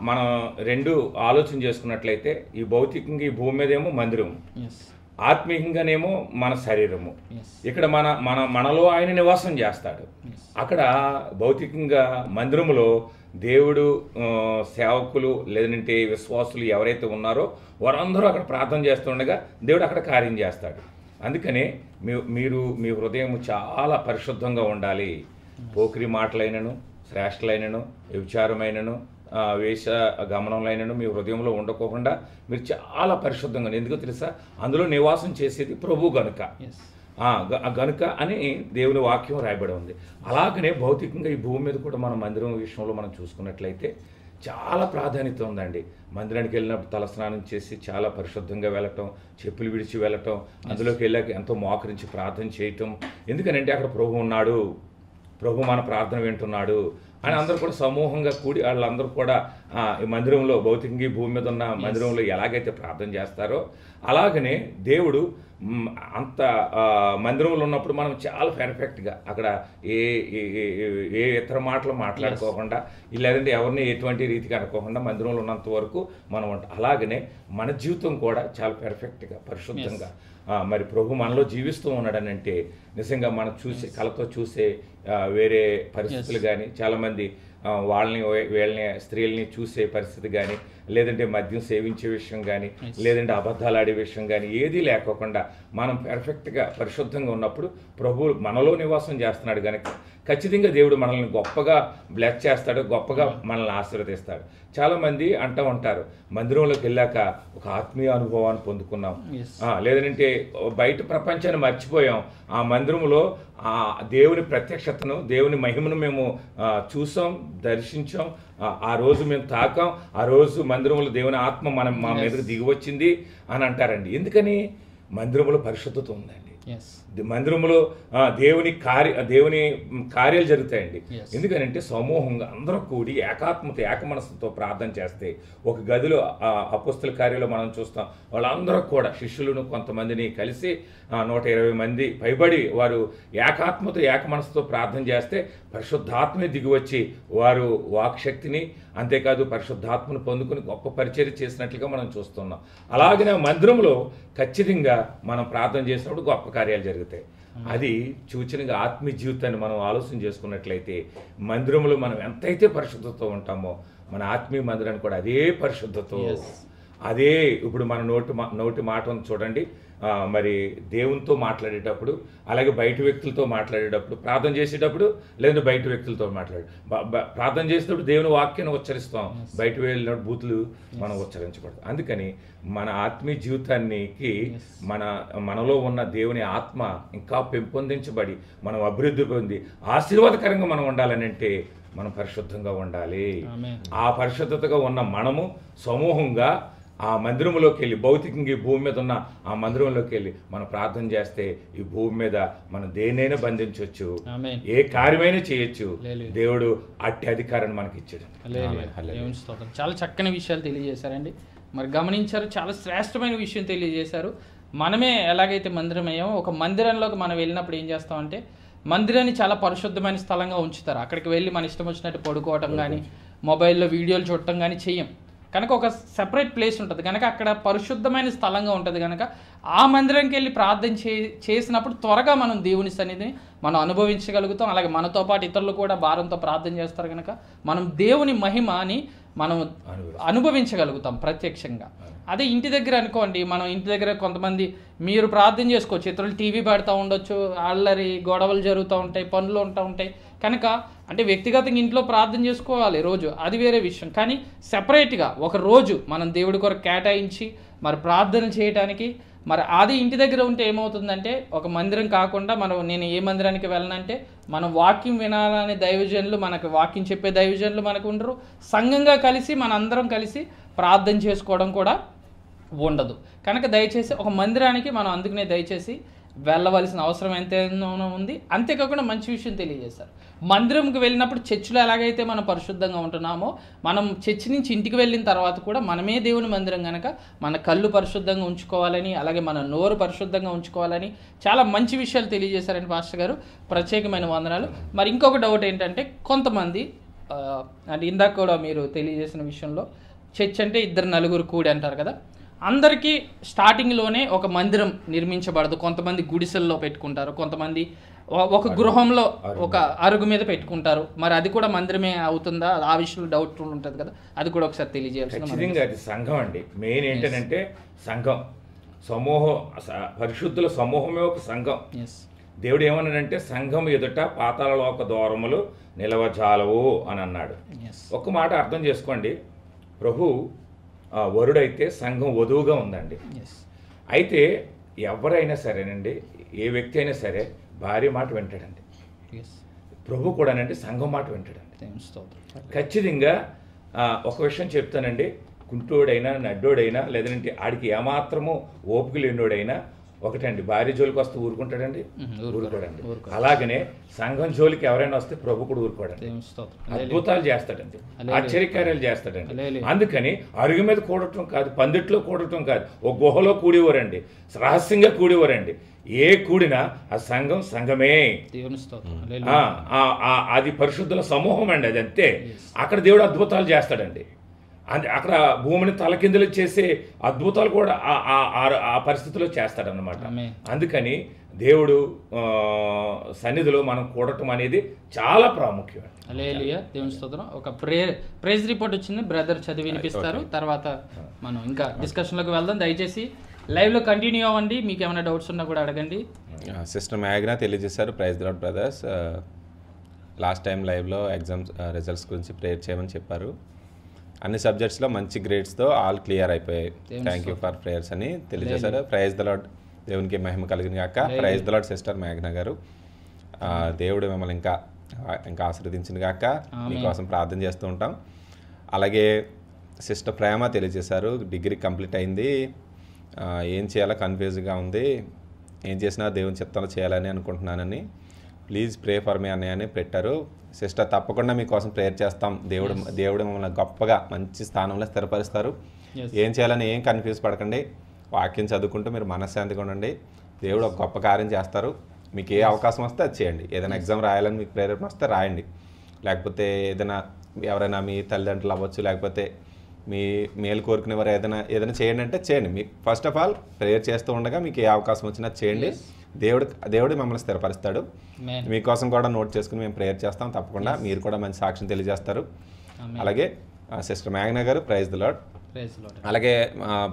మనం రెండు ఆలోచన చేసుకున్నట్లయితే, ఈ భౌతికంగా ఈ భూమి మీద ఏమో మందిరం, ఆత్మీయంగానేమో మన శరీరము. ఇక్కడ మనలో ఆయన నివాసం చేస్తాడు. అక్కడ భౌతికంగా మందిరములో దేవుడు సేవకులు లేదంటే విశ్వాసులు ఎవరైతే ఉన్నారో వారందరూ అక్కడ ప్రార్థన చేస్తుండగా దేవుడు అక్కడ కార్యం చేస్తాడు. అందుకనే మీ హృదయం చాలా పరిశుద్ధంగా ఉండాలి. పోకిరి మాటలైనను, శ్రేష్టలైనను, వ్యభిచారమైనను, వేష గమనంలైనను మీ హృదయంలో ఉండకోకుండా మీరు చాలా పరిశుద్ధంగా, ఎందుకో తెలుసా, అందులో నివాసం చేసేది ప్రభు గనుక అని దేవుని వాక్యం రాయబడి ఉంది. అలాగనే భౌతికంగా ఈ భూమి మీద కూడా మన మందిరం విషయంలో మనం చూసుకున్నట్లయితే చాలా ప్రాధాన్యత ఉందండి. మందిరానికి వెళ్ళినప్పుడు తలస్నానం చేసి చాలా పరిశుద్ధంగా వెళ్ళటం, చెప్పులు విడిచి వెళ్ళటం, అందులోకి వెళ్ళాక ఎంతో మోకరించి ప్రార్థన చేయటం. ఎందుకనంటే అక్కడ ప్రభు ఉన్నాడు. ప్రభు మన ప్రార్థన వింటున్నాడు అని అందరూ కూడా సమూహంగా కూడి వాళ్ళందరూ కూడా ఈ మందిరంలో భౌతికంగా భూమి మీద ఉన్న మందిరంలో ఎలాగైతే ప్రార్థన చేస్తారో అలాగనే దేవుడు అంత మందిరంలో ఉన్నప్పుడు మనం చాలా పెర్ఫెక్ట్గా అక్కడ ఏ ఇతర మాటలు మాట్లాడుకోకుండా లేదంటే ఎవరిని ఎటువంటి రీతిగా అనుకోకుండా మందిరంలో ఉన్నంత వరకు మనం అలాగనే మన జీవితం కూడా చాలా పెర్ఫెక్ట్గా పరిశుద్ధంగా మరి ప్రభు మనలో జీవిస్తూ ఉన్నాడనంటే నిజంగా మనం చూసే కళతో చూసే వేరే పరిస్థితులు కానీ చాలామంది వీళ్ళని స్త్రీలని చూసే పరిస్థితి కానీ లేదంటే మద్యం సేవించే విషయం కానీ లేదంటే అబద్ధాలు ఆడే విషయం కానీ ఏదీ లేకోకుండా మనం పెర్ఫెక్ట్గా పరిశుద్ధంగా ఉన్నప్పుడు ప్రభు మనలో నివాసం చేస్తున్నాడు కనుక ఖచ్చితంగా దేవుడు మనల్ని గొప్పగా బ్లెస్ చేస్తాడు, గొప్పగా మనల్ని ఆశీర్వదిస్తాడు. చాలామంది అంటూ ఉంటారు మందిరంలోకి వెళ్ళాక ఒక ఆత్మీయ అనుభవాన్ని పొందుకున్నాం, లేదంటే బయట ప్రపంచాన్ని మర్చిపోయాం, ఆ మందిరంలో ఆ దేవుని ప్రత్యక్షతను దేవుని మహిమను మేము చూసాం, దర్శించాం, ఆ రోజు మేము తాకాం, ఆ రోజు మందిరంలో దేవుని ఆత్మ మా మీదకి దిగి వచ్చింది అని అంటారండి. ఎందుకని? మందిరంలో పరిశుద్ధత ఉందండి, మందిరంలో దేవుని కార్యాలు జరుగుతాయండి. ఎందుకనంటే సమూహంగా అందరూ కూడి ఏక మనసుతో ప్రార్థన చేస్తే ఒక గదిలో అపోస్తల కార్యాలు మనం చూస్తాం, వాళ్ళందరూ కూడా శిష్యులను కొంతమందిని కలిసి 120 మంది పైబడి వారు ఏక మనసుతో ప్రార్థన చేస్తే పరిశుద్ధాత్మని దిగివచ్చి వారు వాక్శక్తిని అంతేకాదు పరిశుద్ధాత్మను పొందుకుని గొప్ప పరిచర్య చేసినట్లుగా మనం చూస్తున్నాం. అలాగనే మందిరంలో ఖచ్చితంగా మనం ప్రార్థన చేసినప్పుడు గొప్ప కార్యాలు జరుగుతాయి. అది సూచనగా ఆత్మీయ జీవితాన్ని మనం ఆలోచన చేసుకున్నట్లయితే మందిరంలో మనం ఎంతైతే పరిశుద్ధతో ఉంటామో మన ఆత్మీయ మందిరాన్ని కూడా అదే పరిశుద్ధతో అదే ఇప్పుడు మన నోటి మాటను చూడండి, మరి దేవునితో మాట్లాడేటప్పుడు అలాగే బయట వ్యక్తులతో మాట్లాడేటప్పుడు ప్రార్థన చేసేటప్పుడు లేదంటే బయట వ్యక్తులతో ప్రార్థన చేసేటప్పుడు దేవుని వాక్యాన్ని ఉచ్చరిస్తాం, బయట వెళ్ళినప్పుడు బూతులు మనం ఉచ్చరించకూడదు. అందుకని మన ఆత్మీయ జీవితానికి మనలో ఉన్న దేవుని ఆత్మ ఇంకా పెంపొందించబడి మనం అభివృద్ధి పొంది ఆశీర్వాదకరంగా మనం ఉండాలని అంటే మనం పరిశుద్ధంగా ఉండాలి. ఆ పరిశుద్ధతగా ఉన్న మనము సమూహంగా ఆ మందిరంలోకి వెళ్ళి భౌతికంగా ఈ భూమి మీద ఉన్న ఆ మందిరంలోకి వెళ్ళి మనం ప్రార్థన చేస్తే ఈ భూమి మీద మనం దేనైనా బంధించవచ్చు, ఏ కార్యమైనా చేయొచ్చు. దేవుడు అట్టి అధికారాన్ని మనకి ఇచ్చాడు. చాలా చక్కని విషయాలు తెలియజేశారండి. మరి గమనించారు, చాలా శ్రేష్టమైన విషయం తెలియజేశారు. మనమే ఎలాగైతే మందిరం అయ్యామో ఒక మందిరంలోకి మనం వెళ్ళినప్పుడు ఏం చేస్తామంటే మందిరాన్ని చాలా పరిశుద్ధమైన స్థలంగా ఉంచుతారు. అక్కడికి వెళ్ళి మన ఇష్టం వచ్చినట్టు పడుకోవటం కానీ మొబైల్లో వీడియోలు చూడటం కానీ చెయ్యం. కనుక ఒక సెపరేట్ ప్లేస్ ఉంటుంది కనుక అక్కడ పరిశుద్ధమైన స్థలంగా ఉంటుంది కనుక ఆ మందిరంకి వెళ్ళి ప్రార్థన చేసినప్పుడు త్వరగా మనం దేవుని సన్నిధిని మనం అనుభవించగలుగుతాం. అలాగే మనతో పాటు ఇతరులు కూడా భారంతో ప్రార్థన చేస్తారు కనుక మనం దేవుని మహిమని మనం అనుభవించగలుగుతాం ప్రత్యక్షంగా. అదే ఇంటి దగ్గర అనుకోండి, మనం ఇంటి దగ్గర కొంతమంది మీరు ప్రార్థన చేసుకోవచ్చు, ఇతరులు టీవీ పెడతా ఉండొచ్చు, అల్లరి గొడవలు జరుగుతూ ఉంటాయి, పనులు ఉంటూ ఉంటాయి. కనుక అంటే వ్యక్తిగతంగా ఇంట్లో ప్రార్థన చేసుకోవాలి రోజు, అది వేరే విషయం. కానీ సెపరేట్గా ఒక రోజు మనం దేవుడి కొరకు కేటాయించి మరి ప్రార్థన చేయడానికి మరి అది ఇంటి దగ్గర ఉంటే ఏమవుతుందంటే ఒక మందిరం కాకుండా నేను ఏ మందిరానికి వెళ్ళనంటే మనం వాక్యం వినాలనే దైవజనులు మనకు వాక్యం చెప్పే దైవజనులు మనకు ఉండరు, సంఘంగా కలిసి మనందరం కలిసి ప్రార్థన చేసుకోవడం కూడా ఉండదు. కనుక దయచేసి ఒక మందిరానికి మనం అందుకనే దయచేసి వెళ్ళవలసిన అవసరం ఎంతైనా ఉంది. అంతేకాకుండా మంచి విషయం తెలియజేశారు, మందిరంకి వెళ్ళినప్పుడు చర్చిలో ఎలాగైతే మనం పరిశుద్ధంగా ఉంటున్నామో మనం చర్చి నుంచి ఇంటికి వెళ్ళిన తర్వాత కూడా మనమే దేవుని మందిరం కనుక మన కళ్ళు పరిశుద్ధంగా ఉంచుకోవాలని అలాగే మన నోరు పరిశుద్ధంగా ఉంచుకోవాలని చాలా మంచి విషయాలు తెలియజేశారని పాస్టర్ గారు, ప్రత్యేకమైన వందనాలు. మరి ఇంకొక డౌట్ ఏంటంటే కొంతమంది అంటే ఇందాక కూడా మీరు తెలియజేసిన విషయంలో చర్చ్ అంటే 2-4 కూడి అంటారు కదా, అందరికీ స్టార్టింగ్లోనే ఒక మందిరం నిర్మించబడదు. కొంతమంది గుడిసెల్లో పెట్టుకుంటారు, కొంతమంది ఒక గృహంలో ఒక అరుగు మీద పెట్టుకుంటారు. మరి అది కూడా మందిరమే అవుతుందా? ఆ విషయంలో డౌట్ ఉంటుంది కదా, అది కూడా ఒకసారి తెలియజేయాల్సింది. ఖచ్చితంగా అది సంఘం అండి. మెయిన్ ఏంటంటే సంఘం, సమూహం, పరిశుద్ధుల సమూహమే ఒక సంఘం. దేవుడు ఏమన్నాడంటే సంఘం ఎదుట పాతాళలోక ద్వారములు నిలవజాలవు అని అన్నాడు. ఒక్క మాట అర్థం చేసుకోండి, ప్రభు వరుడైతే సంఘం వధువుగా ఉందండి. అయితే ఎవరైనా సరేనండి, ఏ వ్యక్తి అయినా సరే భార్య మాట వింటాడండి, ప్రభు కూడానండి సంఘం మాట వింటాడండి. ఖచ్చితంగా ఒక విషయం చెప్తానండి, కుంటోడైనా నడ్డోడైనా లేదంటే ఆడికి ఏమాత్రము ఓపిక లేనోడైనా ఒకటండి, భార్య జోలికి వస్తే ఊరుకుంటాడండి? ఊరుకోడండి. అలాగనే సంఘం జోలికి ఎవరైనా వస్తే ప్రభు కూడా ఊరుకోడండి. అద్భుతాలు చేస్తాడండి, ఆశ్చర్యకార్యాలు చేస్తాడండి. అందుకని అరుగు మీద కూడటం కాదు, పందిట్లో కూడటం కాదు, ఒక గుహలో కూడేవారండి, రహస్యంగా కూడేవారండి. ఏ కూడినా ఆ సంఘం సంఘమే, అది పరిశుద్ధుల సమూహం అండి, అది అంతే. అక్కడ దేవుడు అద్భుతాలు చేస్తాడండి. అక్కడ భూమిని తలకిందులు చేసే అద్భుతాలు కూడా ఆ పరిస్థితిలో చేస్తాడనమాట. అందుకని దేవుడు సన్నిధిలో మనం కూడటం అనేది చాలా ప్రాముఖ్యం. హల్లెలూయా, దేవుని స్తోత్రం. ఒక ప్రైజ్ రిపోర్ట్ వచ్చింది, బ్రదర్ చదివి వినిపిస్తారు, తర్వాత మనం ఇంకా డిస్కషన్లోకి వెళ్దాం. దయచేసి లైవ్లో కంటిన్యూ అవ్వండి, మీకు ఏమైనా డౌట్స్ ఉన్నా కూడా అడగండి. సిస్టర్ మ్యాగ్నా తెలియజేశారు. Praise the lord brothers. Last time లైవ్లో ఎగ్జామ్స్ రిజల్ట్స్ గురించి ప్రేయర్ చేయమని చెప్పారు. అన్ని సబ్జెక్ట్స్లో మంచి గ్రేడ్స్తో ఆల్ క్లియర్ అయిపోయాయి. థ్యాంక్ యూ ఫర్ ప్రేయర్స్ అని తెలియజేశారు. ప్రైజ్ ది లార్డ్, దేవునికి మహిమ కలిగిన కాక. Praise the lord sister Magna గారు, దేవుడు మిమ్మల్ని ఇంకా ఆశీర్వదించిన కాక. మీకోసం ప్రార్థన చేస్తూ ఉంటాం. అలాగే సిస్టర్ ప్రేమ తెలియజేశారు, డిగ్రీ కంప్లీట్ అయింది, ఏం చేయాలో కన్ఫ్యూజ్గా ఉంది, ఏం చేసినా దేవుని చిత్తంలో చేయాలని అనుకుంటున్నానని, ప్లీజ్ ప్రే ఫర్ మీ అన్నయ్య పెట్టారు. సిస్టర్ తప్పకుండా మీకోసం ప్రేయర్ చేస్తాం. దేవుడు మిమ్మల్ని గొప్పగా మంచి స్థానంలో స్థిరపరుస్తారు. ఏం చేయాలని ఏం కన్ఫ్యూజ్ పడకండి, వాక్యం చదువుకుంటూ మీరు మనశ్శాంతిగా ఉండండి. దేవుడు ఒక గొప్ప కార్యం చేస్తారు. మీకు ఏ అవకాశం వస్తే అది చేయండి. ఏదైనా ఎగ్జామ్ రాయాలని మీకు ప్రేరేపణ వస్తే రాయండి, లేకపోతే ఎవరైనా మీ తల్లిదండ్రులు అవ్వచ్చు, లేకపోతే మీ మేలు కోరుకునేవారు ఏదైనా చేయండి అంటే చేయండి. మీకు ఫస్ట్ ఆఫ్ ఆల్ ప్రేయర్ చేస్తూ ఉండగా మీకు ఏ అవకాశం వచ్చినా చేయండి. దేవుడు మమ్మల్ని స్థిరపరుస్తాడు. మీకోసం కూడా నోట్ చేసుకుని మేము ప్రేయర్ చేస్తాం. తప్పకుండా మీరు కూడా మంచి సాక్ష్యం తెలియజేస్తారు. అలాగే సిస్టర్ మ్యాగ్నా గారు, ప్రైజ్ ది లార్డ్. అలాగే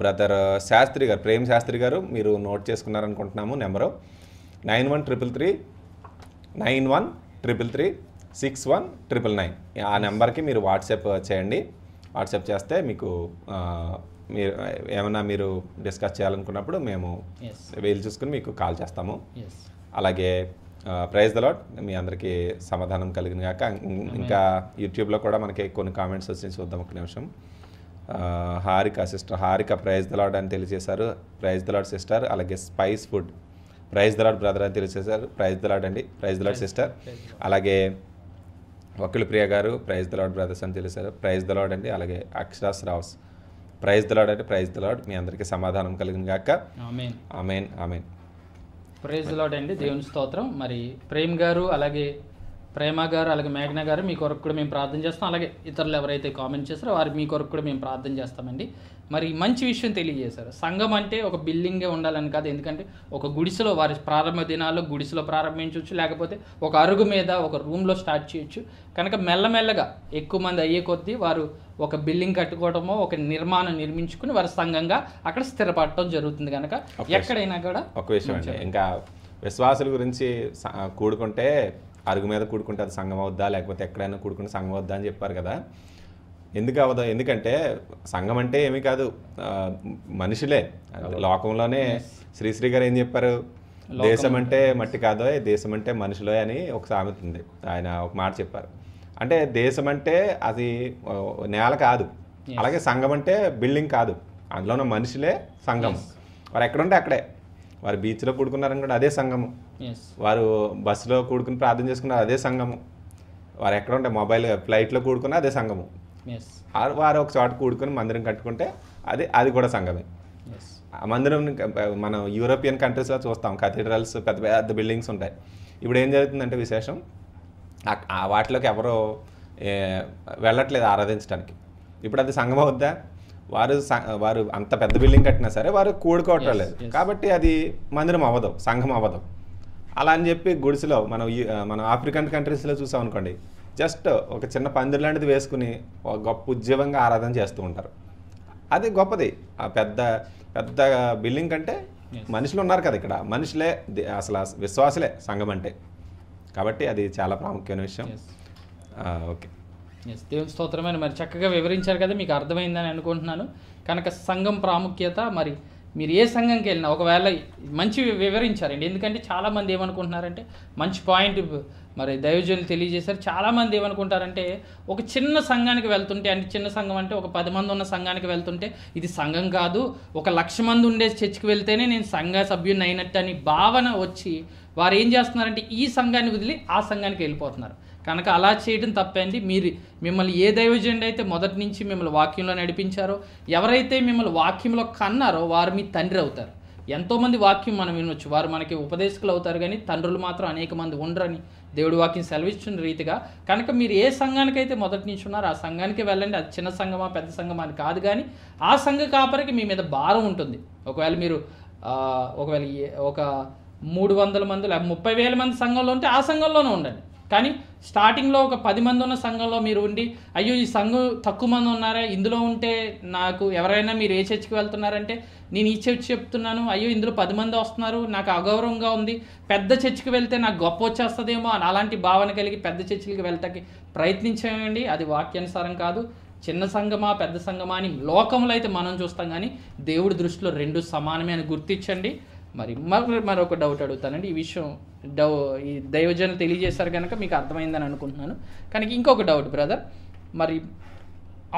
బ్రదర్ శాస్త్రి గారు, ప్రేమ్ శాస్త్రి గారు, మీరు నోట్ చేసుకున్నారనుకుంటున్నాము. నెంబరు 9133361999. ఆ నెంబర్కి మీరు వాట్సాప్ చేయండి. వాట్సాప్ చేస్తే మీకు మీరు డిస్కస్ చేయాలనుకున్నప్పుడు మేము వీలు చూసుకుని మీకు కాల్ చేస్తాము. అలాగే ప్రైజ్ ది లార్డ్, మీ అందరికీ సమాధానం కలిగిన కాక. ఇంకా యూట్యూబ్లో కూడా మనకి కొన్ని కామెంట్స్ వచ్చి చూద్దాం ఒక నిమిషం. Harika sister, Harika praise the lord అని తెలియజేశారు. Praise the lord sister. అలాగే spice food, praise the lord brother అని తెలియజేశారు. ప్రైజ్ ది లార్డ్ అండి, ప్రైజ్ ది లార్డ్ సిస్టర్. అలాగే వకీల్ ప్రియ గారు, ప్రైజ్ ది లార్డ్ బ్రదర్స్ అని తెలిసారు. ప్రైజ్ ది లార్డ్ అండి. అలాగే అక్షరాస్ రావ్స్, ప్రైజ్ ది లార్డ్ అంటే ప్రైజ్ ది లార్డ్. మీ అందరికీ సమాధానం కలిగిన గాక. ఆమేన్, ఆమేన్, ఆమేన్. ప్రైజ్ ది లార్డ్ అండి, దేవుని స్తోత్రం. మరి ప్రేమ్ గారు, అలాగే ప్రేమ గారు, అలాగే మేఘన గారు, మీ కొరకు కూడా మేము ప్రార్థన చేస్తాం. అలాగే ఇతరులు ఎవరైతే కామెంట్ చేస్తారో వారి మీ కొరకు కూడా మేము ప్రార్థన చేస్తామండి. మరి మంచి విషయం తెలియజేశారు. సంఘం అంటే ఒక బిల్డింగే ఉండాలని కాదు, ఎందుకంటే ఒక గుడిసెలో వారి ప్రారంభ దినాల్లో గుడిసెలో ప్రారంభించవచ్చు, లేకపోతే ఒక అరుగు మీద ఒక రూమ్లో స్టార్ట్ చేయొచ్చు. కనుక మెల్లమెల్లగా ఎక్కువ మంది అయ్యే కొద్దీ వారు ఒక బిల్డింగ్ కట్టుకోవడమో ఒక నిర్మాణం నిర్మించుకుని వారి సంఘంగా అక్కడ స్థిరపడటం జరుగుతుంది. కనుక ఎక్కడైనా కూడా ఒక విషయం అండి, ఇంకా విశ్వాసుల గురించి కూడుకుంటే అరుగు మీద కూడుకుంటే అది సంఘం అవుద్దా, లేకపోతే ఎక్కడైనా కూడుకుంటే సంఘం అవుద్దా అని చెప్పారు కదా. ఎందుకు అవదా? ఎందుకంటే సంఘం అంటే ఏమీ కాదు, మనుషులే. లోకంలోనే శ్రీశ్రీ గారు ఏం చెప్పారు, దేశం అంటే మట్టి కాదో, దేశం అంటే మనుషులే అని ఒక సామెత ఉంది. ఆయన ఒక మాట చెప్పారు. అంటే దేశం అంటే అది నేల కాదు, అలాగే సంఘం అంటే బిల్డింగ్ కాదు, అందులో ఉన్న మనుషులే సంఘం. వారు ఎక్కడుంటే అక్కడే. వారు బీచ్లో కూడుకున్నారని కూడా అదే సంఘము, వారు బస్సులో కూడుకుని ప్రార్థన చేసుకున్నారు అదే సంఘము, వారు ఎక్కడ ఉంటే ఫ్లైట్లో కూడుకున్నా అదే సంఘము. వారు ఒక చోట కూడుకుని మందిరం కట్టుకుంటే అది కూడా సంఘమే. ఆ మందిరం మనం యూరోపియన్ కంట్రీస్లో చూస్తాం, కథీడ్రల్స్, పెద్ద పెద్ద బిల్డింగ్స్ ఉంటాయి. ఇప్పుడు ఏం జరుగుతుందంటే విశేషం, వాటిలోకి ఎవరో వెళ్ళట్లేదు ఆరాధించడానికి. ఇప్పుడు అది సంఘం అవుద్దా? వారు అంత పెద్ద బిల్డింగ్ కట్టినా సరే వారు కూడుకోవటం లేదు, కాబట్టి అది మందిరం అవ్వదు, సంఘం అవ్వదు. అలా అని చెప్పి గుడిసెలో మనం ఆఫ్రికన్ కంట్రీస్లో చూసాం అనుకోండి, జస్ట్ ఒక చిన్న పందిరి లాంటిది వేసుకుని ఒక గొప్ప ఉద్యోగంగా ఆరాధన చేస్తూ ఉంటారు. అది గొప్పది. ఆ పెద్ద పెద్ద బిల్డింగ్ కంటే మనుషులు ఉన్నారు కదా, ఇక్కడ మనుషులే అసలు విశ్వాసులే సంఘం అంటే. కాబట్టి అది చాలా ప్రాముఖ్యమైన విషయం. ఓకే, దేవుని స్తోత్రమైన మరి చక్కగా వివరించారు కదా, మీకు అర్థమైందని అనుకుంటున్నాను. కనుక సంఘం ప్రాముఖ్యత, మరి మీరు ఏ సంఘంకి వెళ్ళినా ఒకవేళ మంచి వివరించారండి. ఎందుకంటే చాలామంది ఏమనుకుంటున్నారంటే మంచి పాయింట్ మరి దైవజనులు తెలియజేశారు. చాలామంది ఏమనుకుంటారంటే ఒక చిన్న సంఘానికి వెళ్తుంటే, అంటే చిన్న సంఘం అంటే ఒక 10 మంది ఉన్న సంఘానికి వెళ్తుంటే ఇది సంఘం కాదు, ఒక 1,00,000 మంది ఉండే చర్చికి వెళ్తేనే నేను సంఘ సభ్యుని అయినట్టు అని భావన వచ్చి వారు ఏం చేస్తున్నారంటే ఈ సంఘాన్ని వదిలి ఆ సంఘానికి వెళ్ళిపోతున్నారు. కనుక అలా చేయడం తప్పండి. మిమ్మల్ని ఏ దైవజనుడు అయితే మొదటి నుంచి మిమ్మల్ని వాక్యంలో నడిపించారో, ఎవరైతే మిమ్మల్ని వాక్యంలో కన్నారో వారు మీ తండ్రి అవుతారు. ఎంతోమంది వాక్యం మనం వినొచ్చు, వారు మనకి ఉపదేశకులు అవుతారు, కానీ తండ్రులు మాత్రం అనేక మంది ఉండరని దేవుడి వాక్యం సెలవిస్తున్న రీతిగా. కనుక మీరు ఏ సంఘానికైతే మొదటి నుంచి ఉన్నారో ఆ సంఘానికి వెళ్ళండి. అది చిన్న సంఘమా పెద్ద సంఘమా అని కాదు, కానీ ఆ సంఘ కాపరికి మీ మీద భారం ఉంటుంది. ఒకవేళ మీరు ఒక 300 మంది 30,000 మంది సంఘంలో ఉంటే ఆ సంఘంలోనే ఉండండి. కానీ స్టార్టింగ్లో ఒక 10 మంది ఉన్న సంఘంలో మీరు ఉండి, అయ్యో ఈ సంఘం తక్కువ మంది ఉన్నారా, ఇందులో ఉంటే నాకు ఎవరైనా మీరు ఏ చర్చికి వెళ్తున్నారంటే నేను ఈ చర్చి చెప్తున్నాను, అయ్యో ఇందులో 10 మంది వస్తున్నారు, నాకు అగౌరవంగా ఉంది, పెద్ద చర్చికి వెళ్తే నాకు గొప్ప వచ్చేస్తుందేమో అని అలాంటి భావన కలిగి పెద్ద చర్చిలకి వెళ్ళటానికి ప్రయత్నించండి. అది వాక్యానుసారం కాదు. చిన్న సంఘమా పెద్ద సంఘమా అని లోకంలో అయితే మనం చూస్తాం, కానీ దేవుడి దృష్టిలో రెండు సమానమే అని గుర్తించండి. మరొక డౌట్ అడుగుతానండి. ఈ విషయం ఈ దైవజనులు తెలియజేశారు కనుక మీకు అర్థమైందని అనుకుంటున్నాను. కానీ ఇంకొక డౌట్ బ్రదర్, మరి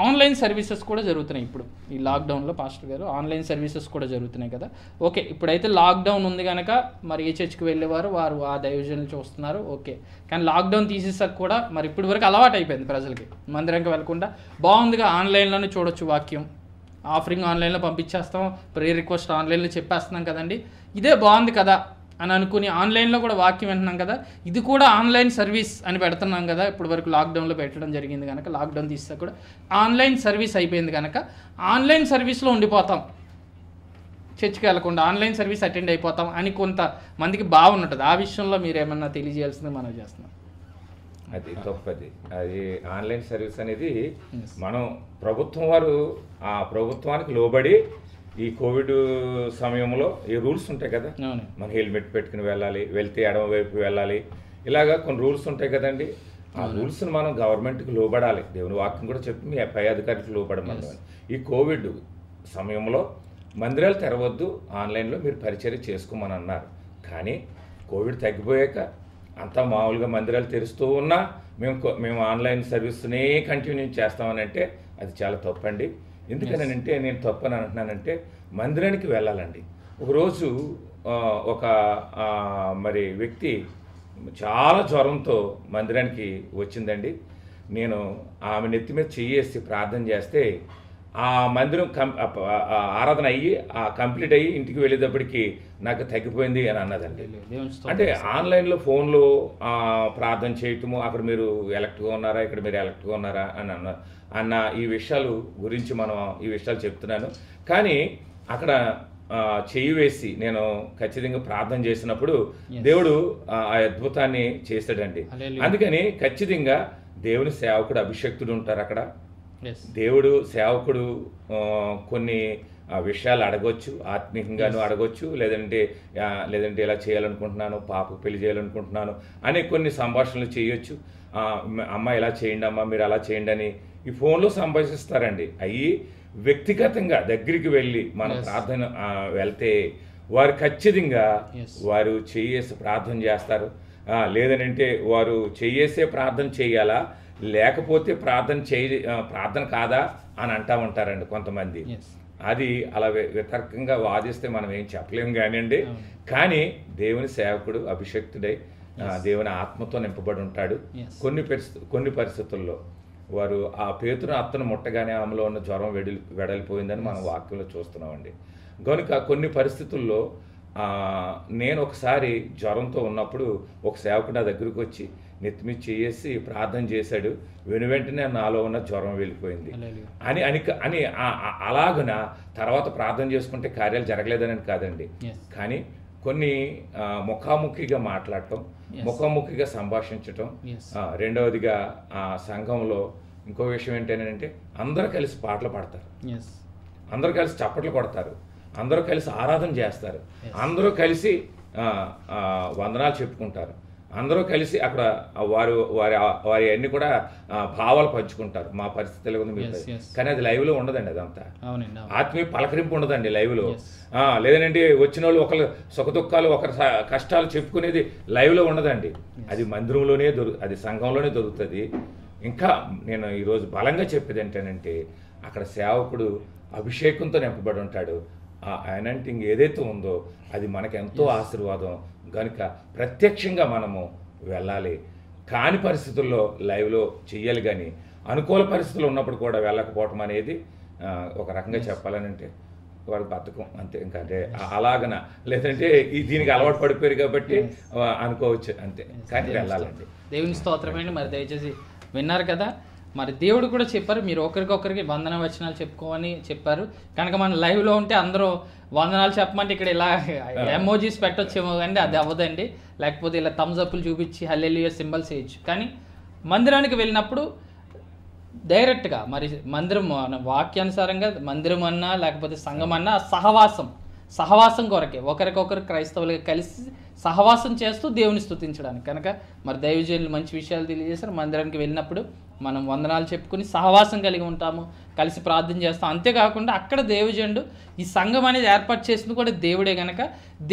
ఆన్లైన్ సర్వీసెస్ కూడా జరుగుతున్నాయి ఇప్పుడు ఈ లాక్డౌన్లో. పాస్టర్ గారు, ఆన్లైన్ సర్వీసెస్ కూడా జరుగుతున్నాయి కదా. ఓకే, ఇప్పుడైతే లాక్డౌన్ ఉంది కనుక మరి ఏ చర్చికి వెళ్ళేవారు వారు ఆ దైవజనులు చూస్తున్నారు. ఓకే, కానీ లాక్డౌన్ తీసేసాక కూడా మరి ఇప్పటి వరకు అలవాటు అయిపోయింది ప్రజలకి, మందిరంకి వెళ్ళకుండా బాగుందిగా ఆన్లైన్లోనే చూడొచ్చు వాక్యం, ఆఫరింగ్ ఆన్లైన్లో పంపించేస్తాం, ప్రేయర్ రిక్వెస్ట్ ఆన్లైన్లో చెప్పేస్తున్నాం కదండి, ఇదే బాగుంది కదా అని అనుకుని ఆన్లైన్లో కూడా వాక్యం వింటున్నాం కదా, ఇది కూడా ఆన్లైన్ సర్వీస్ అని పెడుతున్నాం కదా. ఇప్పటి వరకు లాక్డౌన్లో పెట్టడం జరిగింది కనుక, లాక్డౌన్ తీస్తే కూడా ఆన్లైన్ సర్వీస్ అయిపోయింది కనుక ఆన్లైన్ సర్వీస్లో ఉండిపోతాం, చర్చికి వెళ్ళకుండా ఆన్లైన్ సర్వీస్ అటెండ్ అయిపోతాం అని కొంతమందికి భావన ఉంటుంది. ఆ విషయంలో మీరు ఏమన్నా తెలియజేయాల్సింది మనం చేస్తున్నాం. అది తప్పది. అది ఆన్లైన్ సర్వీస్ అనేది మనం ప్రభుత్వం వారు ఆ ప్రభుత్వానికి లోబడి ఈ కోవిడ్ సమయంలో ఈ రూల్స్ ఉంటాయి కదా, మన హెల్మెట్ పెట్టుకుని వెళ్ళాలి, వెళ్తే ఎడమ వైపు వెళ్ళాలి, ఇలాగా కొన్ని రూల్స్ ఉంటాయి కదండి. ఆ రూల్స్ని మనం గవర్నమెంట్కి లోబడాలి. దేవుని వాక్యం కూడా చెప్పి మీ పై అధికారికి లోబడమని. ఈ కోవిడ్ సమయంలో మందిరాలు తెరవద్దు, ఆన్లైన్లో మీరు పరిచర్య చేసుకోమని అన్నారు. కానీ కోవిడ్ తగ్గిపోయాక అంతా మామూలుగా మందిరాలు తెరుస్తూ ఉన్నా మేము ఆన్లైన్ సర్వీస్నే కంటిన్యూ చేస్తామని అంటే అది చాలా తప్పండి. ఎందుకనంటే నేను తప్పని అంటున్నానంటే మందిరానికి వెళ్ళాలండి. ఒకరోజు ఒక మరి వ్యక్తి చాలా జ్వరంతో మందిరానికి వచ్చిందండి. నేను ఆమె నెత్తి మీద చెయ్యేసి ప్రార్థన చేస్తే ఆ మందిరం ఆరాధన అయ్యి కంప్లీట్ అయ్యి ఇంటికి వెళ్ళేటప్పటికి నాకు తగ్గిపోయింది అని అన్నదండి. అంటే ఆన్లైన్లో ఫోన్లో ప్రార్థన చేయటము, అక్కడ మీరు ఎలక్ట్గా ఉన్నారా, ఇక్కడ మీరు ఎలక్ట్గా ఉన్నారా అని అన్న ఈ విషయాలు గురించి మనం ఈ విషయాలు చెప్తున్నాను. కానీ అక్కడ చెయ్యి వేసి నేను ఖచ్చితంగా ప్రార్థన చేసినప్పుడు దేవుడు ఆ అద్భుతాన్ని చేశాడండి. అందుకని ఖచ్చితంగా దేవుని సేవకుడు అభిషక్తుడు ఉంటారు అక్కడ. దేవుడు సేవకుడు కొన్ని విషయాలు అడగొచ్చు, ఆత్మీయంగాను అడగొచ్చు, లేదంటే ఇలా చేయాలనుకుంటున్నాను, పాపకు పెళ్లి చేయాలనుకుంటున్నాను అనే కొన్ని సంభాషణలు చేయొచ్చు. అమ్మ ఇలా చేయండి, అమ్మ మీరు అలా చేయండి అని ఈ ఫోన్లో సంభాషిస్తారండి. అవి వ్యక్తిగతంగా దగ్గరికి వెళ్ళి మన ప్రార్థన వెళ్తే వారు ఖచ్చితంగా వారు చేయేసి ప్రార్థన చేస్తారు. లేదనంటే వారు చేయేసే ప్రార్థన చేయాలా, లేకపోతే ప్రార్థన కాదా అని అంటా ఉంటారండి కొంతమంది. అది అలా వితర్కంగా వాదిస్తే మనం ఏం చెప్పలేము కానివ్వండి. కానీ దేవుని సేవకుడు అభిషక్తుడై దేవుని ఆత్మతో నింపబడి ఉంటాడు. కొన్ని పరిస్థితుల్లో వారు ఆ పేతురు అత్తను ముట్టగానే ఆమెలో ఉన్న జ్వరం వెడలిపోయిందని మనం వాక్యంలో చూస్తున్నామండి. కనుక కొన్ని పరిస్థితుల్లో నేను ఒకసారి జ్వరంతో ఉన్నప్పుడు ఒక సేవకుడు నా దగ్గరికి వచ్చి నెత్తిమీ చేసి ప్రార్థన చేశాడు. వెంటనే నాలో ఉన్న జ్వరం వెళ్ళిపోయింది అని అని అలాగున తర్వాత ప్రార్థన చేసుకుంటే కార్యాలు జరగలేదని కాదండి. కానీ కొన్ని ముఖాముఖిగా మాట్లాడటం, ముఖాముఖిగా సంభాషించటం. రెండవదిగా ఆ సంఘంలో ఇంకో విషయం ఏంటంటే అందరూ కలిసి పాటలు పాడతారు, అందరూ కలిసి చప్పట్లు కొడతారు, అందరూ కలిసి ఆరాధన చేస్తారు, అందరూ కలిసి వందనాలు చెప్పుకుంటారు. అందరూ కలిసి అక్కడ వారి వారి వారి అన్ని కూడా భావాలు పంచుకుంటారు. మా పరిస్థితి ఎలా ఉంది మీరు, కానీ అది లైవ్లో ఉండదండి. అదంతా ఆత్మీయ పలకరింపు ఉండదండి లైవ్లో. లేదంటే వచ్చిన వాళ్ళు ఒకరు సుఖదుఖాలు ఒకరి కష్టాలు చెప్పుకునేది లైవ్లో ఉండదండి. అది మందిరంలోనే అది సంఘంలోనే దొరుకుతుంది. ఇంకా నేను ఈరోజు బలంగా చెప్పేది ఏంటంటే అక్కడ సేవకుడు అభిషేకంతో నింపబడి ఉంటాడు. ఆ అనాయింటింగ్ ఏదైతే ఉందో అది మనకు ఎంతో ఆశీర్వాదం కనుక ప్రత్యక్షంగా మనము వెళ్ళాలి. కాని పరిస్థితుల్లో లైవ్లో చెయ్యాలి, కానీ అనుకూల పరిస్థితులు ఉన్నప్పుడు కూడా వెళ్ళకపోవటం అనేది ఒక రకంగా చెప్పాలని అంటే వాడు బతకం అంతే. ఇంకా అంటే అలాగన లేదంటే దీనికి అలవాటు పడిపోయారు కాబట్టి అనుకోవచ్చు అంతే, కానీ వెళ్ళాలండి. దేవుని స్తోత్రమండి. మరి దయచేసి విన్నారు కదా, మరి దేవుడు కూడా చెప్పారు మీరు ఒకరికొకరికి వందన వచనాలు చెప్పుకోమని చెప్పారు. కనుక మనం లైవ్లో ఉంటే అందరూ వందనాలు చెప్పమంటే ఇక్కడ ఇలా ఎమోజీస్ పెట్టొచ్చేమో, కానీ అది అవ్వదండి. లేకపోతే ఇలా థమ్స్ అప్లు చూపించి హల్లెలూయా సింబల్స్ వేయచ్చు. కానీ మందిరానికి వెళ్ళినప్పుడు డైరెక్ట్గా మరి మందిరం వాక్యానుసారంగా మందిరం అన్నా లేకపోతే సంఘం అన్నా సహవాసం కొరకే ఒకరికొకరు క్రైస్తవులుగా కలిసి సహవాసం చేస్తూ దేవుని స్తుతించడానికి. కనుక మరి దైవజనులు మంచి విషయాలు తెలియజేశారు. మందిరానికి వెళ్ళినప్పుడు మనం వందనాలు చెప్పుకుని సహవాసం కలిగి ఉంటాము, కలిసి ప్రార్థన చేస్తాం. అంతేకాకుండా అక్కడ దైవజనుడు ఈ సంఘం అనేది ఏర్పాటు చేసింది కూడా దేవుడే. కనుక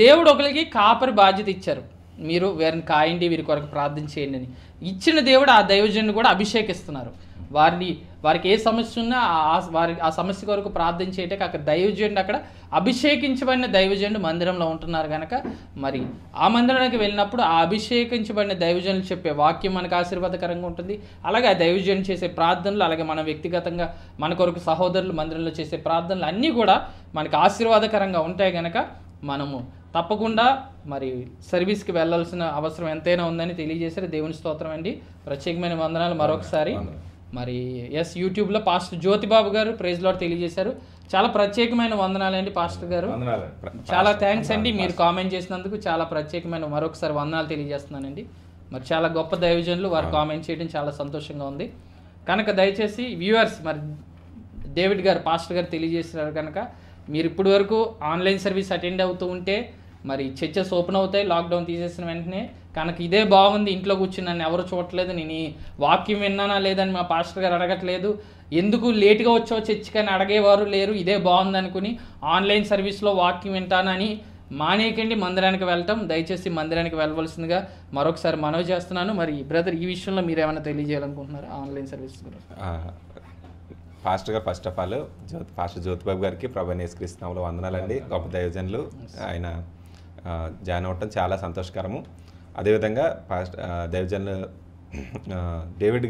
దేవుడు ఒకరికి కాపరి బాధ్యత ఇచ్చారు, మీరు వీరిని కాయండి, వీరి కొరకు ప్రార్థన చేయండి అని ఇచ్చిన దేవుడు ఆ దైవజనుడు కూడా అభిషేకిస్తున్నారు. వారికి ఏ సమస్య ఉన్నా ఆ సమస్య కొరకు ప్రార్థన చేయటానికి అక్కడ దైవజనుడు అక్కడ అభిషేకించబడిన దైవజనుడు మందిరంలో ఉంటున్నారు. కనుక మరి ఆ మందిరానికి వెళ్ళినప్పుడు ఆ అభిషేకించబడిన దైవజనులు చెప్పే వాక్యం మనకు ఆశీర్వాదకరంగా ఉంటుంది. అలాగే ఆ దైవజనుడు చేసే ప్రార్థనలు, అలాగే మన వ్యక్తిగతంగా మన కొరకు సహోదరులు మందిరంలో చేసే ప్రార్థనలు అన్నీ కూడా మనకు ఆశీర్వాదకరంగా ఉంటాయి. కనుక మనము తప్పకుండా మరి సర్వీస్కి వెళ్ళాల్సిన అవసరం ఎంతైనా ఉందని తెలియజేశారు. దేవుని స్తోత్రం అండి. ప్రత్యేకమైన వందనాలు మరొకసారి. మరి యూట్యూబ్లో పాస్టర్ జ్యోతిబాబు గారు ప్రైజ్ లార్డ్ తెలియజేశారు. చాలా ప్రత్యేకమైన వందనాలండి పాస్టర్ గారు, చాలా థ్యాంక్స్ అండి. మీరు కామెంట్ చేసినందుకు చాలా ప్రత్యేకమైన మరొకసారి వందనాలు తెలియజేస్తున్నానండి. మరి చాలా గొప్ప దైవజనులు వారు కామెంట్ చేయడం చాలా సంతోషంగా ఉంది. కనుక దయచేసి వ్యూవర్స్ మరి డేవిడ్ గారు పాస్టర్ గారు తెలియజేస్తున్నారు కనుక మీరు ఇప్పటి వరకు ఆన్లైన్ సర్వీస్ అటెండ్ అవుతూ ఉంటే మరి చర్చెస్ ఓపెన్ అవుతాయి లాక్డౌన్ తీసేసిన వెంటనే. కనుక ఇదే బాగుంది, ఇంట్లో కూర్చుని నన్ను ఎవరు చూడట్లేదు, నేను ఈ వాక్యం విన్నానా లేదని మా పాస్టర్ గారు అడగట్లేదు, ఎందుకు లేట్గా వచ్చావు చర్చికి అని అడిగేవారు లేరు, ఇదే బాగుంది అనుకుని ఆన్లైన్ సర్వీస్లో వాక్యం వింటానని మానేయకండి మందిరానికి వెళ్ళటం. దయచేసి మందిరానికి వెళ్ళవలసిందిగా మరొకసారి మనవి చేస్తున్నాను. మరి బ్రదర్ ఈ విషయంలో మీరు ఏమైనా తెలియజేయాలనుకుంటున్నారా ఆన్లైన్ సర్వీస్ గురించి? పాస్టర్ గారు first of all pastor Jyothibabu గారికి ప్రభువైన యేసుక్రీస్తు నామములో వందనాలండి. గొప్ప దైవజనులు, ఆయన జాయిన్ అవ్వటం చాలా సంతోషకరము. అదేవిధంగా దైవజనులు డేవిడ్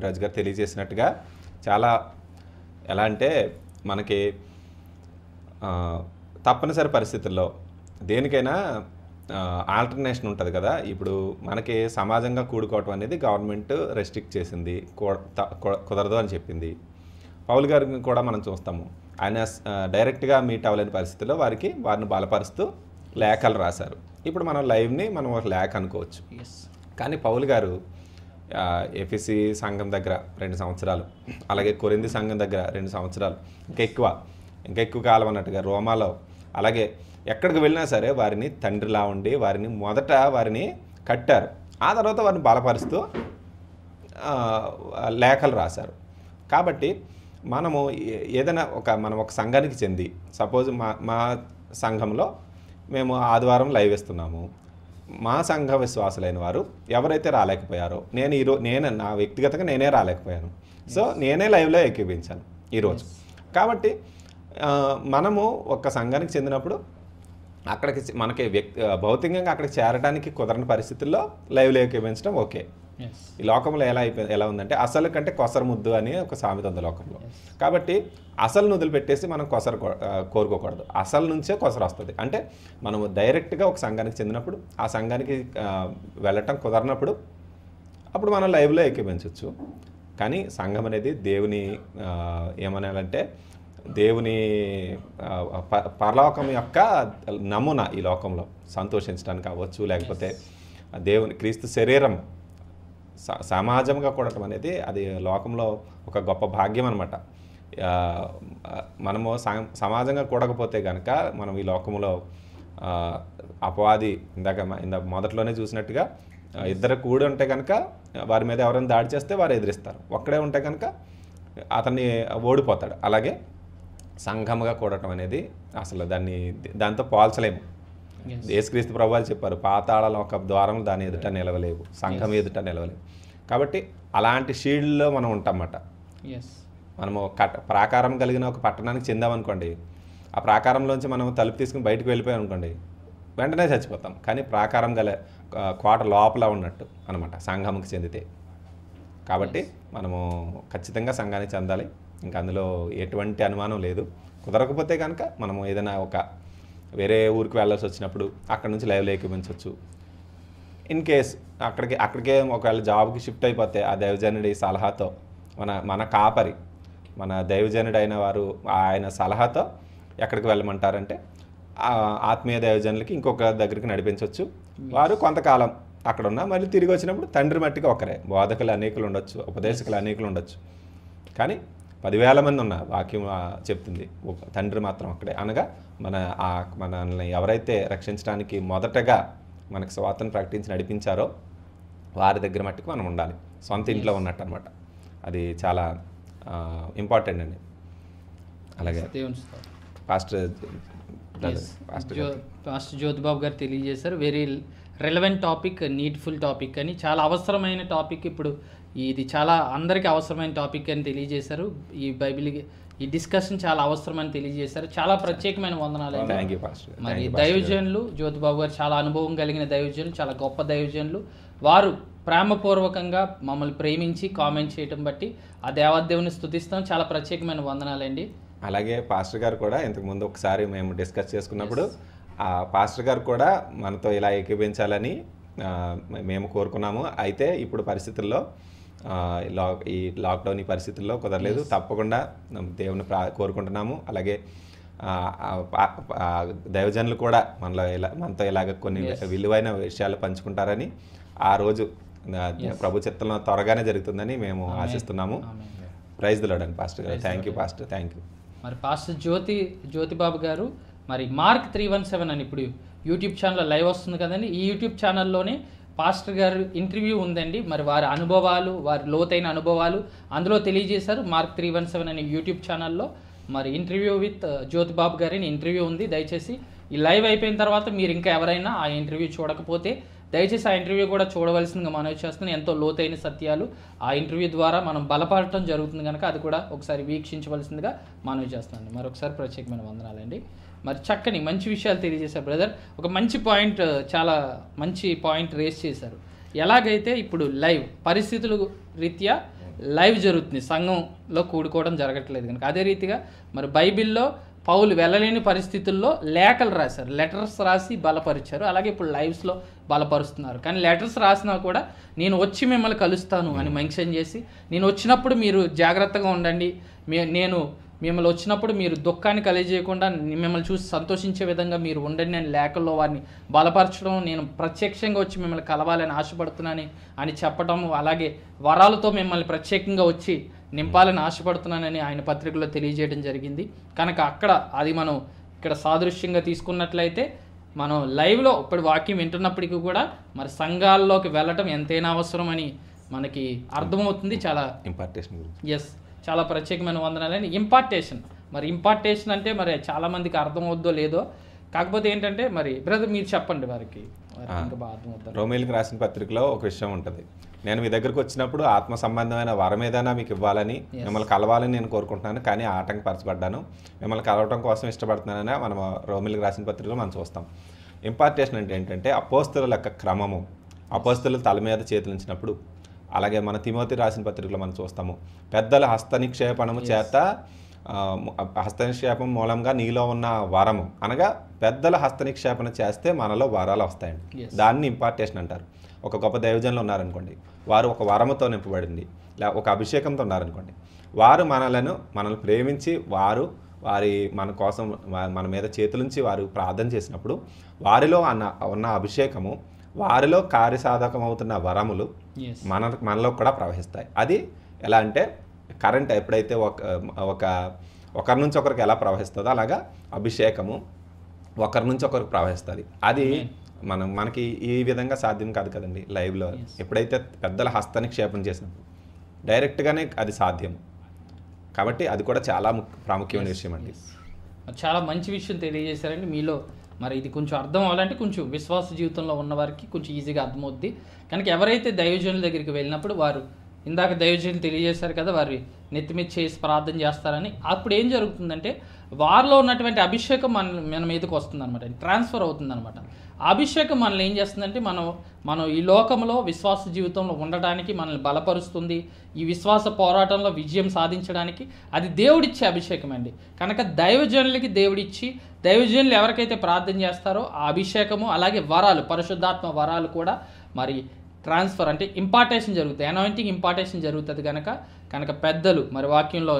రాజు గారు తెలియజేసినట్టుగా చాలా ఎలా అంటే మనకి తప్పనిసరి పరిస్థితుల్లో దేనికైనా ఆల్టర్నేషన్ ఉంటుంది కదా. ఇప్పుడు మనకి సమాజంగా కూడుకోవటం అనేది గవర్నమెంట్ రెస్ట్రిక్ట్ చేసింది, కుదరదు అని చెప్పింది. పౌలు గారిని కూడా మనం చూస్తాము, ఆయన డైరెక్ట్గా మీట్ అవ్వలేని పరిస్థితుల్లో వారిని బలపరుస్తూ లేఖలు రాశారు. ఇప్పుడు మనం లైవ్ని మనం ఒక లేఖ అనుకోవచ్చు. కానీ పౌలు గారు ఎఫెసీ సంఘం దగ్గర 2 సంవత్సరాలు, అలాగే కొరింథీ సంఘం దగ్గర 2 సంవత్సరాలు, ఇంకా ఎక్కువ కాలం అన్నట్టుగా రోమాలో, అలాగే ఎక్కడికి వెళ్ళినా సరే వారిని తండ్రిలా ఉండి మొదట వారిని కట్టారు, ఆ తర్వాత వారిని బలపరుస్తూ లేఖలు రాశారు. కాబట్టి మనము ఏదైనా మనం ఒక సంఘానికి చెంది, సపోజ్ మా సంఘంలో మేము ఆదివారం లైవ్ ఇస్తున్నాము, మా సంఘ విశ్వాసులైన వారు ఎవరైతే రాలేకపోయారో, నేను నా వ్యక్తిగతంగా నేనే రాలేకపోయాను, సో నేనే లైవ్లో ఎక్కిపించాను ఈరోజు. కాబట్టి మనము ఒక సంఘానికి చెందినప్పుడు అక్కడికి మనకి భౌతికంగా అక్కడికి చేరడానికి కుదరని పరిస్థితుల్లో లైవ్లో ఎక్కిపించడం ఓకే. ఈ లోకంలో ఎలా ఉందంటే అసలు కంటే కొసరు ముద్దు అని ఒక సామెత ఉంది లోకంలో. కాబట్టి అసలు వదిలిపెట్టేసి మనం కొసరు కోరుకోకూడదు, అసలు నుంచే కొసరు వస్తుంది. అంటే మనము డైరెక్ట్గా ఒక సంఘానికి చెందినప్పుడు ఆ సంఘానికి వెళ్ళటం కుదరనప్పుడు అప్పుడు మనం లైవ్లో ఎక్కిపించవచ్చు. కానీ సంఘం అనేది దేవుని ఏమనాలంటే దేవుని పరలోకం యొక్క నమూనా. ఈ లోకంలో సంతోషించడానికి అవ్వచ్చు, లేకపోతే దేవుని క్రీస్తు శరీరం సమాజంగా కూడటం అనేది అది లోకంలో ఒక గొప్ప భాగ్యం అనమాట. మనము సమాజంగా కూడకపోతే కనుక మనం ఈ లోకంలో అపవాది ఇందాక మొదట్లోనే చూసినట్టుగా ఇద్దరు కూడి ఉంటే కనుక వారి మీద ఎవరైనా దాడి చేస్తే వారు ఎదిరిస్తారు. ఒక్కడే ఉంటే కనుక అతన్ని ఓడిపోతాడు. అలాగే సంఘముగా కూడటం అనేది అసలు దాంతో పోల్చలేము. యేసుక్రీస్తు ప్రభువారు చెప్పారు, పాతాళం ఒక ద్వారం దాని ఎదుట నిలవలేవు, సంఘం ఎదుట నిలవలేవు. కాబట్టి అలాంటి షీల్డ్లో మనం ఉంటామన్నమాట. మనము ప్రాకారం కలిగిన ఒక పట్టణానికి చెందామనుకోండి, ఆ ప్రాకారంలోంచి మనం తలుపు తీసుకుని బయటకు వెళ్ళిపోయాం అనుకోండి, వెంటనే చచ్చిపోతాం. కానీ ప్రాకారం గల కోట లోపల ఉన్నట్టు అనమాట సంఘంకి చెందితే. కాబట్టి మనము ఖచ్చితంగా సంఘానికి చెందాలి. ఇంకా అందులో ఎటువంటి అనుమానం లేదు. కుదరకపోతే కనుక మనము ఏదైనా ఒక వేరే ఊరికి వెళ్ళాల్సి వచ్చినప్పుడు అక్కడ నుంచి లైవ్లో ఎక్కిపించవచ్చు. ఇన్ కేస్ అక్కడికే ఒకవేళ జాబ్కి షిఫ్ట్ అయిపోతే ఆ దైవజనుడి సలహాతో మన కాపరి, మన దైవజనుడు అయిన వారు ఆయన సలహాతో ఎక్కడికి వెళ్ళమంటారంటే ఆత్మీయ దైవజనులకి ఇంకొక దగ్గరికి నడిపించవచ్చు. వారు కొంతకాలం అక్కడ ఉన్నా మళ్ళీ తిరిగి వచ్చినప్పుడు తండ్రి మట్టికి ఒకరే. బోధకులు అనేకులు ఉండొచ్చు, ఉపదేశకులు అనేకులు ఉండొచ్చు, కానీ 10,000 మంది ఉన్న వాక్యం చెప్తుంది, తండ్రి మాత్రం అక్కడే. అనగా మనల్ని ఎవరైతే రక్షించడానికి మొదటగా మనకు స్వార్థను ప్రకటించి నడిపించారో వారి దగ్గర మట్టుకు మనం ఉండాలి, సొంత ఇంట్లో ఉన్నట్టు అనమాట. అది చాలా ఇంపార్టెంట్ అండి. అలాగే పాస్టర్ జ్యోతిబాబు గారు తెలియజేశారు. Very relevant topic, needful topic అని, చాలా అవసరమైన టాపిక్. ఇప్పుడు ఇది చాలా అందరికీ అవసరమైన టాపిక్ అని తెలియజేశారు. ఈ బైబిల్ ఈ డిస్కషన్ చాలా అవసరమని తెలియజేశారు. చాలా ప్రత్యేకమైన వందనాలు. మరి దైవజనులు జ్యోతిబాబు గారు చాలా అనుభవం కలిగిన దైవజనులు, చాలా గొప్ప దైవజనులు. వారు ప్రేమపూర్వకంగా మమ్మల్ని ప్రేమించి కామెంట్ చేయడం బట్టి ఆ దేవాదేవుని స్తుతిస్తాం. చాలా ప్రత్యేకమైన వందనాలండి. అలాగే పాస్టర్ గారు కూడా ఇంతకుముందు ఒకసారి మేము డిస్కస్ చేసుకున్నప్పుడు ఆ పాస్టర్ గారు కూడా మనతో ఇలా ఏకీభించాలని మేము కోరుకున్నాము. అయితే ఇప్పుడు పరిస్థితుల్లో ఈ లాక్డౌన్ ఈ పరిస్థితుల్లో కుదరలేదు. తప్పకుండా దేవుని కోరుకుంటున్నాము. అలాగే దైవజనులు కూడా మనతో ఇలాగ కొన్ని విలువైన విషయాలు పంచుకుంటారని, ఆ రోజు ప్రభు చిత్తంలో త్వరగానే జరుగుతుందని మేము ఆశిస్తున్నాము. ప్రైజ్ ది లార్డ్ అండి పాస్టర్ గారు. Thank you pastor, thank you. మరి పాస్టర్ జ్యోతిబాబు గారు మరి మార్క్ 317 అని ఇప్పుడు యూట్యూబ్ ఛానల్లో లైవ్ వస్తుంది కదండి. ఈ యూట్యూబ్ ఛానల్లోనే పాస్టర్ గారు ఇంటర్వ్యూ ఉందండి. మరి వారి అనుభవాలు, వారి లోతైన అనుభవాలు అందులో తెలియజేశారు. మార్క్ 317 అనే యూట్యూబ్ ఛానల్లో మరి ఇంటర్వ్యూ విత్ జ్యోతిబాబు గారిని ఇంటర్వ్యూ ఉంది. దయచేసి ఈ లైవ్ అయిపోయిన తర్వాత మీరు ఇంకా ఎవరైనా ఆ ఇంటర్వ్యూ చూడకపోతే దయచేసి ఆ ఇంటర్వ్యూ కూడా చూడవలసిందిగా మనవి చేస్తున్నాను. ఎంతో లోతైన సత్యాలు ఆ ఇంటర్వ్యూ ద్వారా మనం బలపడటం జరుగుతుంది కనుక అది కూడా ఒకసారి వీక్షించవలసిందిగా మనవి చేస్తున్నాను. మరొకసారి ప్రత్యేకమైన వందనాలండి. మరి చక్కని మంచి విషయాలు తెలియజేశారు బ్రదర్. ఒక మంచి పాయింట్, చాలా మంచి పాయింట్ రేస్ చేశారు. ఎలాగైతే ఇప్పుడు లైవ్ పరిస్థితుల రీత్యా లైవ్ జరుగుతుంది, సంఘంలో కూడుకోవడం జరగట్లేదు కనుక, అదే రీతిగా మరి బైబిల్లో పౌలు వెళ్ళలేని పరిస్థితుల్లో లేఖలు రాశారు, లెటర్స్ రాసి బలపరిచారు. అలాగే ఇప్పుడు లైవ్స్లో బలపరుస్తున్నారు. కానీ లెటర్స్ రాసినా కూడా నేను వచ్చి మిమ్మల్ని కలుస్తాను అని మెన్షన్ చేసి, నేను వచ్చినప్పుడు మీరు జాగ్రత్తగా ఉండండి, నేను మిమ్మల్ని వచ్చినప్పుడు మీరు దుఃఖాన్ని కలిగజేయకుండా మిమ్మల్ని చూసి సంతోషించే విధంగా మీరు ఉండండి నేను లేఖల్లో వారిని బలపరచడం, నేను ప్రత్యక్షంగా వచ్చి మిమ్మల్ని కలవాలని ఆశపడుతున్నాను అని చెప్పడం, అలాగే వరాలతో మిమ్మల్ని ప్రత్యేకంగా వచ్చి నింపాలని ఆశపడుతున్నానని ఆయన పత్రికలో తెలియజేయడం జరిగింది. కనుక అక్కడ అది మనం ఇక్కడ సాదృశ్యంగా తీసుకున్నట్లయితే మనం లైవ్లో ఇప్పుడు వాక్యం వింటున్నప్పటికీ కూడా మరి సంఘాల్లోకి వెళ్ళటం ఎంతైనా అవసరమని మనకి అర్థమవుతుంది. చాలా ఇంపార్టేషన్. ఎస్, చాలా ప్రత్యేకమైన వందనాలని. ఇంపార్టేషన్, మరి ఇంపార్టేషన్ అంటే మరి చాలామందికి అర్థమవుద్దో లేదో, కాకపోతే ఏంటంటే మరి బ్రదర్ మీరు చెప్పండి వారికి ఇంకా బాగా అర్థమవుతుంది. రోమీయులకు రాసిన పత్రికలో ఒక విషయం ఉంటుంది, నేను మీ దగ్గరకు వచ్చినప్పుడు ఆత్మ సంబంధమైన వరం ఏదైనా మీకు ఇవ్వాలని, మిమ్మల్ని కలవాలని నేను కోరుకుంటున్నాను, కానీ ఆటంకపరచబడ్డాను, మిమ్మల్ని కలవటం కోసం ఇష్టపడుతున్నానని మనం రోమీయులకు రాసిన పత్రికలో మనం చూస్తాం. ఇంపార్టేషన్ అంటే ఏంటంటే అపోస్తలుల యొక్క క్రమము, అపోస్తలుల తల మీద చేతులించినప్పుడు, అలాగే మన తిమోతి రాసిన పత్రికలో మనం చూస్తాము పెద్దల హస్తనిక్షేపణము చేత హస్తనిక్షేపం మూలంగా నీలో ఉన్న వరము, అనగా పెద్దల హస్తనిక్షేపణ చేస్తే మనలో వరాలు వస్తాయండి. దాన్ని ఇంపార్టేషన్ అంటారు. ఒక గొప్ప దైవజనులు ఉన్నారనుకోండి, వారు ఒక వరముతో నింపబడింది, ఒక అభిషేకంతో ఉన్నారనుకోండి, వారు మనల్ని ప్రేమించి మన కోసం మన మీద చేతులుంచి వారు ప్రార్థన చేసినప్పుడు వారిలో ఉన్న అభిషేకము, వారిలో కార్యసాధకమవుతున్న వరములు మనలో కూడా ప్రవహిస్తాయి. అది ఎలా అంటే కరెంట్ ఎప్పుడైతే ఒకరి నుంచి ఒకరికి ఎలా ప్రవహిస్తుందో అలాగా అభిషేకము ఒకరి నుంచి ఒకరికి ప్రవహిస్తుంది. అది మనకి ఈ విధంగా సాధ్యం కాదు కదండి లైవ్లో. ఎప్పుడైతే పెద్దల హస్తనిక్షేపం చేసినప్పుడు డైరెక్ట్గానే అది సాధ్యం. కాబట్టి అది కూడా చాలా ప్రాముఖ్యమైన విషయం అండి. చాలా మంచి విషయం తెలియజేశారండి. మీలో మరి ఇది కొంచెం అర్థం అవ్వాలంటే కొంచెం విశ్వాస జీవితంలో ఉన్న వారికి కొంచెం ఈజీగా అర్థమవుద్ది. కనుక ఎవరైతే దైవజనుల దగ్గరికి వెళ్ళినప్పుడు వారు ఇందాక దైవజనులు తెలియజేశారు కదా, వారి నెత్తిమీద చేసి ప్రార్థన చేస్తారని. అప్పుడు ఏం జరుగుతుందంటే వారిలో ఉన్నటువంటి అభిషేకం మన మీదకి వస్తుందన్నమాట, ట్రాన్స్ఫర్ అవుతుందన్నమాట. అభిషేకం మనల్ని ఏం చేస్తుందంటే మనం ఈ లోకంలో విశ్వాస జీవితంలో ఉండడానికి మనల్ని బలపరుస్తుంది. ఈ విశ్వాస పోరాటంలో విజయం సాధించడానికి అది దేవుడిచ్చే అభిషేకం అండి. కనుక దైవజనులకి దేవుడిచ్చి దైవజనులు ఎవరికైతే ప్రార్థన చేస్తారో ఆ అభిషేకము అలాగే వరాలు, పరిశుద్ధాత్మ వరాలు కూడా మరి ట్రాన్స్ఫర్ అంటే ఇంపార్టేషన్ జరుగుతుంది, అనాయింటింగ్ ఇంపార్టేషన్ జరుగుతుంది. కనుక పెద్దలు మరి వాక్యంలో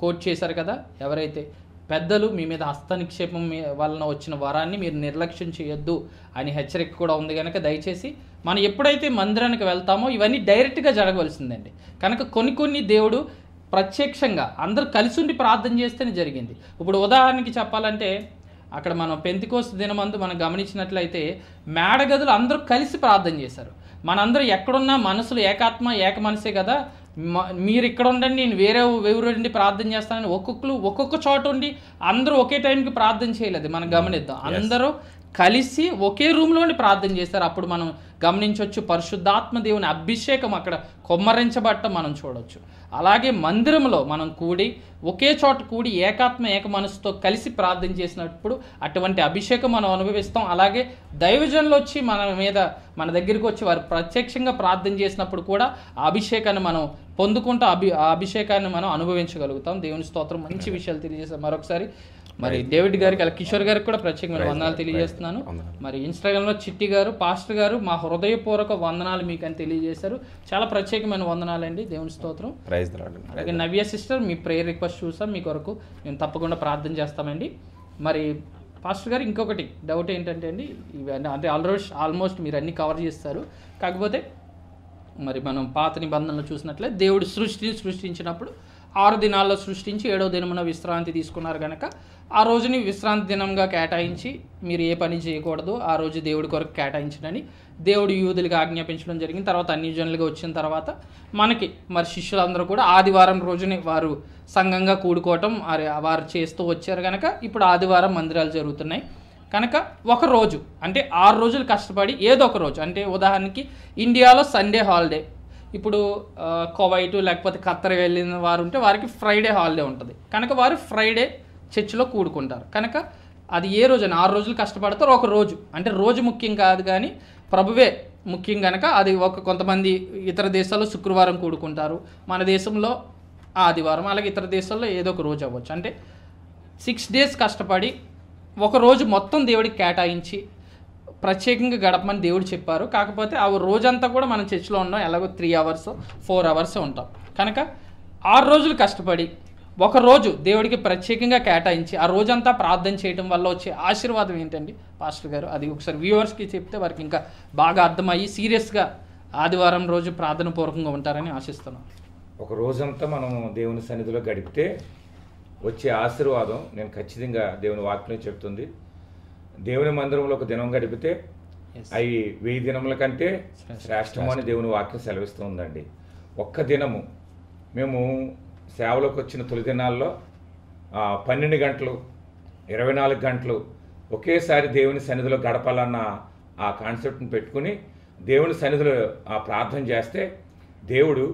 కోట్ చేశారు కదా, ఎవరైతే పెద్దలు మీ మీద హస్తనిక్షేపం వలన వచ్చిన వరాన్ని మీరు నిర్లక్ష్యం చేయొద్దు అని హెచ్చరిక కూడా ఉంది. కనుక దయచేసి మనం ఎప్పుడైతే మందిరానికి వెళ్తామో ఇవన్నీ డైరెక్ట్గా జరగవలసిందండి. కనుక కొన్ని దేవుడు ప్రత్యక్షంగా అందరూ కలిసి ఉండి ప్రార్థన చేస్తేనే జరిగింది. ఇప్పుడు ఉదాహరణకి చెప్పాలంటే అక్కడ మనం పెంతెకోస్తు దినమందు మనం గమనించినట్లయితే మేడగదులు అందరూ కలిసి ప్రార్థన చేశారు. మనందరూ ఎక్కడున్నా మనసులు ఏకాత్మ ఏక మనసే కదా, మీరు ఇక్కడ ఉండండి నేను వేరే ఉండి ప్రార్థన చేస్తానని ఒక్కొక్క చోట ఉండి అందరూ ఒకే టైంకి ప్రార్థన చేయలేదు. మనం గమనిద్దాం, అందరూ కలిసి ఒకే రూమ్లో ఉండి ప్రార్థన చేస్తారు. అప్పుడు మనం గమనించవచ్చు పరిశుద్ధాత్మ దేవుని అభిషేకం అక్కడ కొమ్మరించబడటం మనం చూడవచ్చు. అలాగే మందిరంలో మనం ఒకే చోట కూడి ఏకాత్మ ఏక మనసుతో కలిసి ప్రార్థన చేసినప్పుడు అటువంటి అభిషేకం మనం అనుభవిస్తాం. అలాగే దైవజనులు వచ్చి మన దగ్గరికి వచ్చి వారు ప్రత్యక్షంగా ప్రార్థన చేసినప్పుడు కూడా ఆ అభిషేకాన్ని మనం పొందుకుంటూ ఆ అభిషేకాన్ని మనం అనుభవించగలుగుతాం. దేవుని స్తోత్రం. మంచి విషయాలు తెలియజేస్తాం. మరొకసారి మరి డేవిడ్ గారికి అలాగే కిషోర్ గారికి కూడా ప్రత్యేకమైన వందనాలు తెలియజేస్తున్నాను. మరి ఇన్స్టాగ్రామ్లో చిట్టి గారు, పాస్టర్ గారు మా హృదయపూర్వక వందనాలు మీకు అని తెలియజేశారు. చాలా ప్రత్యేకమైన వందనాలండి. దేవుని స్తోత్రం. అలాగే నవ్య సిస్టర్ మీ ప్రేయర్ రిక్వెస్ట్ చూసాం, మీ కొరకు మేము తప్పకుండా ప్రార్థన చేస్తామండి. మరి పాస్టర్ గారు ఇంకొకటి డౌట్ ఏంటంటే అండి, ఇవన్నీ అంటే ఆల్మోస్ట్ మీరు అన్నీ కవర్ చేస్తారు. కాకపోతే మరి మనం పాత నిబంధనలు చూసినట్లే దేవుడు సృష్టించినప్పుడు 6 దినాల్లో సృష్టించి 7వ దినమున విశ్రాంతి తీసుకున్నారు. కనుక ఆ రోజుని విశ్రాంతి దినంగా కేటాయించి మీరు ఏ పని చేయకూడదు, ఆ రోజు దేవుడి కొరకు కేటాయించడని దేవుడు యూదులకు ఆజ్ఞాపించడం జరిగింది. తర్వాత అన్ని జనులుగా వచ్చిన తర్వాత మనకి మరి శిష్యులందరూ కూడా ఆదివారం రోజుని వారు సంఘంగా కూడుకోవటం వారు చేస్తూ వచ్చారు. కనుక ఇప్పుడు ఆదివారం మందిరాలు జరుగుతున్నాయి. కనుక ఒక రోజు అంటే 6 రోజులు కష్టపడి ఏదో ఒక రోజు, అంటే ఉదాహరణకి ఇండియాలో సండే హాలిడే, ఇప్పుడు కువైట్ లేకపోతే ఖత్తర్ వెళ్ళిన వారు ఉంటే వారికి ఫ్రైడే హాలిడే ఉంటుంది. కనుక వారు ఫ్రైడే చర్చిలో కూడుకుంటారు. కనుక అది ఏ రోజు అని 6 రోజులు కష్టపడతారు. ఒక రోజు అంటే రోజు ముఖ్యం కాదు కానీ ప్రభువే ముఖ్యం. కనుక అది కొంతమంది ఇతర దేశాల్లో శుక్రవారం కూడుకుంటారు, మన దేశంలో ఆదివారం, అలాగే ఇతర దేశాల్లో ఏదో ఒక రోజు అవ్వచ్చు. అంటే 6 డేస్ కష్టపడి ఒక రోజు మొత్తం దేవుడికి కేటాయించి ప్రత్యేకంగా గడపమని దేవుడు చెప్పారు. కాకపోతే ఆ రోజంతా కూడా మనం చర్చిలో ఉన్నాం, ఎలాగో 3 అవర్స్ 4 అవర్స్ ఉంటాం. కనుక 6 రోజులు కష్టపడి ఒక రోజు దేవుడికి ప్రత్యేకంగా కేటాయించి ఆ రోజంతా ప్రార్థన చేయడం వల్ల వచ్చే ఆశీర్వాదం ఏంటండి పాస్టర్ గారు? అది ఒకసారి వ్యూవర్స్కి చెప్తే వారికి ఇంకా బాగా అర్థమయ్యి సీరియస్గా ఆదివారం రోజు ప్రార్థన పూర్వకంగా ఉంటారని ఆశిస్తున్నాం. ఒక రోజంతా మనం దేవుని సన్నిధిలో గడిపితే వచ్చే ఆశీర్వాదం నేను ఖచ్చితంగా దేవుని వాక్యం చెప్తుంది. దేవుని మందిరంలో ఒక దినం గడిపితే అవి 1000 దినముల కంటే శ్రేష్టము అని దేవుని వాక్యం సెలవిస్తూ ఉందండి. ఒక్క దినము మేము సేవలోకి వచ్చిన తొలి దినాల్లో 12 గంటలు 24 గంటలు ఒకేసారి దేవుని సన్నిధిలో గడపాలన్న ఆ కాన్సెప్ట్ని పెట్టుకుని దేవుని సన్నిధిలో ప్రార్థన చేస్తే దేవుడు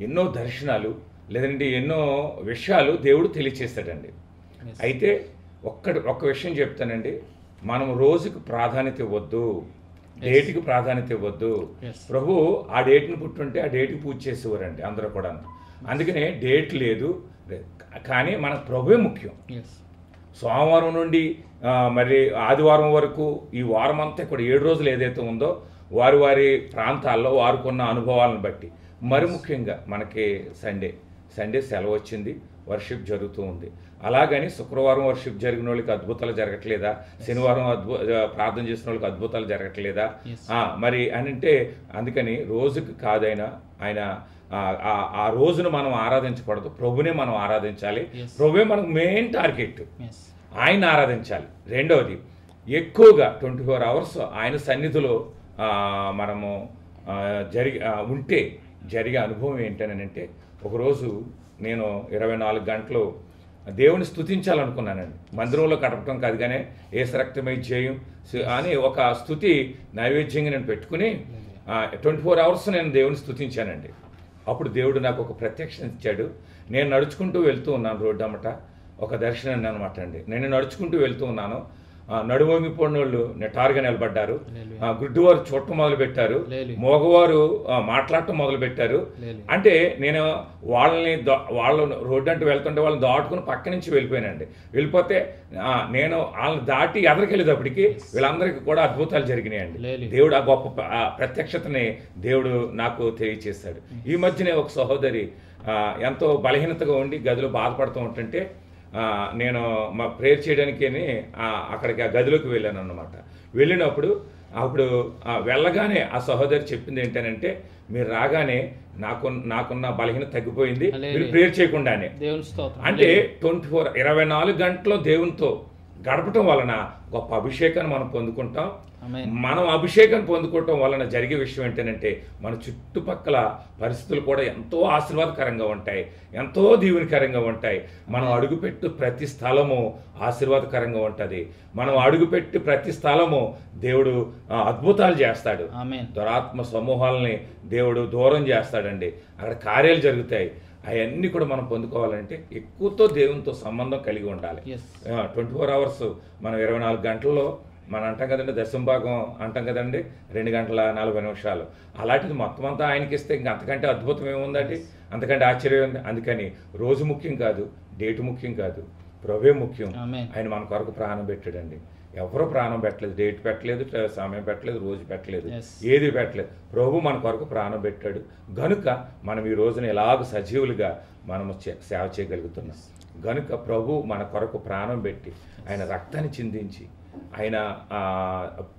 ఎన్నో దర్శనాలు లేదంటే ఎన్నో విషయాలు దేవుడు తెలియచేస్తాడండి. అయితే ఒక్క విషయం చెప్తానండి, మనం రోజుకు ప్రాధాన్యత ఇవ్వద్దు, డేట్కి ప్రాధాన్యత ఇవ్వద్దు. ప్రభు ఆ డేట్ని పుట్టుంటే ఆ డేట్కి పూజ చేసేవారండి అందరూ కూడా. అందుకనే డేట్ లేదు, కానీ మనకు ప్రభువే ముఖ్యం. సోమవారం నుండి మరి ఆదివారం వరకు ఈ వారం అంతా కూడా 7 రోజులు ఏదైతే ఉందో వారి ప్రాంతాల్లో వారికున్న అనుభవాలను బట్టి, మరి ముఖ్యంగా మనకి సండే సెలవు వచ్చింది, వర్షిప్ జరుగుతూ ఉంది. అలాగని శుక్రవారం వర్షిప్ జరిగిన వాళ్ళకి అద్భుతాలు జరగట్లేదా? శనివారం ప్రార్థన చేసిన వాళ్ళకి అద్భుతాలు జరగట్లేదా? మరి అని అంటే అందుకని రోజుకి కాదైనా ఆయన ఆ రోజును మనం ఆరాధించకూడదు, ప్రభునే మనం ఆరాధించాలి. ప్రభువే మనకు మెయిన్ టార్గెట్, ఆయన ఆరాధించాలి. రెండవది ఎక్కువగా 24 hours ఆయన సన్నిధిలో మనము జరిగే అనుభవం ఏంటనంటే, ఒకరోజు నేను 24 గంటలు దేవుని స్తుతించాలనుకున్నానండి. మందిరంలో గడపటం కాదు, కానీ ఏసు రక్తమై జయం అని ఒక స్తుతి నైవేద్యంగా నేను పెట్టుకుని 24 hours నేను దేవుని స్తుతించానండి. అప్పుడు దేవుడు నాకు ఒక ప్రత్యక్షత ఇచ్చాడు. నేను నడుచుకుంటూ వెళ్తూ ఉన్నాను, రోడ్డు అమ్మట ఒక దర్శనం అనమాట అండి. నేను నడుచుకుంటూ వెళ్తూ ఉన్నాను. నడువంగిపోయిన వాళ్ళు నిటారుగా నిలబడ్డారు, గుడ్డివారు చూడటం మొదలుపెట్టారు, మగవారు మాట్లాడటం మొదలుపెట్టారు. అంటే నేను వాళ్ళు రోడ్డు అంటూ వెళ్తుంటే వాళ్ళని దాటుకుని పక్క నుంచి వెళ్ళిపోయానండి. వెళ్ళిపోతే నేను వాళ్ళని దాటి ఎదరికెళ్ళేటప్పటికి వీళ్ళందరికీ కూడా అద్భుతాలు జరిగినాయండి. దేవుడు ఆ గొప్ప ప్రత్యక్షతని దేవుడు నాకు తెలియచేశాడు. ఈ మధ్యనే ఒక సహోదరి ఎంతో బలహీనతగా ఉండి గదిలో బాధపడుతూ ఉంటుంటే నేను మా ప్రేయర్ చేయడానికి అక్కడికి ఆ గదిలోకి వెళ్ళాను అన్నమాట. వెళ్ళినప్పుడు వెళ్ళగానే ఆ సహోదరి చెప్పింది ఏంటనంటే, మీరు రాగానే నాకున్న బలహీనత తగ్గిపోయింది మీరు ప్రేయర్ చేయకుండానే. అంటే 24 గంటలు దేవునితో గడపటం వలన గొప్ప అభిషేకాన్ని మనం పొందుకుంటాం. మనం అభిషేకాన్ని పొందుకోవటం వలన జరిగే విషయం ఏంటంటే, మన చుట్టుపక్కల పరిస్థితులు కూడా ఎంతో ఆశీర్వాదకరంగా ఉంటాయి, ఎంతో దీవెనకరంగా ఉంటాయి. మనం అడుగుపెట్టు ప్రతి స్థలము ఆశీర్వాదకరంగా ఉంటుంది. మనం అడుగుపెట్టి ప్రతి స్థలము దేవుడు అద్భుతాలు చేస్తాడు. దురాత్మ సమూహాలని దేవుడు దూరం చేస్తాడండి. అక్కడ కార్యాలు జరుగుతాయి. అవన్నీ కూడా మనం పొందుకోవాలంటే ఎక్కువతో దేవునితో సంబంధం కలిగి ఉండాలి. 24 hours మనం 24 గంటల్లో మనం అంటాం కదండి, దశంభాగం అంటాం కదండి, 2 గంటల 40 నిమిషాలు. అలాంటిది మొత్తం అంతా ఆయనకి ఇస్తే ఇంకా అంతకంటే అద్భుతం ఏముందండి, అంతకంటే ఆశ్చర్యం ఉంది. అందుకని రోజు ముఖ్యం కాదు, డేటు ముఖ్యం కాదు, ప్రభువే ముఖ్యం. ఆయన మన కొరకు ప్రాణం పెట్టాడండి. ఎవరో ప్రాణం పెట్టలేదు, డేట్ పెట్టలేదు, సమయం పెట్టలేదు, రోజు పెట్టలేదు, ఏది పెట్టలేదు. ప్రభు మన కొరకు ప్రాణం పెట్టాడు గనుక మనం ఈ రోజున ఎలాగ సజీవులుగా మనము సేవ చేయగలుగుతున్నాం. గనుక ప్రభు మన కొరకు ప్రాణం పెట్టి ఆయన రక్తాన్ని చిందించి ఆయన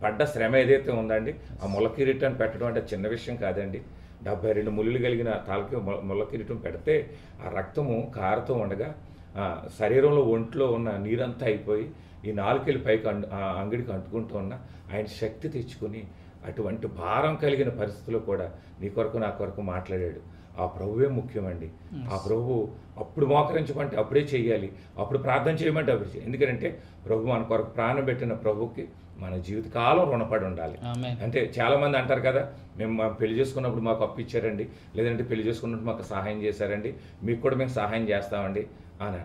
పడ్డ శ్రమ ఏదైతే ఉందండి, ఆ ముళ్ళ కిరీటాన్ని పెట్టడం అంటే చిన్న విషయం కాదండి. 72 ముళ్ళు కలిగిన తాలకి ముళ్ళ కిరీటం పెడితే ఆ రక్తము కారుతూ ఉండగా శరీరంలో ఒంట్లో ఉన్న నీరంతా అయిపోయి ఈ నాలుకెళ్ళి పైకి అంగడికి అంటుకుంటూ ఉన్న ఆయన శక్తి తెచ్చుకొని అటువంటి భారం కలిగిన పరిస్థితుల్లో కూడా నీ కొరకు నా కొరకు మాట్లాడాడు. ఆ ప్రభువే ముఖ్యమండి. ఆ ప్రభు అప్పుడు మోకరించమంటే అప్పుడే చేయాలి, అప్పుడు ప్రార్థన చేయమంటే అప్పుడు చేయాలి. ఎందుకంటే ప్రభు మన కొరకు ప్రాణం పెట్టిన ప్రభుకి మన జీవితకాలం రుణపడి ఉండాలి. అంటే చాలామంది అంటారు కదా, మేము పెళ్లి చేసుకున్నప్పుడు మాకు అప్పు ఇచ్చారండి, లేదంటే పెళ్లి చేసుకున్నప్పుడు మాకు సహాయం చేశారండి, మీకు కూడా మేము సహాయం చేస్తామండి అని.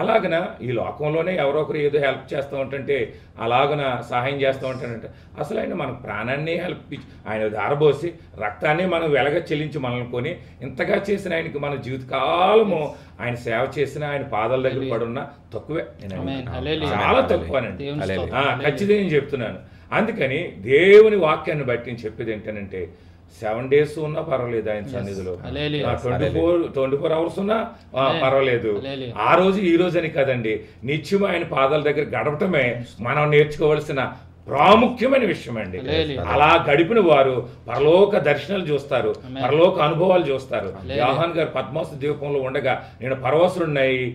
అలాగన ఈ లోకంలోనే ఎవరో ఒకరు ఏదో హెల్ప్ చేస్తూ ఉంటుంటే అలాగన సహాయం చేస్తూ ఉంటాడంటే అసలు ఆయన మన ప్రాణాన్ని హెల్ప్ ఆయన ధారబోసి రక్తాన్ని మనం వెలగ చెల్లించి మనల్ని కొని ఇంతగా చేసిన ఆయనకి మన జీవితకాలము ఆయన సేవ చేసిన ఆయన పాదాల దగ్గర పడున్న తక్కువే, చాలా తక్కువనండి, ఖచ్చితంగా నేను చెప్తున్నాను. అందుకని దేవుని వాక్యాన్ని బట్టి నేను చెప్పేది ఏంటంటే 7 days ఉన్నా పర్వాలేదు ఆయన సన్నిధిలో, 24 hours ఉన్నా పర్వాలేదు. ఆ రోజు ఈ రోజు అని కదండి, నిత్యం ఆయన పాదాల దగ్గర గడపటమే మనం నేర్చుకోవాల్సిన ప్రాముఖ్యమైన విషయం అండి. అలా గడిపిన వారు పరలోక దర్శనాలు చూస్తారు, పరలోక అనుభవాలు చూస్తారు. యోహాన్ గారు పద్మాసు ద్వీపంలో ఉండగా నేను పరవశుడున్నాయి,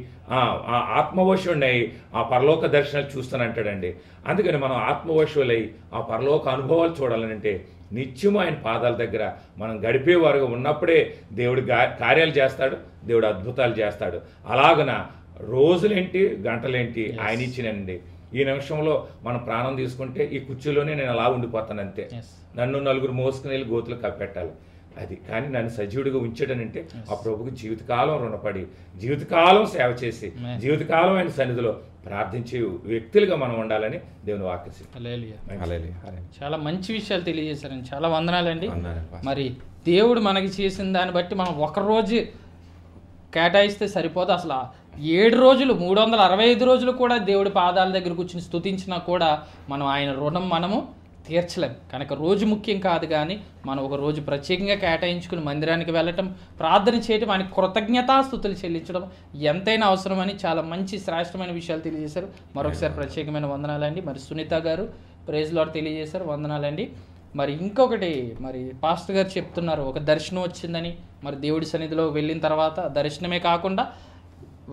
ఆత్మవశుడున్నాయి, ఆ పరలోక దర్శనాలు చూస్తానంటాడండి. అందుకని మనం ఆత్మవశులై ఆ పరలోక అనుభవాలు చూడాలంటే నిత్యము ఆయన పాదాల దగ్గర మనం గడిపేవారుగా ఉన్నప్పుడే దేవుడు కార్యాలు చేస్తాడు, దేవుడు అద్భుతాలు చేస్తాడు. అలాగన రోజులేంటి గంటలేంటి ఆయన ఇచ్చినండి. ఈ నిమిషంలో మనం ప్రాణం తీసుకుంటే ఈ కుర్చీలోనే నేను అలా ఉండిపోతాను అంతే. నన్ను నలుగురు మోసుకుని వెళ్ళి గోతులు కప్పెట్టాలి అది, కానీ నన్ను సజీవుడిగా ఉంచాడనంటే ఆ ప్రభుకు జీవితకాలం రుణపడి జీవితకాలం సేవ చేసి జీవితకాలం ఆయన సన్నిధిలో ప్రార్థించే వ్యక్తులుగా మనం ఉండాలని దేవుని వాక్యం. చాలా మంచి విషయాలు తెలియజేశారండి, చాలా వందనాలండి. మరి దేవుడు మనకి చేసిన దాన్ని బట్టి మనం ఒకరోజు కేటాయిస్తే సరిపోదు. అసలు 7 రోజులు 365 రోజులు కూడా దేవుడి పాదాల దగ్గర కూర్చుని స్తుతించినా కూడా మనం ఆయన రుణం మనము తీర్చలేం. కనుక రోజు ముఖ్యం కాదు, కానీ మనం ఒక రోజు ప్రత్యేకంగా కేటాయించుకుని మందిరానికి వెళ్ళటం, ప్రార్థన చేయటం, ఆయన కృతజ్ఞతాస్తుతులు చెల్లించడం ఎంతైనా అవసరమని చాలా మంచి శ్రేష్టమైన విషయాలు తెలియజేశారు. మరొకసారి ప్రత్యేకమైన వందనాలండి. మరి సునీత గారు ప్రైజ్ లార్డ్ తెలియజేశారు, వందనాలండి. మరి ఇంకొకటి, మరి పాస్టర్ గారు చెప్తున్నారు ఒక దర్శనం వచ్చిందని. మరి దేవుడి సన్నిధిలో వెళ్ళిన తర్వాత దర్శనమే కాకుండా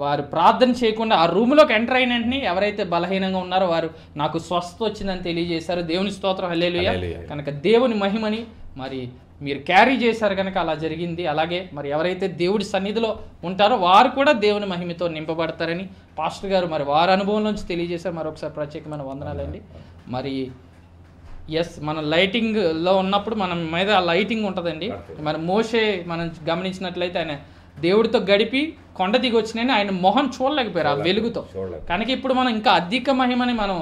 వారు ప్రార్థన చేయకుండా ఆ రూమ్లోకి ఎంటర్ అయిన వెంటనే ఎవరైతే బలహీనంగా ఉన్నారో వారు నాకు స్వస్థత వచ్చిందని తెలియజేశారు. దేవుని స్తోత్రం, హల్లెలూయా. కనుక దేవుని మహిమని మరి మీరు క్యారీ చేశారు కనుక అలా జరిగింది. అలాగే మరి ఎవరైతే దేవుడి సన్నిధిలో ఉంటారో వారు కూడా దేవుని మహిమతో నింపబడతారని పాస్టర్ గారు మరి వారి అనుభవంలోంచి తెలియజేశారు. మరొకసారి ప్రత్యేకమైన వందనాలండి. మరి మన లైటింగ్లో ఉన్నప్పుడు మనం మీద లైటింగ్ ఉంటుందండి. మరి మోషే మనం గమనించినట్లయితే ఆయన దేవుడితో గడిపి కొండ దిగి వచ్చినాయని ఆయన మొహం చూడలేకపోయారు ఆ వెలుగుతో. కనుక ఇప్పుడు మనం ఇంకా అధిక మహిమని మనం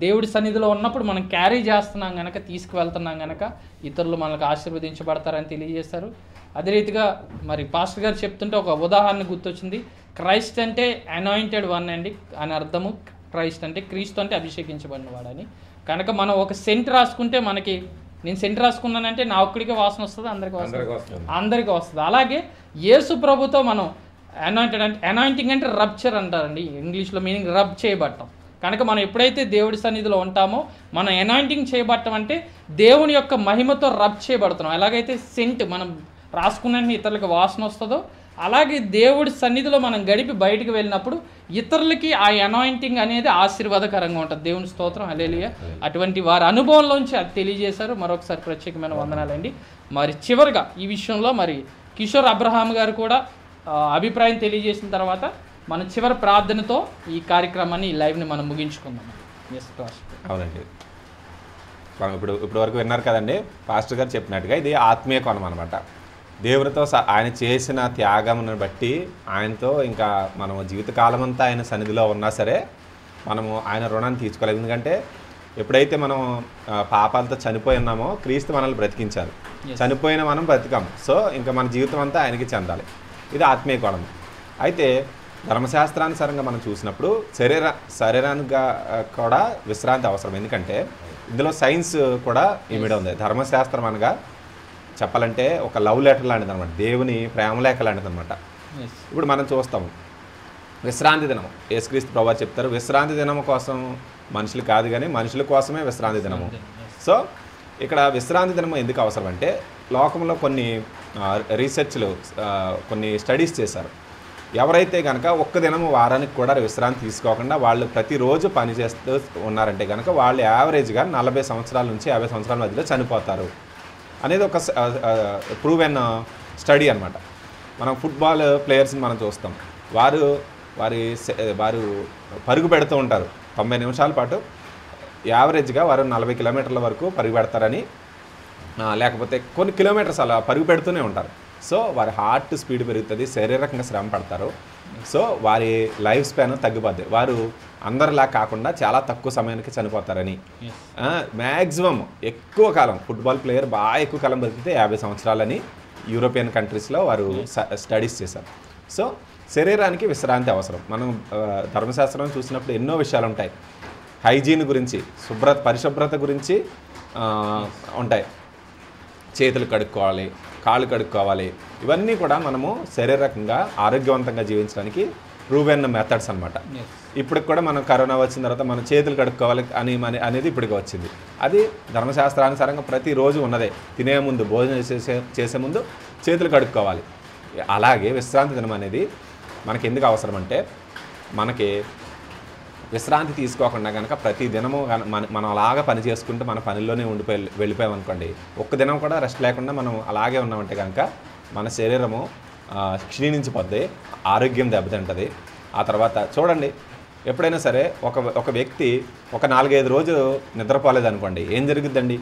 దేవుడి సన్నిధిలో ఉన్నప్పుడు మనం క్యారీ చేస్తున్నాం కనుక, తీసుకువెళ్తున్నాం కనుక ఇతరులు మనకు ఆశీర్వదించబడతారని తెలియజేస్తారు. అదే రీతిగా మరి పాస్టర్ గారు చెప్తుంటే ఒక ఉదాహరణ గుర్తొచ్చింది. క్రైస్ట్ అంటే అనాయింటెడ్ వన్ అండి అని అర్థము. క్రైస్ట్ అంటే క్రీస్తు అంటే అభిషేకించబడిన వాడని. కనుక మనం ఒక సెంట్ రాసుకుంటే మనకి, నేను సెంట్ రాసుకున్నానంటే నా ఒక్కడికే వాసన వస్తుంది, అందరికీ వస్తుంది. అలాగే యేసు ప్రభుతో మనం అనాయింటెడ్ అంటే, అనాయింటింగ్ అంటే రప్చర్ అంటారండి ఇంగ్లీష్లో, మీనింగ్ రబ్ చేయబడటం. కనుక మనం ఎప్పుడైతే దేవుడి సన్నిధిలో ఉంటామో మనం అనాయింటింగ్ చేయబడటం అంటే దేవుని యొక్క మహిమతో రబ్ చేయబడుతున్నాం. ఎలాగైతే సెంట్ మనం రాసుకున్న ఇతరులకు వాసన వస్తుందో, అలాగే దేవుడి సన్నిధిలో మనం గడిపి బయటికి వెళ్ళినప్పుడు ఇతరులకి ఆ అనాయింటింగ్ అనేది ఆశీర్వాదకరంగా ఉంటుంది. దేవుని స్తోత్రం, హల్లెలూయా. అటువంటి వారి అనుభవంలోంచి అది తెలియజేశారు. మరొకసారి ప్రత్యేకమైన వందనాలండి. మరి చివరిగా ఈ విషయంలో మరి కిషోర్ అబ్రహాం గారు కూడా అభిప్రాయం తెలియజేసిన తర్వాత మన చివరి ప్రార్థనతో ఈ కార్యక్రమాన్ని, ఈ లైవ్ని మనం ముగించుకుందాం. అవునండి, ఇప్పుడు వరకు విన్నారు కదండి. పాస్టర్ గారు చెప్పినట్టుగా ఇది ఆత్మీయ కోణం అనమాట. దేవుడితో ఆయన చేసిన త్యాగమును బట్టి ఆయనతో ఇంకా మనం జీవితకాలం అంతా ఆయన సన్నిధిలో ఉన్నా సరే మనము ఆయన రుణాన్ని తీర్చుకోలేదు. ఎందుకంటే ఎప్పుడైతే మనం పాపాలతో చనిపోయి ఉన్నామో క్రీస్తు మనల్ని బ్రతికించారు. చనిపోయిన మనం బ్రతికాం. సో ఇంకా మన జీవితం అంతా ఆయనకి చెందాలి. ఇది ఆత్మీయ కోణం. అయితే ధర్మశాస్త్రానుసారంగా మనం చూసినప్పుడు శరీరానికి కూడా విశ్రాంతి అవసరం. ఎందుకంటే ఇందులో సైన్స్ కూడా ఇమిడి ఉంది. ధర్మశాస్త్రం అనగా చెప్పాలంటే ఒక లవ్ లెటర్ లాంటిది అనమాట, దేవుని ప్రేమలేఖ లాంటిది అనమాట. ఇప్పుడు మనం చూస్తాము విశ్రాంతి దినం, యేసుక్రీస్తు ప్రభువు చెప్తారు విశ్రాంతి దినం కోసం మనుషులు కాదు కానీ మనుషుల కోసమే విశ్రాంతి దినము. సో ఇక్కడ విశ్రాంతి దినం ఎందుకు అవసరం అంటే లోకంలో కొన్ని రీసెర్చ్లు, కొన్ని స్టడీస్ చేశారు. ఎవరైతే కనుక ఒక్క దినము వారానికి కూడా విశ్రాంతి తీసుకోకుండా వాళ్ళు ప్రతిరోజు పని చేస్తూ ఉన్నారంటే కనుక వాళ్ళు యావరేజ్గా 40 సంవత్సరాల నుంచి 50 సంవత్సరాల మధ్యలో చనిపోతారు అనేది ఒక ప్రూవెన్ స్టడీ అనమాట. మనం ఫుట్బాల్ ప్లేయర్స్ని మనం చూస్తాం. వారు పరుగు పెడుతూ ఉంటారు 90 నిమిషాల పాటు. యావరేజ్గా వారు 40 కిలోమీటర్ల వరకు పరుగు పెడతారని, లేకపోతే కొన్ని కిలోమీటర్స్ అలా పరుగు పెడుతూనే ఉంటారు. సో వారి హార్ట్ స్పీడ్ పెరుగుతుంది, శారీరకంగా శ్రమ పడతారు. సో వారి లైఫ్ స్పాన్ తగ్గిపోద్ది. వారు అందరిలా కాకుండా చాలా తక్కువ సమయానికి చనిపోతారని, మ్యాక్సిమం ఎక్కువ కాలం ఫుట్బాల్ ప్లేయర్ బాగా ఎక్కువ కాలం బతికితే 50 సంవత్సరాలని యూరోపియన్ కంట్రీస్లో వారు స్టడీస్ చేశారు. సో శరీరానికి విశ్రాంతి అవసరం. మనం ధర్మశాస్త్రం చూసినప్పుడు ఎన్నో విషయాలు ఉంటాయి. హైజీన్ గురించి, పరిశుభ్రత గురించి ఉంటాయి. చేతులు కడుక్కోవాలి, కాళ్ళు కడుక్కోవాలి. ఇవన్నీ కూడా మనము శారీరకంగా ఆరోగ్యవంతంగా జీవించడానికి ప్రూవెన్ మెథడ్స్ అనమాట. ఇప్పటికి కూడా మనం కరోనా వచ్చిన తర్వాత మనం చేతులు కడుక్కోవాలి అనేది ఇప్పటికి వచ్చింది. అది ధర్మశాస్త్రానుసారంగా ప్రతిరోజు ఉన్నదే. తినే ముందు, భోజనం చేసే ముందు చేతులు కడుక్కోవాలి. అలాగే విశ్రాంతి దినం అనేది మనకి ఎందుకు అవసరం అంటే, మనకి విశ్రాంతి తీసుకోకుండా కనుక ప్రతి దినము మనం అలాగా పని చేసుకుంటూ మన పనిలోనే వెళ్ళిపోయామనుకోండి, ఒక్క దినం కూడా రెస్ట్ లేకుండా మనం అలాగే ఉన్నామంటే కనుక మన శరీరము క్షీణించిపోద్ది, ఆరోగ్యం దెబ్బతింటుంది. ఆ తర్వాత చూడండి, ఎప్పుడైనా సరే ఒక వ్యక్తి ఒక 4-5 రోజులు నిద్రపోలేదనుకోండి, ఏం జరుగుద్దండి?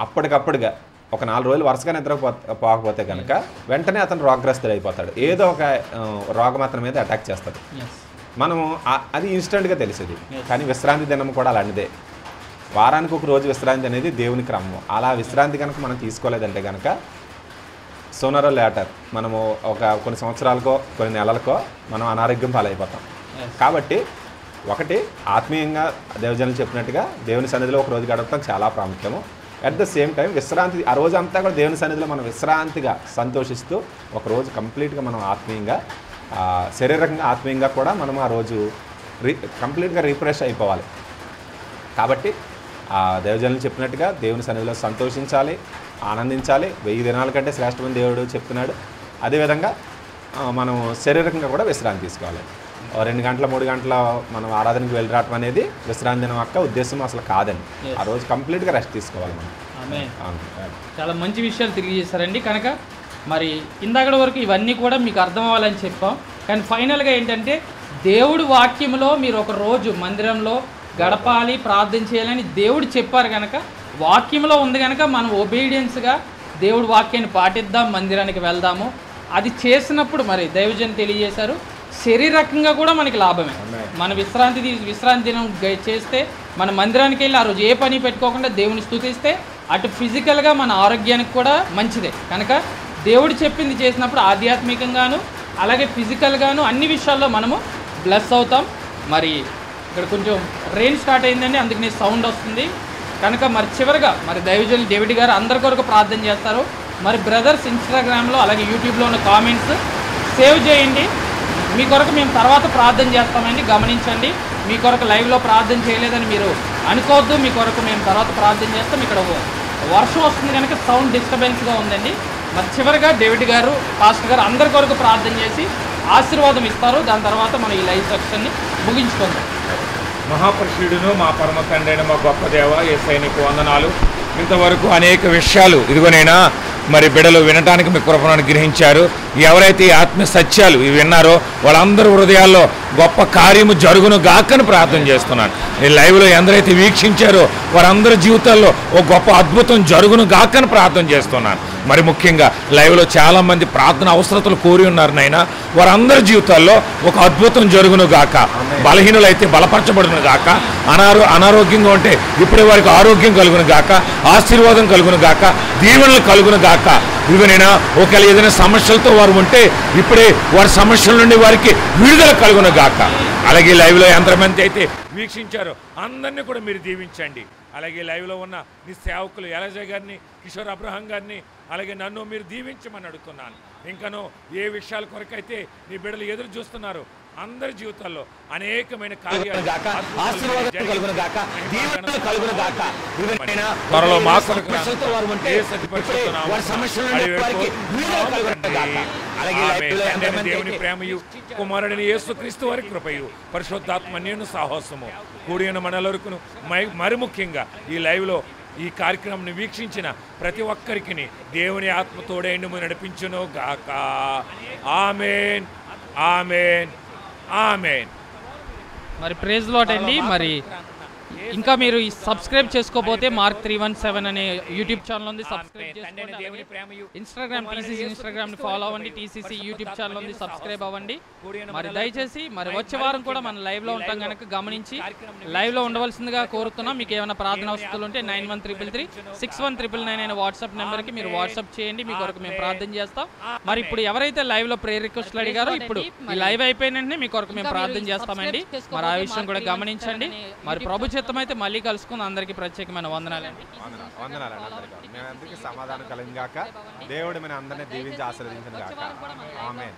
అప్పటికప్పుడుగా ఒక 4 రోజులు వరుసగా నిద్రపోకపోతే కనుక వెంటనే అతను రోగగ్రస్తుడు అయిపోతాడు. ఏదో ఒక రోగం అతని మీద అటాక్ చేస్తాడు. మనము అది ఇన్స్టెంట్గా తెలిసేది. కానీ విశ్రాంతి దినం కూడా అలాంటిదే. వారానికి ఒక రోజు విశ్రాంతి అనేది దేవుని క్రమం. అలా విశ్రాంతి కనుక మనం తీసుకోలేదంటే కనుక సోనర్ లేటర్ మనము కొన్ని సంవత్సరాలకో కొన్ని నెలలకో మనం అనారోగ్యం పాలైపోతాం. కాబట్టి ఒకటి ఆత్మీయంగా దేవజనులు చెప్పినట్టుగా దేవుని సన్నిధిలో ఒక రోజు గడపడం చాలా ప్రాముఖ్యము. అట్ ద సేమ్ టైం విశ్రాంతి, ఆ రోజు అంతా కూడా దేవుని సన్నిధిలో మనం విశ్రాంతిగా సంతోషిస్తూ ఒకరోజు కంప్లీట్గా మనం ఆత్మీయంగా, శరీరకంగా ఆత్మీయంగా కూడా మనం ఆ రోజు కంప్లీట్గా రిఫ్రెష్ అయిపోవాలి. కాబట్టి ఆ దేవజనులు చెప్పినట్టుగా దేవుని సన్నిధిలో సంతోషించాలి, ఆనందించాలి. 1000 దినాల కంటే శ్రేష్టమైన దేవుడు చెప్తున్నాడు. అదేవిధంగా మనం శారీరకంగా కూడా విశ్రాంతి తీసుకోవాలి. 2 గంటల 3 గంటల మనం ఆరాధనకి వెళ్ళి రావటం అనేది విశ్రాంతి దినం యొక్క ఉద్దేశం అసలు కాదండి. ఆ రోజు కంప్లీట్గా రెస్ట్ తీసుకోవాలి మనం. చాలా మంచి విషయాలు తెలియజేశారండి. కనుక మరి ఇందాకడ వరకు ఇవన్నీ కూడా మీకు అర్థం అవ్వాలని చెప్పాం. కానీ ఫైనల్గా ఏంటంటే దేవుడి వాక్యంలో మీరు ఒక రోజు మందిరంలో గడపాలి, ప్రార్థన చేయాలని దేవుడు చెప్పారు కనుక, వాక్యంలో ఉంది కనుక మనం ఒబీడియన్స్గా దేవుడి వాక్యాన్ని పాటిద్దాం, మందిరానికి వెళ్దాము. అది చేసినప్పుడు మరి దైవజన్ తెలియజేశారు, శరీరకంగా కూడా మనకి లాభమే. మన విశ్రాంతి దినం చేస్తే మన మందిరానికి వెళ్ళి ఆ రోజు ఏ పని పెట్టుకోకుండా దేవుని స్తుతిస్తే అటు ఫిజికల్గా మన ఆరోగ్యానికి కూడా మంచిదే. కనుక దేవుడు చెప్పింది చేసినప్పుడు ఆధ్యాత్మికంగాను అలాగే ఫిజికల్గాను అన్ని విషయాల్లో మనము బ్లెస్ అవుతాం. మరి ఇక్కడ కొంచెం రెయిన్ స్టార్ట్ అయిందండి, అందుకని సౌండ్ వస్తుంది. కనుక మరి చివరిగా మరి దైవజనులు డేవిడ్ గారు అందరి కొరకు ప్రార్థన చేస్తారు. మరి బ్రదర్స్ ఇన్స్టాగ్రామ్లో అలాగే యూట్యూబ్లో ఉన్న కామెంట్స్ సేవ్ చేయండి. మీ కొరకు మేము తర్వాత ప్రార్థన చేస్తామండి, గమనించండి. మీ కొరకు లైవ్లో ప్రార్థన చేయలేదని మీరు అనుకోవద్దు. మీ కొరకు మేము తర్వాత ప్రార్థన చేస్తాం. ఇక్కడ వర్షం వస్తుంది కనుక సౌండ్ డిస్టర్బెన్స్గా ఉందండి. మరి చివరిగా డేవిడ్ గారు, పాస్టర్ గారు అందరి కొరకు ప్రార్థన చేసి ఆశీర్వాదం ఇస్తారు. దాని తర్వాత మనం ఈ లైవ్ సెక్షన్ని ముగించుకుందాం. మహాపరిశుడును మా పరమ తండ్రి అయిన మా గొప్ప దేవ యేసయ్య నీకు వందనాలు. ఇంతవరకు అనేక విషయాలు ఇదిగోనైనా మరి బిడ్డలు వినటానికి మీ కృపను అనుగ్రహించారు. ఎవరైతే ఈ ఆత్మ సత్యాలు ఇవి విన్నారో వాళ్ళందరూ హృదయాల్లో గొప్ప కార్యము జరుగును గాకని ప్రార్థన చేస్తున్నాను. ఈ లైవ్లో ఎందరైతే వీక్షించారో వారందరి జీవితాల్లో ఒక గొప్ప అద్భుతం జరుగును గాకని ప్రార్థన చేస్తున్నాను. మరి ముఖ్యంగా లైవ్లో చాలామంది ప్రార్థన అవసరతలు కోరి ఉన్నారు నాయనా, వారందరి జీవితాల్లో ఒక అద్భుతం జరుగును గాక. బలహీనులైతే బలపరచబడును గాక, అనారోగ్యంగా ఉంటే ఇప్పుడే వారికి ఆరోగ్యం కలుగును గాక, ఆశీర్వాదం కలుగును గాక, దీవెనలు కలుగును గాక. ఇదిగోనైనా ఒకవేళ ఏదైనా సమస్యలతో వారు ఉంటే ఇప్పుడే వారి సమస్యల నుండి వారికి విడుదల కలుగును గాక. అలాగే లైవ్లో ఎంతమంది అయితే వీక్షించారో అందరినీ కూడా మీరు దీవించండి. అలాగే లైవ్లో ఉన్న నీ సేవకులు ఎలజా గారిని, కిషోర్ అబ్రహాం గారిని, అలాగే నన్ను మీరు దీవించమని అడుగుతున్నాను. ఇంకనూ ఏ విషయాల కొరకైతే నీ బిడ్డలు ఎదురు చూస్తున్నారు అందరి జీవితాల్లో అనేకమైన కార్యాలు త్వరలో మా దేవుని ప్రేమయు కుమారుడిని యేసుక్రీస్తు వారి కృపయు పరిశుద్ధాత్మ నేను సాహసము కూడిన మనలరుకును మరి ముఖ్యంగా ఈ లైవ్లో ఈ కార్యక్రమాన్ని వీక్షించిన ప్రతి ఒక్కరికి దేవుని ఆత్మ తోడైండు నడిపించును గాక. ఆమేన్, ఆమేన్, ఆమేన్. మరి ప్రైజ్ లాట్ అండి. మరి ఇంకా మీరు ఈ సబ్స్క్రైబ్ చేసుకోకపోతే మార్క్ 317 అనే యూట్యూబ్ ఛానల్ ఉంది, సబ్స్క్రైబ్ చేసుకోండి. ఇన్స్టాగ్రామ్ ని ఫాలో అవ్వండి. టీసీసీ యూట్యూబ్ ఛానల్ ఉంది, సబ్స్క్రైబ్ అవ్వండి. మరి దయచేసి మరి వచ్చే వారం కూడా మనం లైవ్ లో ఉంటాం కనుక గమనించి లైవ్ లో ఉండవలసిందిగా కోరుతున్నాం. మీకు ఏమైనా ప్రార్థన వస్తువులు ఉంటే 9133361999 అనే వాట్సాప్ నెంబర్ కి మీరు వాట్సాప్ చేయండి. మీ కొరకు మేము ప్రార్థన చేస్తాం. మరి ఇప్పుడు ఎవరైతే లైవ్ లో ప్రేయర్ రిక్వెస్ట్లు అడిగారో ఇప్పుడు ఈ లైవ్ అయిపోయిన వెంటనే మీ కొరకు మేము ప్రార్థన చేస్తామండి. మరి ఆ విషయం కూడా గమనించండి. మరి ప్రభు చిత్తమైతే మళ్ళీ కలుసుకుందాం. అందరికీ ప్రత్యేకమైన వందనాలండి. మేమందరికీ సమాధానం కలిగిన గాక. దేవుడు మన అందరినీ దీవించి ఆశీర్వదించిన గాక. ఆమేన్.